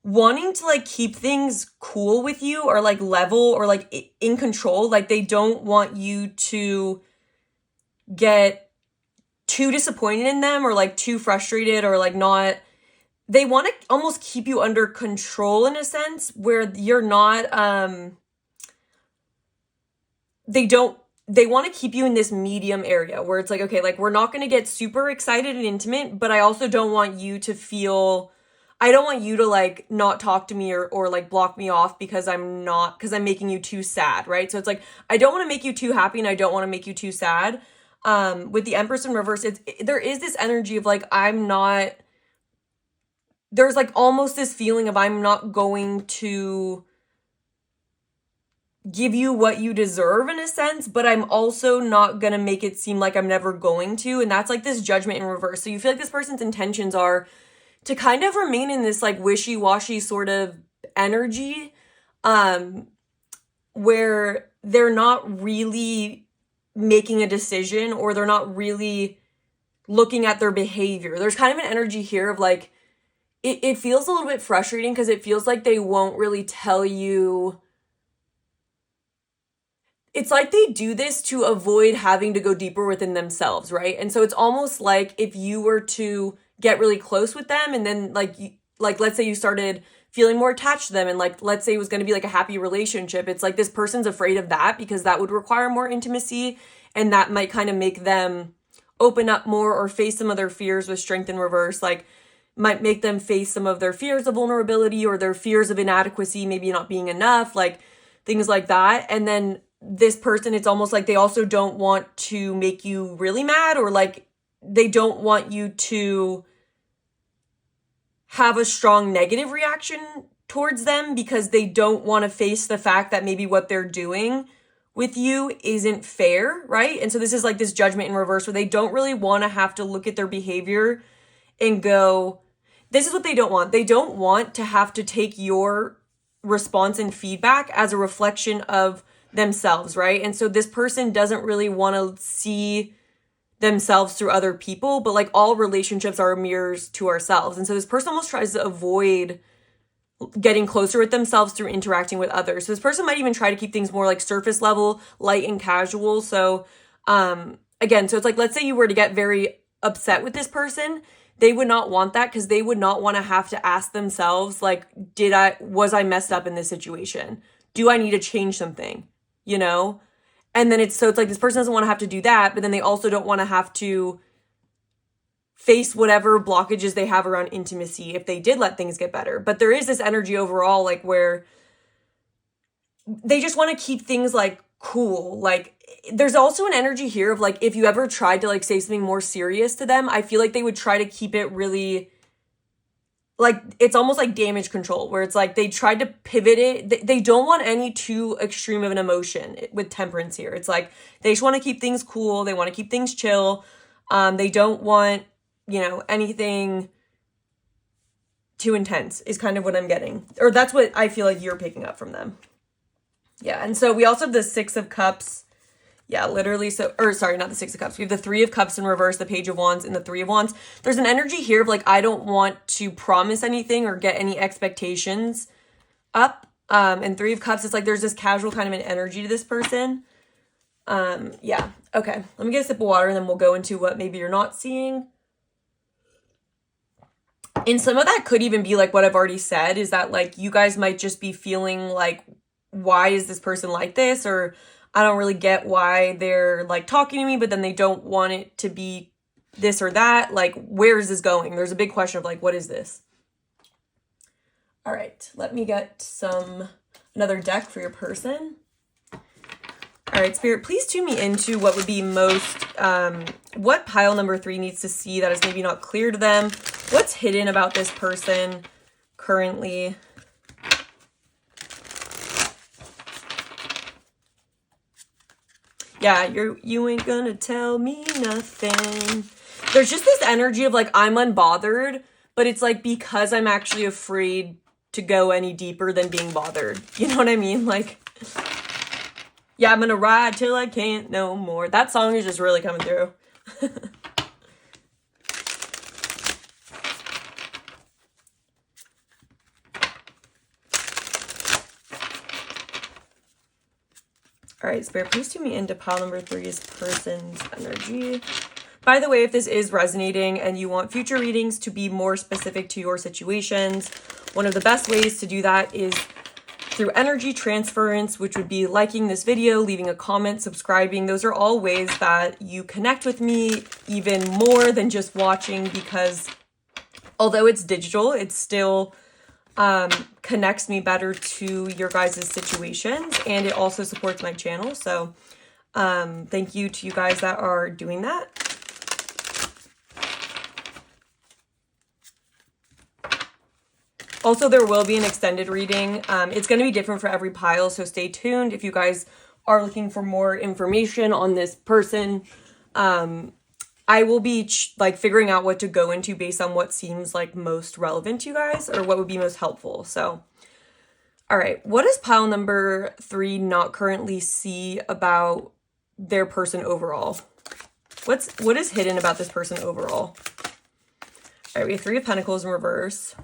wanting to like keep things cool with you, or like level, or like in control. Like they don't want you to get too disappointed in them, or like too frustrated, or like not. They want to almost keep you under control in a sense where you're not, they want to keep you in this medium area where it's like, okay, like we're not going to get super excited and intimate, but I also don't want you to feel, I don't want you to like not talk to me, or like block me off because I'm making you too sad, right? So it's like, I don't want to make you too happy, and I don't want to make you too sad. With the Empress in reverse, there is this energy of like, there's like almost this feeling of I'm not going to give you what you deserve in a sense, but I'm also not going to make it seem like I'm never going to. And that's like this Judgment in reverse. So you feel like this person's intentions are to kind of remain in this like wishy-washy sort of energy, where they're not really making a decision, or they're not really looking at their behavior. There's kind of an energy here of like, it feels a little bit frustrating because it feels like they won't really tell you. It's like they do this to avoid having to go deeper within themselves, right? And so it's almost like if you were to get really close with them, and then like let's say you started feeling more attached to them, and like let's say it was going to be like a happy relationship, it's like this person's afraid of that because that would require more intimacy, and that might kind of make them open up more or face some of their fears with Strength in reverse. Like might make them face some of their fears of vulnerability, or their fears of inadequacy, maybe not being enough, like things like that. And then this person, it's almost like they also don't want to make you really mad, or like they don't want you to have a strong negative reaction towards them, because they don't want to face the fact that maybe what they're doing with you isn't fair, right? And so this is like this Judgment in reverse, where they don't really want to have to look at their behavior and go, this is what they don't want. They don't want to have to take your response and feedback as a reflection of themselves, right? And so this person doesn't really want to see themselves through other people, but like all relationships are mirrors to ourselves. And so this person almost tries to avoid getting closer with themselves through interacting with others. So this person might even try to keep things more like surface level, light and casual. So again, so it's like, let's say you were to get very upset with this person, they would not want that, because they would not want to have to ask themselves, like, was I messed up in this situation? Do I need to change something? You know? And then it's like this person doesn't want to have to do that, but then they also don't want to have to face whatever blockages they have around intimacy if they did let things get better. But there is this energy overall, like, where they just want to keep things, like, cool. Like, there's also an energy here of, like, if you ever tried to, like, say something more serious to them, I feel like they would try to keep it really, like, it's almost like damage control, where it's like they tried to pivot it. They don't want any too extreme of an emotion with temperance here. It's like they just want to keep things cool. They want to keep things chill. They don't want, you know, anything too intense is kind of what I'm getting. Or that's what I feel like you're picking up from them. Yeah, and so we also have the Six of Cups. Yeah, literally. Sorry, not the Six of Cups. We have the Three of Cups in reverse, the Page of Wands, and the Three of Wands. There's an energy here of, like, I don't want to promise anything or get any expectations up. And Three of Cups, it's like there's this casual kind of an energy to this person. Yeah. Okay. Let me get a sip of water, and then we'll go into what maybe you're not seeing. And some of that could even be, like, what I've already said, is that, like, you guys might just be feeling like, why is this person like this? Or I don't really get why they're, like, talking to me, but then they don't want it to be this or that. Like, where is this going? There's a big question of, like, what is this? All right, let me get another deck for your person. All right, Spirit, please tune me into what would be most, what pile number 3 needs to see that is maybe not clear to them. What's hidden about this person currently? Yeah, you ain't gonna tell me nothing. There's just this energy of, like, I'm unbothered, but it's like because I'm actually afraid to go any deeper than being bothered. You know what I mean? Like, yeah, I'm gonna ride till I can't no more. That song is just really coming through. All right, Spirit, please tune me into pile number 3's person's energy. By the way, if this is resonating and you want future readings to be more specific to your situations, one of the best ways to do that is through energy transference, which would be liking this video, leaving a comment, subscribing. Those are all ways that you connect with me even more than just watching, because although it's digital, it still connects me better to your guys' situations, and it also supports my channel. So thank you to you guys that are doing that. Also, there will be an extended reading. It's going to be different for every pile, so stay tuned. If you guys are looking for more information on this person, I will be like figuring out what to go into based on what seems like most relevant to you guys, or what would be most helpful. So, all right, what does pile number 3 not currently see about their person overall? What is hidden about this person overall? All right, we have 3 of Pentacles in reverse.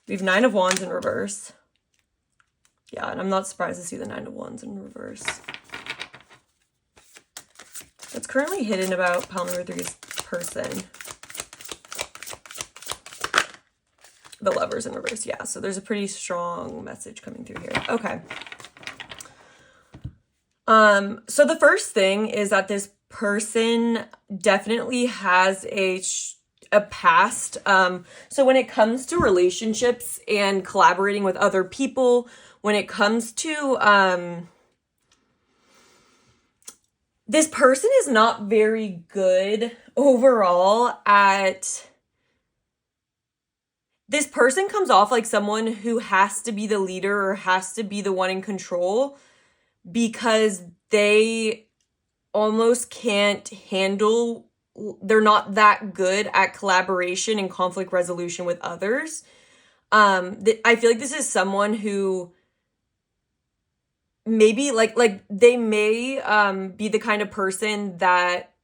We have 9 of Wands in reverse. Yeah, and I'm not surprised to see the 9 of Wands in reverse. That's currently hidden about pile number 3's person. The Lovers in reverse, yeah. So there's a pretty strong message coming through here. Okay. So the first thing is that this person definitely has a past. So when it comes to relationships and collaborating with other people, when it comes to this person is not very good overall at, this person comes off like someone who has to be the leader or has to be the one in control, because they almost can't handle, they're not that good at collaboration and conflict resolution with others. I feel like this is someone who maybe like they may be the kind of person that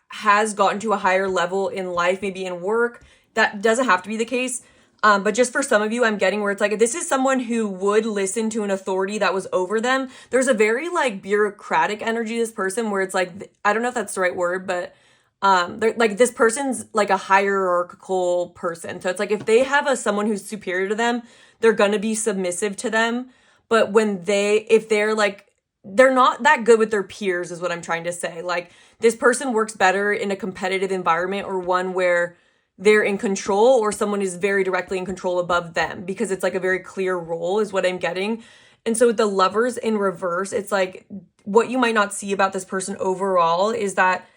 has gotten to a higher level in life, maybe in work, that doesn't have to be the case. But just for some of you, I'm getting where it's like, this is someone who would listen to an authority that was over them. There's a very like bureaucratic energy to this person where it's like, I don't know if that's the right word, but they're like, this person's like a hierarchical person. So it's like, if they have someone who's superior to them, they're going to be submissive to them. But if they're like, they're not that good with their peers is what I'm trying to say. Like, this person works better in a competitive environment or one where they're in control, or someone is very directly in control above them, because it's like a very clear role is what I'm getting. And so with the Lovers in reverse, it's like, what you might not see about this person overall is that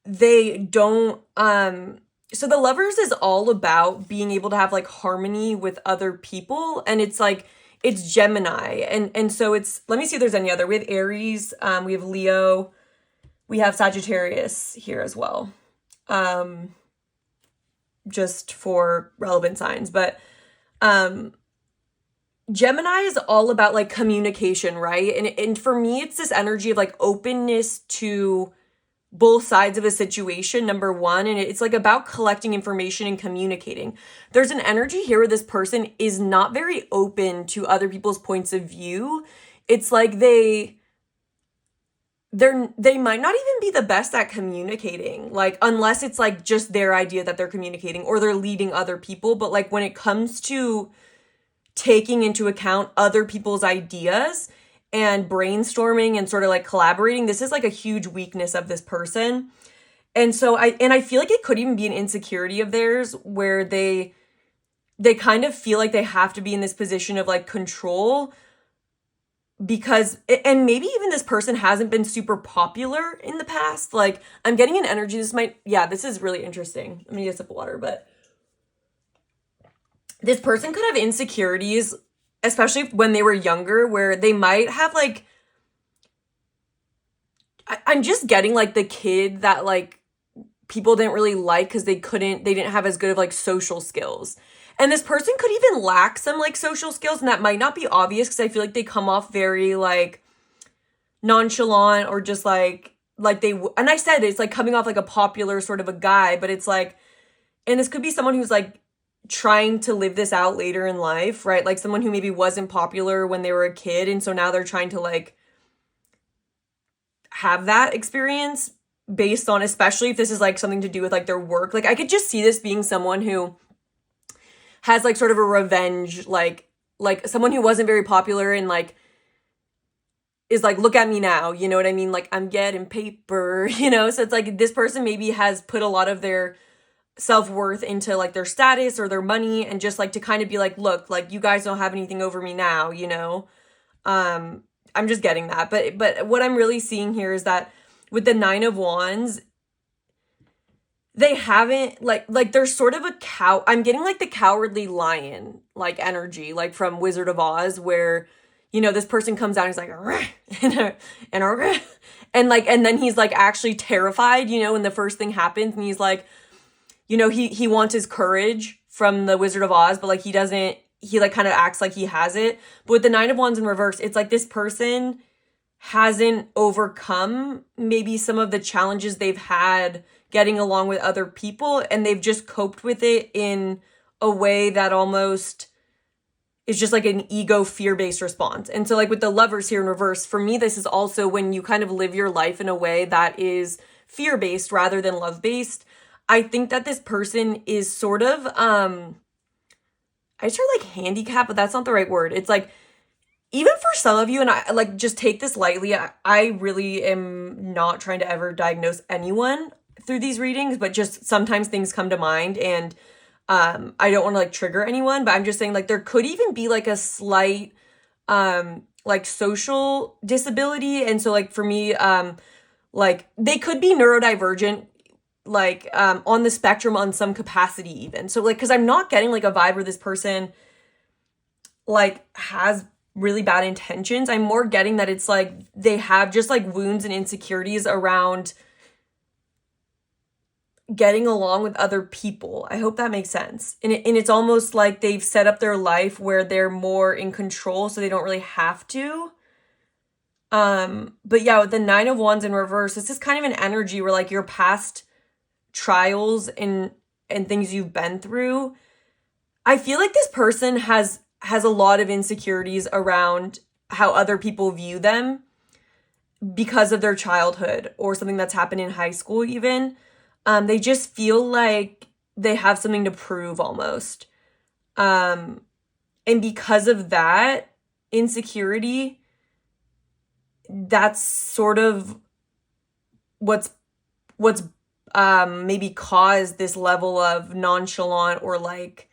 they don't, so the Lovers is all about being able to have like harmony with other people. And it's like, it's Gemini. And so it's, let me see if there's any other. We have Aries, we have Leo, we have Sagittarius here as well. Just for relevant signs, but, Gemini is all about like communication, right? And for me, it's this energy of like openness to both sides of a situation, number one. And it's like about collecting information and communicating. There's an energy here where this person is not very open to other people's points of view. It's like they might not even be the best at communicating, like, unless it's like just their idea that they're communicating or they're leading other people. But like when it comes to taking into account other people's ideas and brainstorming and sort of like collaborating, this is like a huge weakness of this person. And so I feel like it could even be an insecurity of theirs where they kind of feel like they have to be in this position of like control, because, and maybe even this person hasn't been super popular in the past. Like, I'm getting an energy, this is really interesting. Let me get a sip of water, but this person could have insecurities, especially when they were younger, where they might have like, I'm just getting like the kid that like people didn't really like because they didn't have as good of like social skills. And this person could even lack some like social skills, and that might not be obvious because I feel like they come off very like nonchalant or just like and I said it's like coming off like a popular sort of a guy, but it's like, and this could be someone who's like trying to live this out later in life, right? Like someone who maybe wasn't popular when they were a kid, and so now they're trying to like have that experience based on, especially if this is like something to do with like their work. Like I could just see this being someone who has like sort of a revenge, like someone who wasn't very popular and like is like, look at me now, you know what I mean? Like, I'm getting paper, you know? So it's like this person maybe has put a lot of their self-worth into like their status or their money, and just like to kind of be like, look, like you guys don't have anything over me now, you know? I'm just getting that. But what I'm really seeing here is that with the 9 of Wands, they haven't like there's sort of I'm getting like the cowardly lion like energy, like from Wizard of Oz, where, you know, this person comes out and he's like and then he's like actually terrified, you know, when the first thing happens, and he's like, you know, he wants his courage from the Wizard of Oz, but like he like kind of acts like he has it. But with the 9 of Wands in reverse, it's like this person hasn't overcome maybe some of the challenges they've had getting along with other people, and they've just coped with it in a way that almost is just like an ego fear-based response. And so like with the Lovers here in reverse, for me, this is also when you kind of live your life in a way that is fear-based rather than love-based. I think that this person is sort of, I start like handicapped, but that's not the right word. It's like, even for some of you, and I like just take this lightly, I really am not trying to ever diagnose anyone through these readings, but just sometimes things come to mind, and I don't want to like trigger anyone, but I'm just saying like there could even be like a slight like social disability. And so like for me, like they could be neurodivergent, like on the spectrum on some capacity even. So like, because I'm not getting like a vibe where this person like has really bad intentions. I'm more getting that it's like they have just like wounds and insecurities around getting along with other people. I hope that makes sense. And it's almost like they've set up their life where they're more in control, so they don't really have to. But yeah, with the 9 of Wands in reverse, this is kind of an energy where like your past trials and things you've been through, I feel like this person has a lot of insecurities around how other people view them because of their childhood or something that's happened in high school even. They just feel like they have something to prove almost. And because of that insecurity, that's sort of what's maybe caused this level of nonchalant or like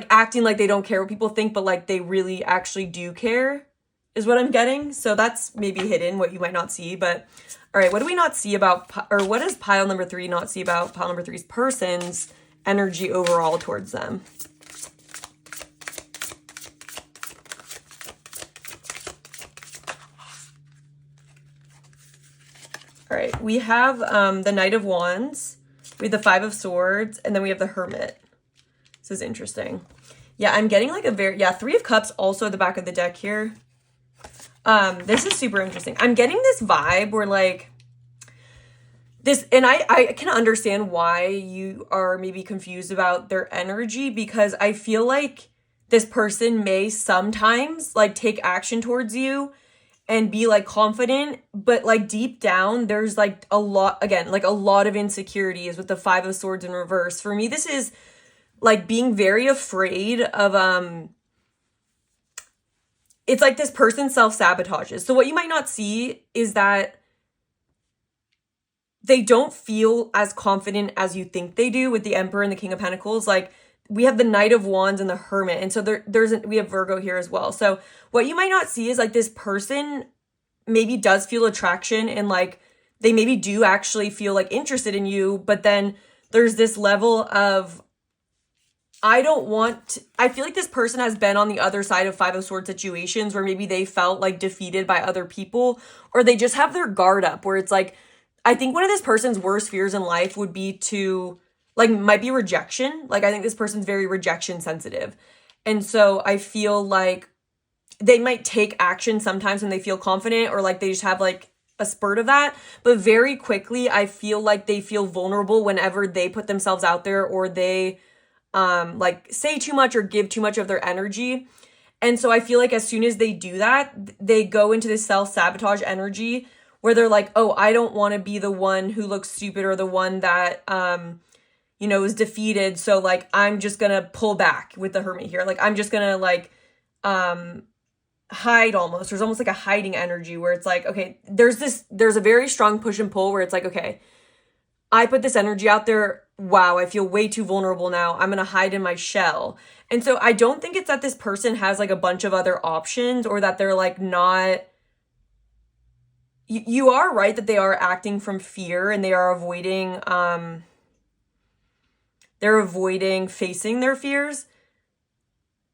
acting like they don't care what people think, but like they really actually do care is what I'm getting. So that's maybe hidden, what you might not see. But all right, what do we not see about, or what does pile number 3 not see about pile number 3's person's energy overall towards them? All right, we have the Knight of Wands, we have the Five of Swords, and then we have the Hermit. This is interesting. Yeah, I'm getting like Three of Cups also at the back of the deck here. This is super interesting. I'm getting this vibe where like this, and I can understand why you are maybe confused about their energy, because I feel like this person may sometimes like take action towards you and be like confident, but like deep down there's like a lot, again, like a lot of insecurities with the Five of Swords in reverse. For me, this is like being very afraid of it's like this person self-sabotages. So what you might not see is that they don't feel as confident as you think they do with the Emperor and the King of Pentacles. Like we have the Knight of Wands and the Hermit. And so we have Virgo here as well. So what you might not see is like this person maybe does feel attraction and like they maybe do actually feel like interested in you. But then there's this level of, I feel like this person has been on the other side of Five of Swords situations where maybe they felt like defeated by other people, or they just have their guard up, where it's like, I think one of this person's worst fears in life would be might be rejection. Like I think this person's very rejection sensitive. And so I feel like they might take action sometimes when they feel confident, or like they just have like a spurt of that. But very quickly, I feel like they feel vulnerable whenever they put themselves out there, or they like say too much or give too much of their energy. And so I feel like as soon as they do that, they go into this self-sabotage energy where they're like, oh, I don't want to be the one who looks stupid or the one that, is defeated. So like, I'm just going to pull back with the Hermit here. Like, I'm just going to like, hide almost. There's almost like a hiding energy where it's like, okay, there's a very strong push and pull where it's like, okay, I put this energy out there. Wow, I feel way too vulnerable now. I'm going to hide in my shell. And so I don't think it's that this person has like a bunch of other options, or that they're like not, you are right that they are acting from fear and they are avoiding, facing their fears.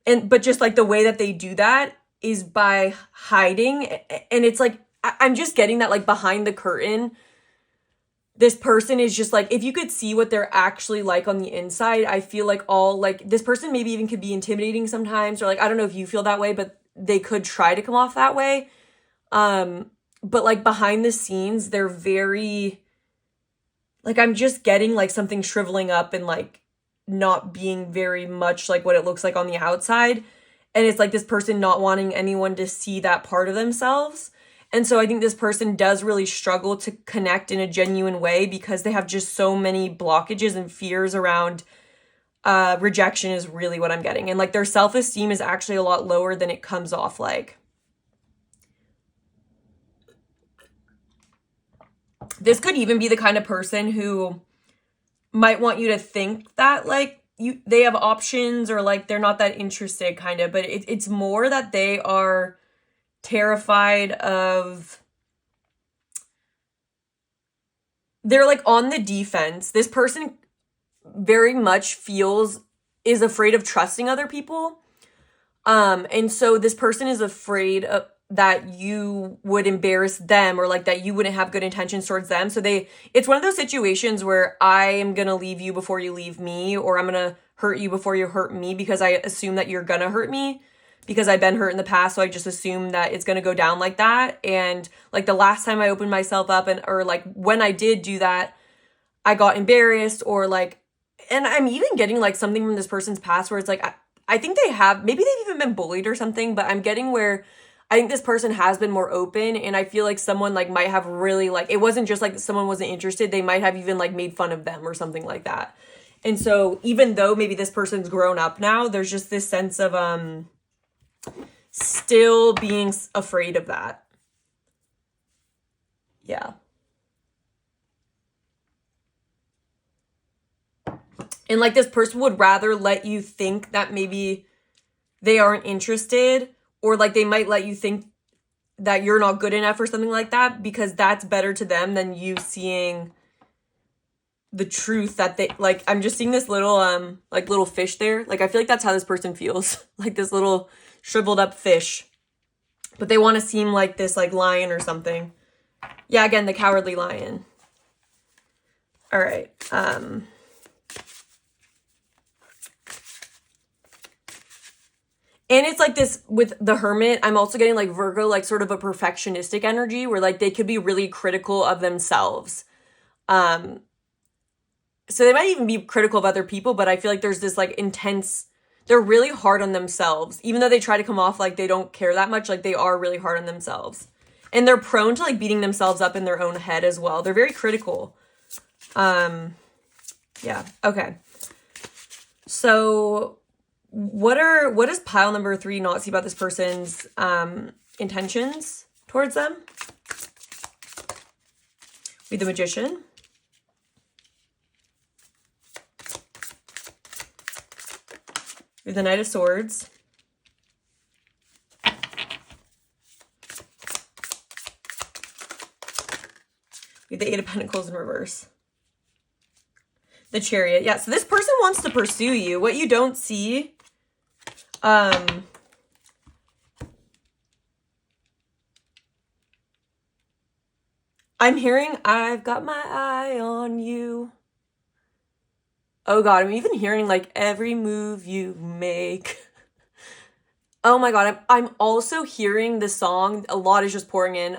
But just like the way that they do that is by hiding. And it's like, I'm just getting that like behind the curtain, this person is just like, if you could see what they're actually like on the inside, I feel like this person maybe even could be intimidating sometimes, or like, I don't know if you feel that way, but they could try to come off that way. But like behind the scenes, they're very, like, I'm just getting like something shriveling up and like not being very much like what it looks like on the outside. And it's like this person not wanting anyone to see that part of themselves. And so I think this person does really struggle to connect in a genuine way because they have just so many blockages and fears around rejection is really what I'm getting. And like their self-esteem is actually a lot lower than it comes off like. This could even be the kind of person who might want you to think that like they have options, or like they're not that interested kind of, but it's more that they are terrified of, they're like on the defense. This person very much is afraid of trusting other people. And so this person is afraid of that you would embarrass them, or like that you wouldn't have good intentions towards them. So it's one of those situations where I am going to leave you before you leave me, or I'm going to hurt you before you hurt me, because I assume that you're going to hurt me because I've been hurt in the past. So I just assume that it's going to go down like that. And like the last time I opened myself up or like when I did do that, I got embarrassed, or like, and I'm even getting like something from this person's past where it's like, I think they have, maybe they've even been bullied or something, but I'm getting where I think this person has been more open, and I feel like someone like might have really like, it wasn't just like someone wasn't interested, they might have even like made fun of them or something like that. And so even though maybe this person's grown up now, there's just this sense of still being afraid of that. Yeah. And like this person would rather let you think that maybe they aren't interested, or like they might let you think that you're not good enough or something like that, because that's better to them than you seeing the truth that they like. I'm just seeing this little like little fish there. Like I feel like that's how this person feels. Like this little shriveled up fish. But they want to seem like this like lion or something. Yeah, again, the cowardly lion. All right. And it's like this with the Hermit, I'm also getting like Virgo, like sort of a perfectionistic energy where like they could be really critical of themselves. So they might even be critical of other people, but I feel like there's this like intense, they're really hard on themselves. Even though they try to come off like they don't care that much, like they are really hard on themselves. And they're prone to like beating themselves up in their own head as well. They're very critical. Yeah, okay. So what does pile number 3 not see about this person's intentions towards them? Be the Magician. Be the Knight of Swords. Be the Eight of Pentacles in reverse. The Chariot. Yeah, so this person wants to pursue you. What you don't see, I'm hearing, I've got my eye on you. Oh God, I'm even hearing like every move you make. Oh my God, I'm also hearing the song, a lot is just pouring in.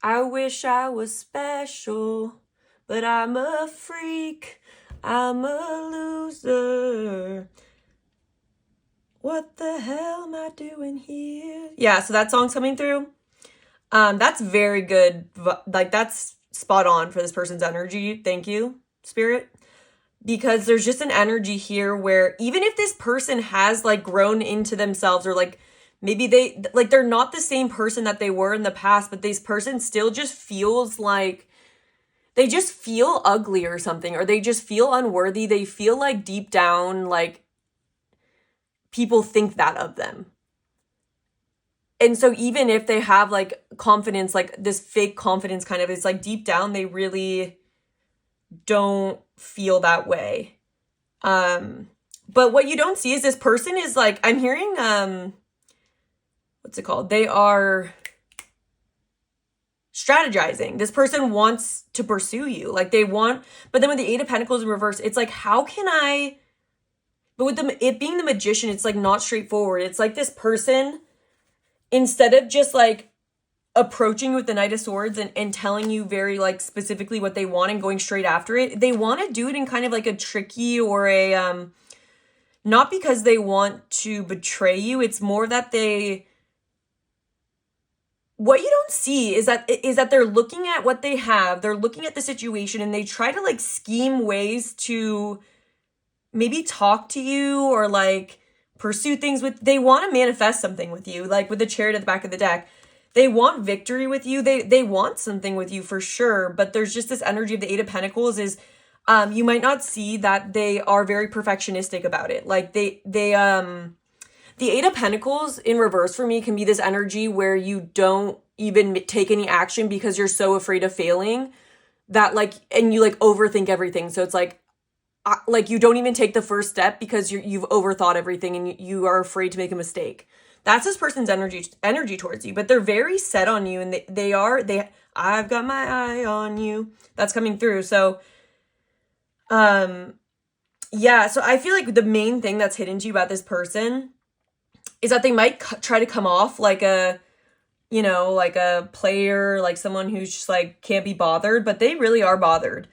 I wish I was special, but I'm a freak. I'm a loser. What the hell am I doing here? Yeah, so that song's coming through. That's very good. Like that's spot on for this person's energy. Thank you, Spirit. Because there's just an energy here where even if this person has like grown into themselves, or like maybe they're not the same person that they were in the past, but this person still just feels like they just feel ugly or something, or they just feel unworthy. They feel like deep down, like people think that of them. And so even if they have like confidence, like this fake confidence kind of, it's like deep down, they really don't feel that way. But what you don't see is this person is like, I'm hearing, what's it called? They are strategizing. This person wants to pursue you. Like they want, but then with the Eight of Pentacles in reverse, it's like, how can I, but with it being the Magician, it's like not straightforward. It's like this person, instead of just like approaching you with the Knight of Swords and telling you very like specifically what they want and going straight after it, they want to do it in kind of like a tricky or a, not because they want to betray you. It's more that what you don't see is that they're looking at what they have, they're looking at the situation, and they try to like scheme ways to maybe talk to you or like pursue things with, they want to manifest something with you, like with the Chariot at the back of the deck. They want victory with you. They want something with you for sure, but there's just this energy of the Eight of Pentacles is, you might not see that they are very perfectionistic about it. Like the Eight of Pentacles in reverse for me can be this energy where you don't even take any action because you're so afraid of failing that like, and you like overthink everything. So it's like you don't even take the first step because you've overthought everything and you are afraid to make a mistake. That's this person's energy towards you, but they're very set on you, and I've got my eye on you. That's coming through. So, yeah, so I feel like the main thing that's hidden to you about this person is that they might try to come off like a, like a player, like someone who's just like can't be bothered, but they really are bothered.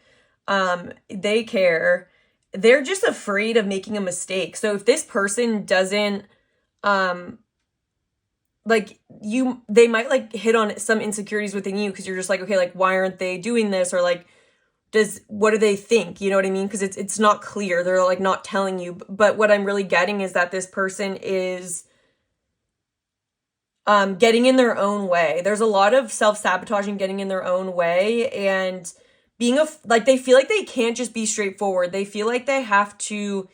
They care. They're just afraid of making a mistake. So if this person doesn't, like they might like hit on some insecurities within you because you're just like, okay, like why aren't they doing this? Or like, what do they think? You know what I mean? Because it's not clear. They're like not telling you. But what I'm really getting is that this person is getting in their own way. There's a lot of self-sabotaging, getting in their own way, and being like, they feel like they can't just be straightforward. They feel like they have to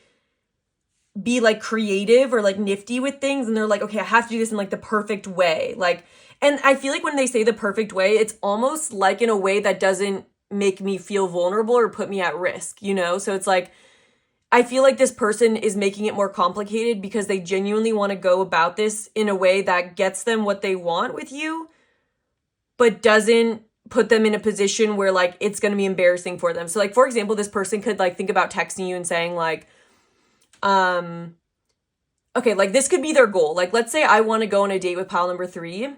be like creative or like nifty with things, and they're like, okay, I have to do this in like the perfect way. Like, and I feel like when they say the perfect way, it's almost like in a way that doesn't make me feel vulnerable or put me at risk, you know? So it's like, I feel like this person is making it more complicated because they genuinely want to go about this in a way that gets them what they want with you, but doesn't put them in a position where like it's going to be embarrassing for them. So like, for example, this person could like think about texting you and saying like, okay, like this could be their goal. Like, let's say I want to go on a date with pile number 3.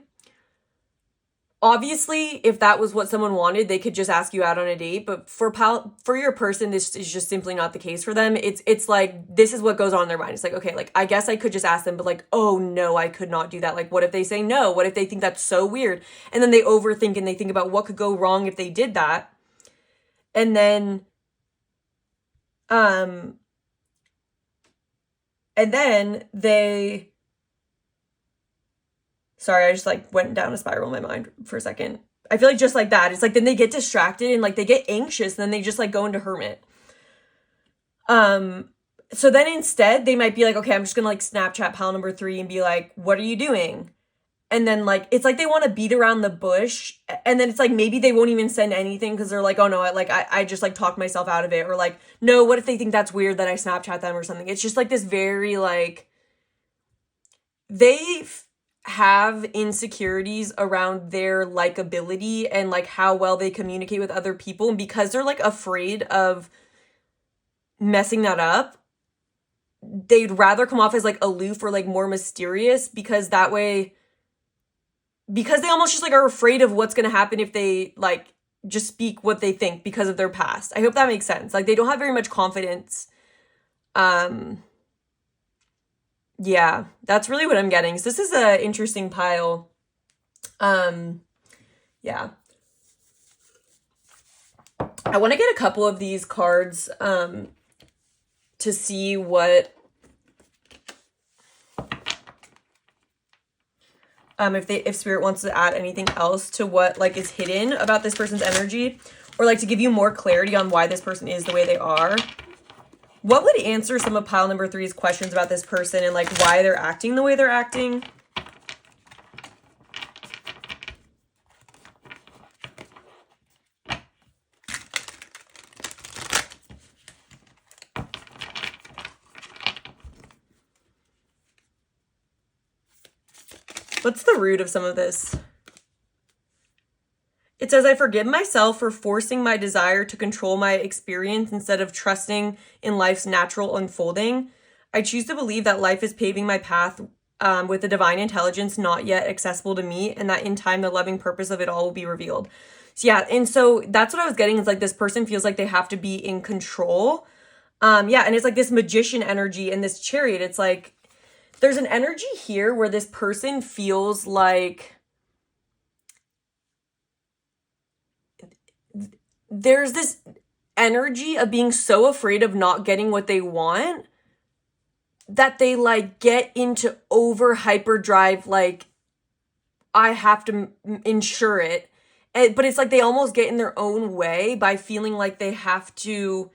Obviously, if that was what someone wanted, they could just ask you out on a date. But for your person, this is just simply not the case for them. It's like, this is what goes on in their mind. It's like, okay, like, I guess I could just ask them, but like, oh no, I could not do that. Like, what if they say no? What if they think that's so weird? And then they overthink and they think about what could go wrong if they did that. And then, sorry, I just like went down a spiral in my mind for a second. I feel like just like that, it's like then they get distracted and like they get anxious and then they just like go into hermit. So then instead they might be like, okay, I'm just gonna like Snapchat pile number 3 and be like, what are you doing? And then like, it's like they want to beat around the bush, and then it's like, maybe they won't even send anything because they're like, oh no, I just like talked myself out of it. Or like, no, what if they think that's weird that I Snapchat them or something? It's just like this very like, they have insecurities around their likability and like how well they communicate with other people. And because they're like afraid of messing that up, they'd rather come off as like aloof or like more mysterious, because that way, because they almost just like are afraid of what's going to happen if they like just speak what they think because of their past. I hope that makes sense. Like they don't have very much confidence. Yeah, that's really what I'm getting. So this is a interesting pile. Yeah. I want to get a couple of these cards to see what if Spirit wants to add anything else to what like is hidden about this person's energy, or like to give you more clarity on why this person is the way they are. What would answer some of pile number 3's questions about this person and like why they're acting the way they're acting? What's the root of some of this? It says, I forgive myself for forcing my desire to control my experience instead of trusting in life's natural unfolding. I choose to believe that life is paving my path with a divine intelligence not yet accessible to me, and that in time the loving purpose of it all will be revealed. So yeah, and so that's what I was getting, is like this person feels like they have to be in control. Yeah, and it's like this magician energy and this chariot. It's like there's an energy here where this person feels like there's this energy of being so afraid of not getting what they want that they like get into over hyperdrive, like I have to ensure it. But it's like they almost get in their own way by feeling like they have to,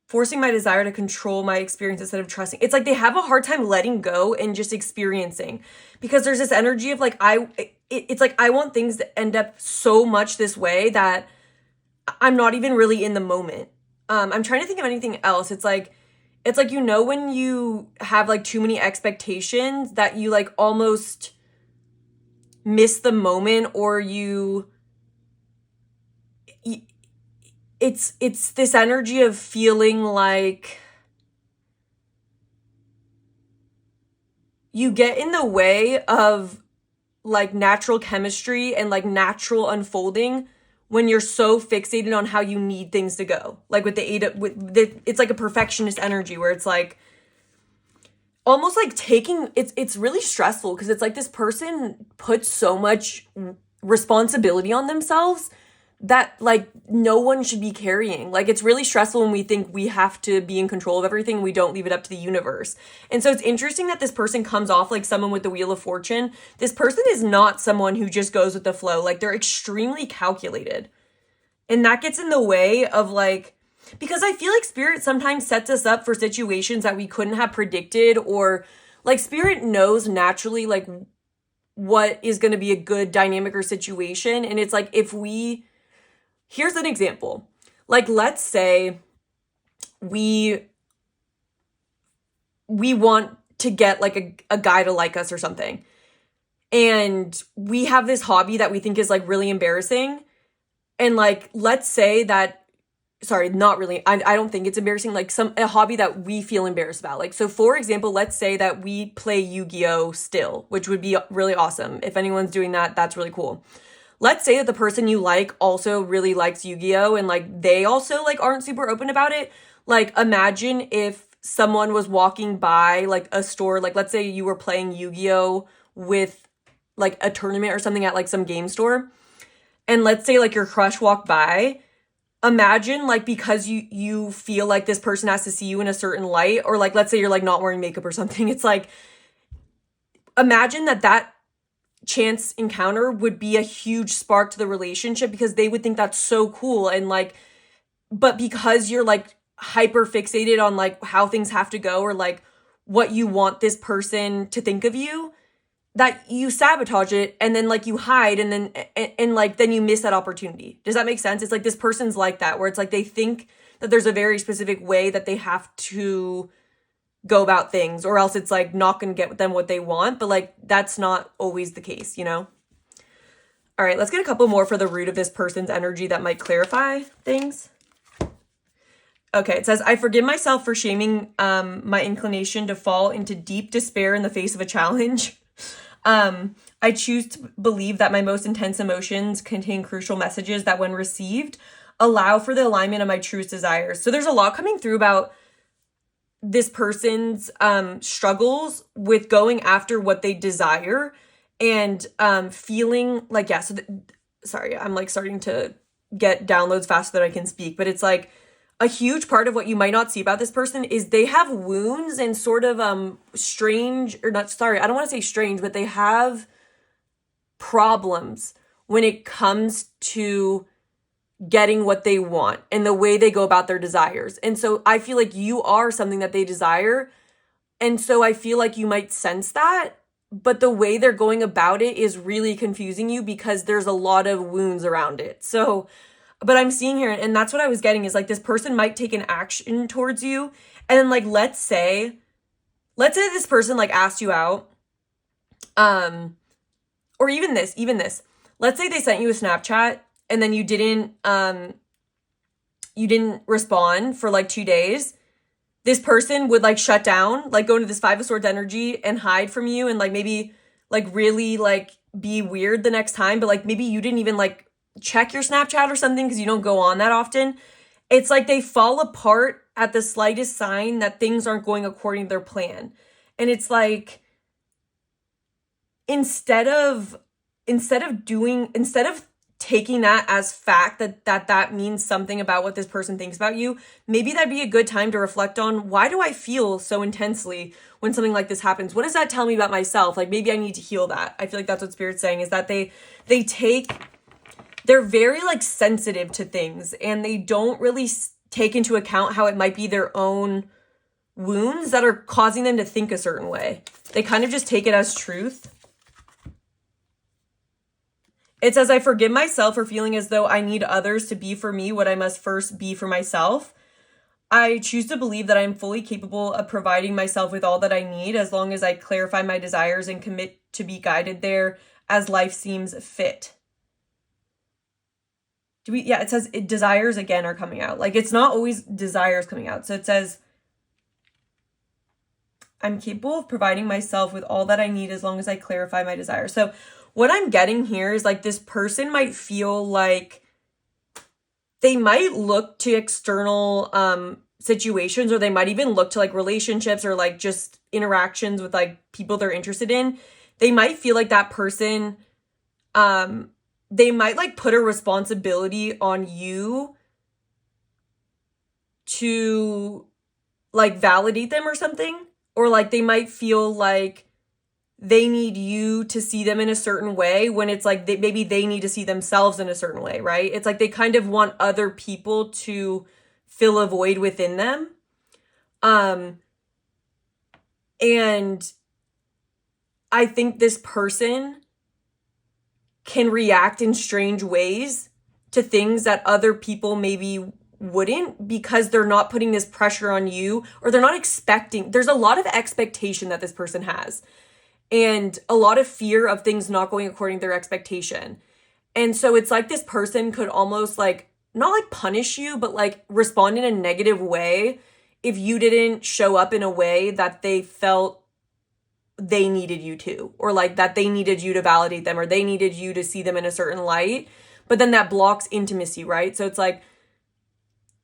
forcing my desire to control my experience instead of trusting. It's like they have a hard time letting go and just experiencing, because there's this energy of like, it's like I want things to end up so much this way that I'm not even really in the moment. I'm trying to think of anything else. It's like, you know, when you have like too many expectations that you like almost miss the moment, or it's this energy of feeling like you get in the way of like natural chemistry and like natural unfolding when you're so fixated on how you need things to go. Like with the eight, it's like a perfectionist energy where it's like, almost like it's really stressful because it's like this person puts so much responsibility on themselves that like no one should be carrying. Like it's really stressful when we think we have to be in control of everything. We don't leave it up to the universe. And so it's interesting that this person comes off like someone with the Wheel of Fortune. This person is not someone who just goes with the flow. Like they're extremely calculated. And that gets in the way of like, because I feel like spirit sometimes sets us up for situations that we couldn't have predicted, or like spirit knows naturally like what is going to be a good dynamic or situation. And it's like, here's an example. Like, let's say we want to get like a guy to like us or something. And we have this hobby that we think is like really embarrassing. And like, let's say that, sorry, not really. I don't think it's embarrassing. Like a hobby that we feel embarrassed about. Like, so for example, let's say that we play Yu-Gi-Oh still, which would be really awesome. If anyone's doing that, that's really cool. Let's say that the person you like also really likes Yu-Gi-Oh and like they also like aren't super open about it. Like imagine if someone was walking by like a store, like let's say you were playing Yu-Gi-Oh with like a tournament or something at like some game store. And let's say like your crush walked by. Imagine like because you feel like this person has to see you in a certain light, or like let's say you're like not wearing makeup or something. It's like, imagine that chance encounter would be a huge spark to the relationship because they would think that's so cool. And like, but because you're like hyper fixated on like how things have to go or like what you want this person to think of you, that you sabotage it and then like you hide and then you miss that opportunity. Does that make sense? It's like this person's like that, where it's like they think that there's a very specific way that they have to go about things, or else it's like not going to get them what they want. But like that's not always the case, you know? All right, let's get a couple more for the root of this person's energy that might clarify things. Okay, it says, I forgive myself for shaming my inclination to fall into deep despair in the face of a challenge. I choose to believe that my most intense emotions contain crucial messages that, when received, allow for the alignment of my truest desires. So there's a lot coming through about this person's struggles with going after what they desire and feeling like, yeah, sorry, I'm like starting to get downloads faster than I can speak, but it's like a huge part of what you might not see about this person is they have wounds and sort of strange, or not, sorry, I don't want to say strange, but they have problems when it comes to getting what they want and the way they go about their desires. And so I feel like you are something that they desire. And so I feel like you might sense that, but the way they're going about it is really confusing you because there's a lot of wounds around it. So, but I'm seeing here, and that's what I was getting, is like this person might take an action towards you. And then like, let's say this person like asked you out, or even this, let's say they sent you a Snapchat and then you didn't respond for like 2 days. This person would like shut down, like go into this Five of Swords energy and hide from you and like maybe like really like be weird the next time. But like maybe you didn't even like check your Snapchat or something because you don't go on that often. It's like they fall apart at the slightest sign that things aren't going according to their plan. And it's like, instead of taking that as fact that means something about what this person thinks about you, maybe that'd be a good time to reflect on, why do I feel so intensely when something like this happens? What does that tell me about myself? Like maybe I need to heal that. I feel like that's what Spirit's saying, is that they're very like sensitive to things and they don't really take into account how it might be their own wounds that are causing them to think a certain way. They kind of just take it as truth. It says, I forgive myself for feeling as though I need others to be for me what I must first be for myself. I choose to believe that I am fully capable of providing myself with all that I need as long as I clarify my desires and commit to be guided there as life seems fit. It says desires again are coming out. Like it's not always desires coming out. So it says, I'm capable of providing myself with all that I need as long as I clarify my desires. So what I'm getting here is like this person might feel like they might look to external situations, or they might even look to like relationships or like just interactions with like people they're interested in. They might feel like that person, they might like put a responsibility on you to like validate them or something. Or like they might feel like they need you to see them in a certain way when it's like maybe they need to see themselves in a certain way, right? It's like they kind of want other people to fill a void within them. And I think this person can react in strange ways to things that other people maybe wouldn't, because they're not putting this pressure on you, or they're not expecting. There's a lot of expectation that this person has, and a lot of fear of things not going according to their expectation. And so it's like this person could almost like, not like punish you, but like respond in a negative way if you didn't show up in a way that they felt they needed you to, or like that they needed you to validate them, or they needed you to see them in a certain light. But then that blocks intimacy, right? So it's like,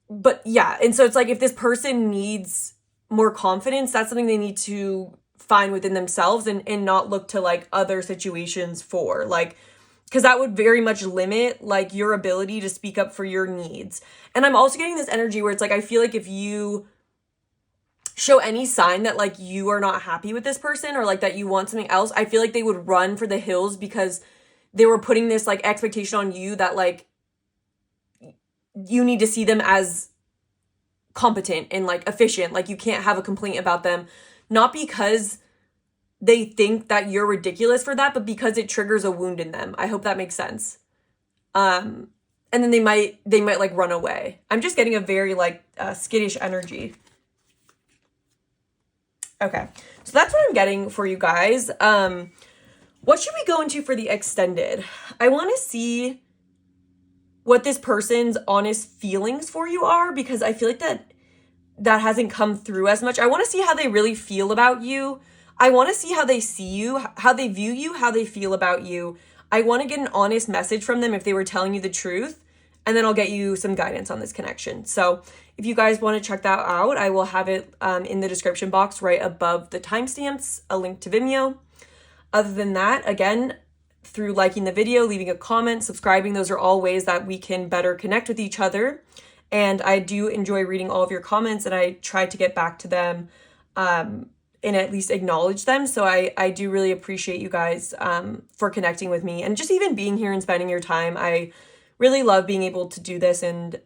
but yeah. And so it's like, if this person needs more confidence, that's something they need to find within themselves, and not look to like other situations for, like, because that would very much limit like your ability to speak up for your needs. And I'm also getting this energy where it's like, I feel like if you show any sign that like you are not happy with this person, or like that you want something else, I feel like they would run for the hills, because they were putting this like expectation on you that like you need to see them as competent and like efficient. Like you can't have a complaint about them, not because they think that you're ridiculous for that, but because it triggers a wound in them. I hope that makes sense. And then they might like run away. I'm just getting a very like skittish energy. Okay, so that's what I'm getting for you guys. What should we go into for the extended? I want to see what this person's honest feelings for you are, because I feel like that hasn't come through as much. I want to see how they really feel about you. I want to see how they see you, how they view you, how they feel about you. I want to get an honest message from them if they were telling you the truth, and then I'll get you some guidance on this connection. So if you guys want to check that out, I will have it in the description box right above the timestamps, a link to Vimeo. Other than that, again, through liking the video, leaving a comment, subscribing, those are all ways that we can better connect with each other. And I do enjoy reading all of your comments, and I try to get back to them and at least acknowledge them. So I do really appreciate you guys for connecting with me, and just even being here and spending your time. I really love being able to do this, and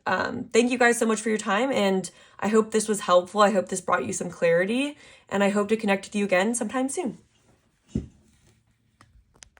thank you guys so much for your time, and I hope this was helpful. I hope this brought you some clarity, and I hope to connect with you again sometime soon.